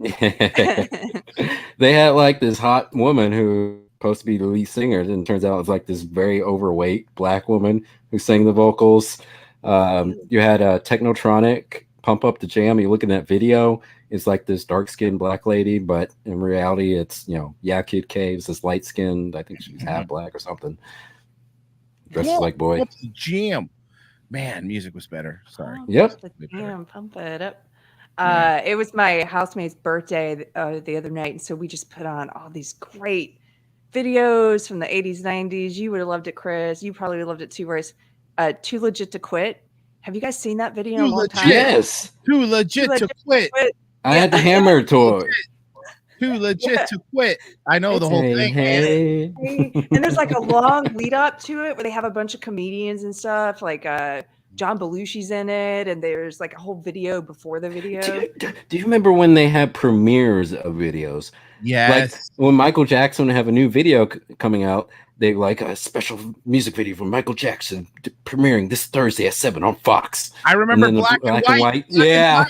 S2: They had like this hot woman who was supposed to be the lead singer, and it turns out it's like this very overweight black woman who sang the vocals. You had a Technotronic Pump Up the Jam. You look at that video, it's like this dark-skinned black lady, but in reality, it's Kid Cave's this light-skinned. I think she's half black or something. Dresses like boy.
S3: Jam, man, music was better. Sorry.
S2: Yep.
S1: Jam, pump it up. It was my housemate's birthday the other night, and so we just put on all these great videos from the 80s, 90s. You would have loved it, Chris. You probably loved it too, Royce. Too Legit to Quit. Have you guys seen that video in a long time?
S2: Yes.
S3: Too legit to quit.
S2: I had the hammer toy.
S3: Too legit to quit. I know the whole thing.
S2: Hey.
S1: And there's like a long lead up to it where they have a bunch of comedians and stuff. Like John Belushi's in it, and there's like a whole video before the video.
S2: Do you remember when they had premieres of videos?
S3: Yes.
S2: Like when Michael Jackson would have a new video coming out, they like a special music video from Michael Jackson premiering this Thursday at 7 on Fox.
S3: I remember black and white.
S2: Yeah.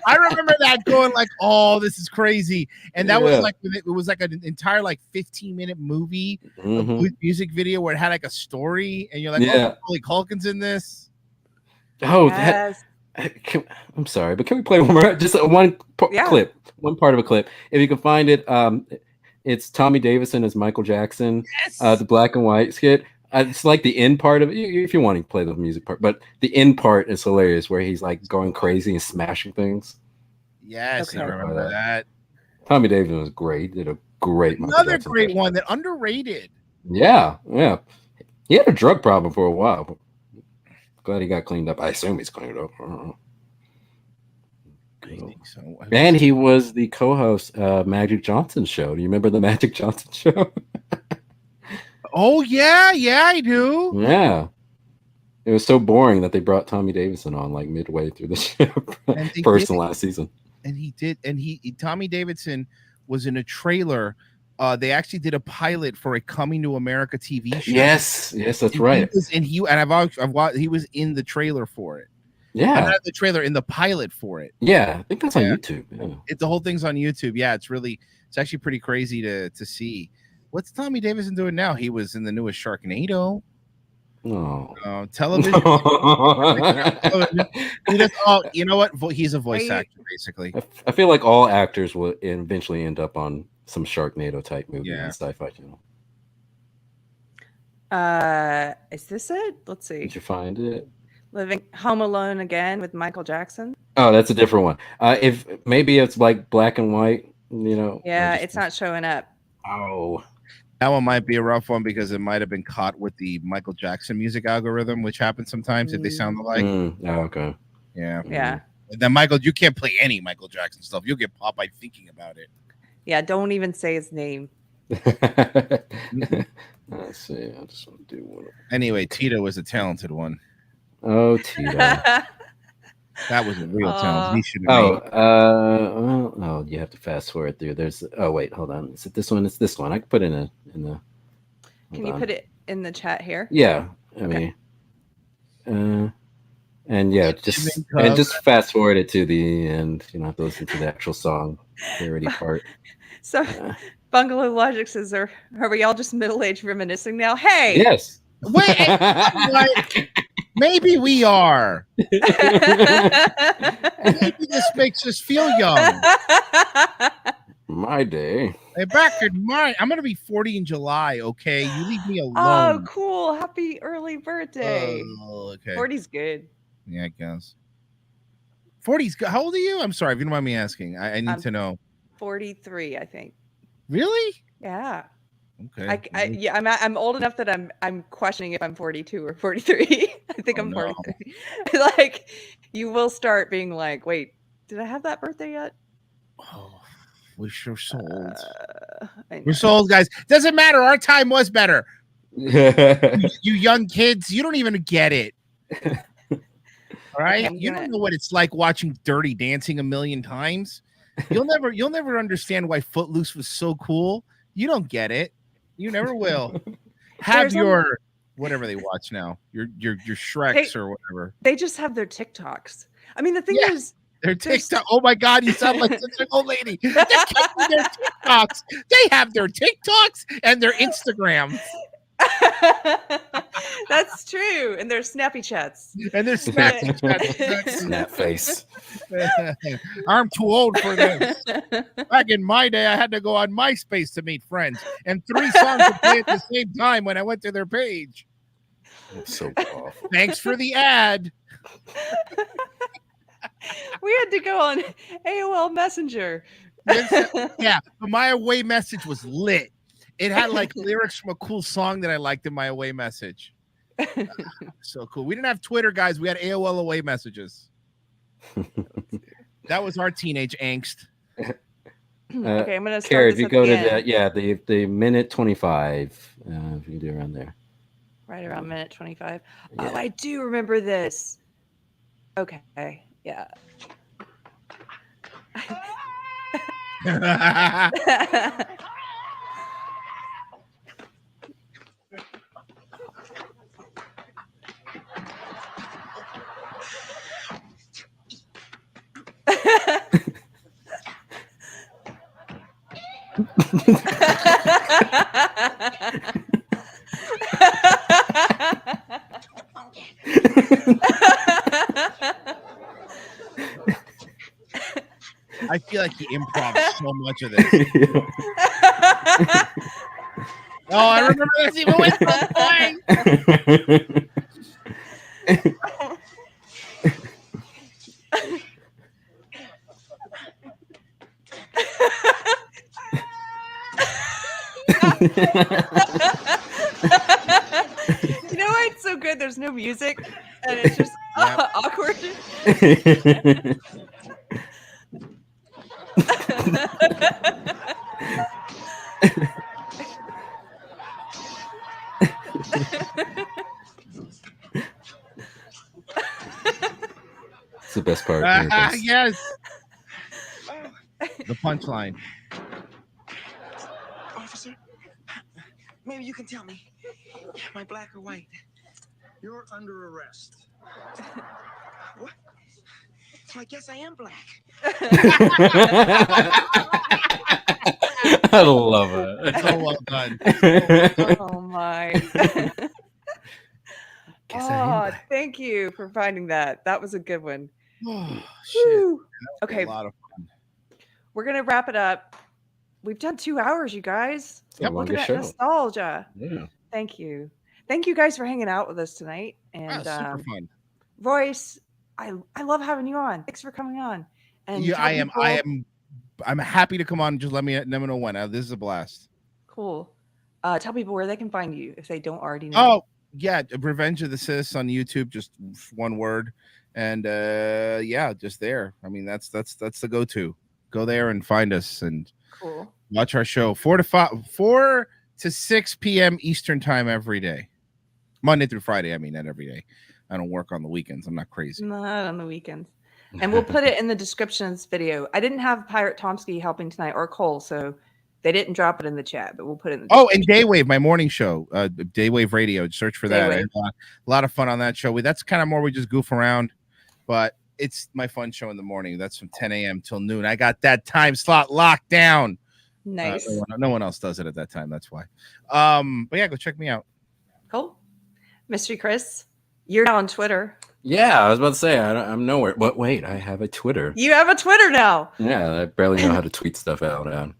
S3: I remember that going like, oh, this is crazy. And that was like, it was like an entire like 15-minute movie music video where it had like a story, and you're like, oh, Macaulay Culkin's in this.
S2: Oh, yes. I'm sorry, but can we play one more? Just one clip, one part of a clip. If you can find it, it's Tommy Davidson as Michael Jackson, the black and white skit. It's like the end part of it, if you want to play the music part, but the end part is hilarious where he's like going crazy and smashing things.
S3: Yes, I remember that.
S2: Tommy Davidson was great. Did a great
S3: Another great one that underrated.
S2: Yeah. He had a drug problem for a while. But glad he got cleaned up. I assume he's cleaned up. I don't know.
S3: So.
S2: And he was the co-host of Magic Johnson's show. Do you remember the Magic Johnson show?
S3: Oh yeah, I do.
S2: Yeah. It was so boring that they brought Tommy Davidson on like midway through the show, first and last season.
S3: And Tommy Davidson was in a trailer. They actually did a pilot for a Coming to America TV show.
S2: Yes, that's right.
S3: He was in the trailer for it.
S2: Yeah,
S3: not the trailer, in the pilot for it.
S2: Yeah, I think that's on YouTube. Yeah.
S3: The whole thing's on YouTube. Yeah, it's actually pretty crazy to see. What's Tommy Davidson doing now? He was in the newest Sharknado.
S2: Oh,
S3: television. You know what? He's a voice actor, basically.
S2: I feel like all actors will eventually end up on some Sharknado type movie on Sci-Fi Channel.
S1: Is this it? Let's see.
S2: Did you find it?
S1: Living Home Alone Again with Michael Jackson.
S2: Oh, that's a different one. If maybe it's like black and white,
S1: Yeah, it's not showing up.
S2: Oh.
S3: That one might be a rough one because it might have been caught with the Michael Jackson music algorithm, which happens sometimes if they sound alike.
S2: Okay.
S3: Yeah. And then Michael, you can't play any Michael Jackson stuff. You'll get popped by thinking about it.
S1: Yeah, don't even say his name.
S2: Let's see. I just want to do one.
S3: Anyway, Tito was a talented one.
S2: Oh, Tito.
S3: That was a real talent. He should
S2: have you have to fast forward through. Wait, hold on. Is it this one? It's this one. I can put it in the.
S1: Can you put it in the chat here?
S2: Yeah, I mean, and just fast forward it to the end. You don't have to listen to the actual song parody part.
S1: So, Bungalow Logic says, "Are we all just middle-aged reminiscing now?" Hey,
S2: yes.
S3: Wait, maybe we are. Maybe this makes us feel young.
S2: My day.
S3: Hey, back in mine, I'm gonna be 40 in July. Okay, you leave me alone.
S1: Oh, cool! Happy early birthday.
S3: Oh, okay.
S1: 40's good.
S3: Yeah, I guess. 40's good. How old are you? I'm sorry if you don't mind me asking. I need to know.
S1: 43, I think.
S3: Really?
S1: Yeah.
S3: Okay.
S1: I'm old enough that I'm questioning if I'm 42 or 43. I think I'm 43. Like, you will start being like, wait, did I have that birthday yet?
S3: Oh, we're so old. We're so old, guys. Doesn't matter. Our time was better. You young kids, you don't even get it. All right, you don't know what it's like watching Dirty Dancing a million times. You'll never understand why Footloose was so cool. You don't get it. You never will. have your whatever they watch now, your Shreks or whatever.
S1: They just have their TikToks. I mean, the thing is,
S3: their TikTok. Oh my God, you sound like such an old lady. They're keeping their TikToks. They have their TikToks and their Instagrams.
S1: That's true, and their snappy chats.
S3: And their snappy chats.
S2: Snap face.
S3: I'm too old for this. Back in my day, I had to go on MySpace to meet friends, and 3 songs would play at the same time when I went to their page.
S2: That's so awful.
S3: Thanks for the ad.
S1: We had to go on AOL Messenger.
S3: Yeah, but my away message was lit. It had like lyrics from a cool song that I liked in my away message. So cool. We didn't have Twitter, guys. We had AOL away messages. That was our teenage angst.
S1: Okay, I'm gonna start
S2: Keri,
S1: this
S2: if you
S1: at
S2: go
S1: the
S2: to
S1: end.
S2: the minute 25, if you can do around there.
S1: Right around minute 25. Yeah. Oh, I do remember this. Okay, yeah.
S3: I feel like he improv so much of this. Oh, I remember this even with the
S1: You know why it's so good? There's no music, and it's just awkward.
S2: It's the best part.
S3: Yes. The punchline.
S16: Officer, maybe you can tell me, am I black or white?
S4: You're under arrest.
S16: What? So I guess I am black.
S2: I love it.
S3: So well done.
S1: Oh my. Oh, thank you for finding that. That was a good one.
S3: Oh, shit.
S1: Okay.
S3: A lot of fun.
S1: We're going to wrap it up. We've done 2 hours, you guys. Look at that nostalgia.
S2: Yeah.
S1: Thank you. Thank you guys for hanging out with us tonight. And
S3: super fun.
S1: Royce, I love having you on. Thanks for coming on. And
S3: Yeah, I'm happy to come on. Just let me know when. This is a blast.
S1: Cool. Tell people where they can find you if they don't already know.
S3: Oh, yeah, Revenge of the Sis on YouTube, just one word. And yeah, just there. I mean, that's the go-to. Go there and find us and watch our show 4 to 6 p.m. Eastern time every day. Monday through Friday. I mean, not every day. I don't work on the weekends. I'm not crazy.
S1: Not on the weekends. And we'll put it in the description of this video. I didn't have Pirate Tomsky helping tonight or Cole, so they didn't drop it in the chat, but we'll put it in the
S3: description. And Daywave, my morning show, Daywave Radio. Search for that. A lot of fun on that show. That's kind of more we just goof around, but it's my fun show in the morning. That's from 10 a.m. till noon. I got that time slot locked down.
S1: Nice.
S3: No one else does it at that time. That's why. But yeah, go check me out.
S1: Cool. Mystery Chris, you're now on Twitter.
S2: Yeah, I was about to say I'm nowhere. But wait, I have a Twitter.
S1: You have a Twitter now.
S2: Yeah, I barely know how to tweet stuff out.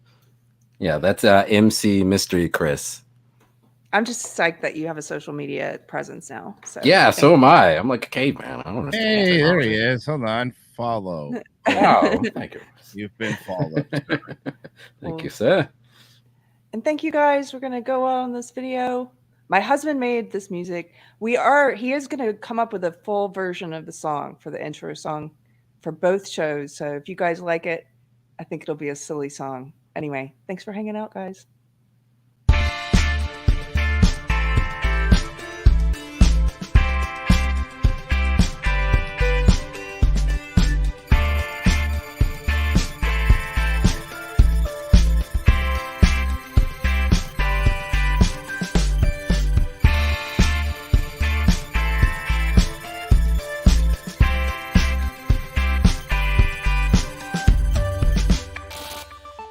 S2: Yeah, that's MC Mystery Chris.
S1: I'm just psyched that you have a social media presence now. So
S2: yeah, so am I. I'm like a caveman. I don't understand.
S3: Hey, there he is. Hold on. Follow.
S2: Wow, thank you.
S3: You've been followed.
S2: Thank you, sir.
S1: And thank you guys. We're gonna go on this video. My husband made this music. He is gonna come up with a full version of the song for the intro song for both shows. So if you guys like it, I think it'll be a silly song. Anyway, thanks for hanging out, guys.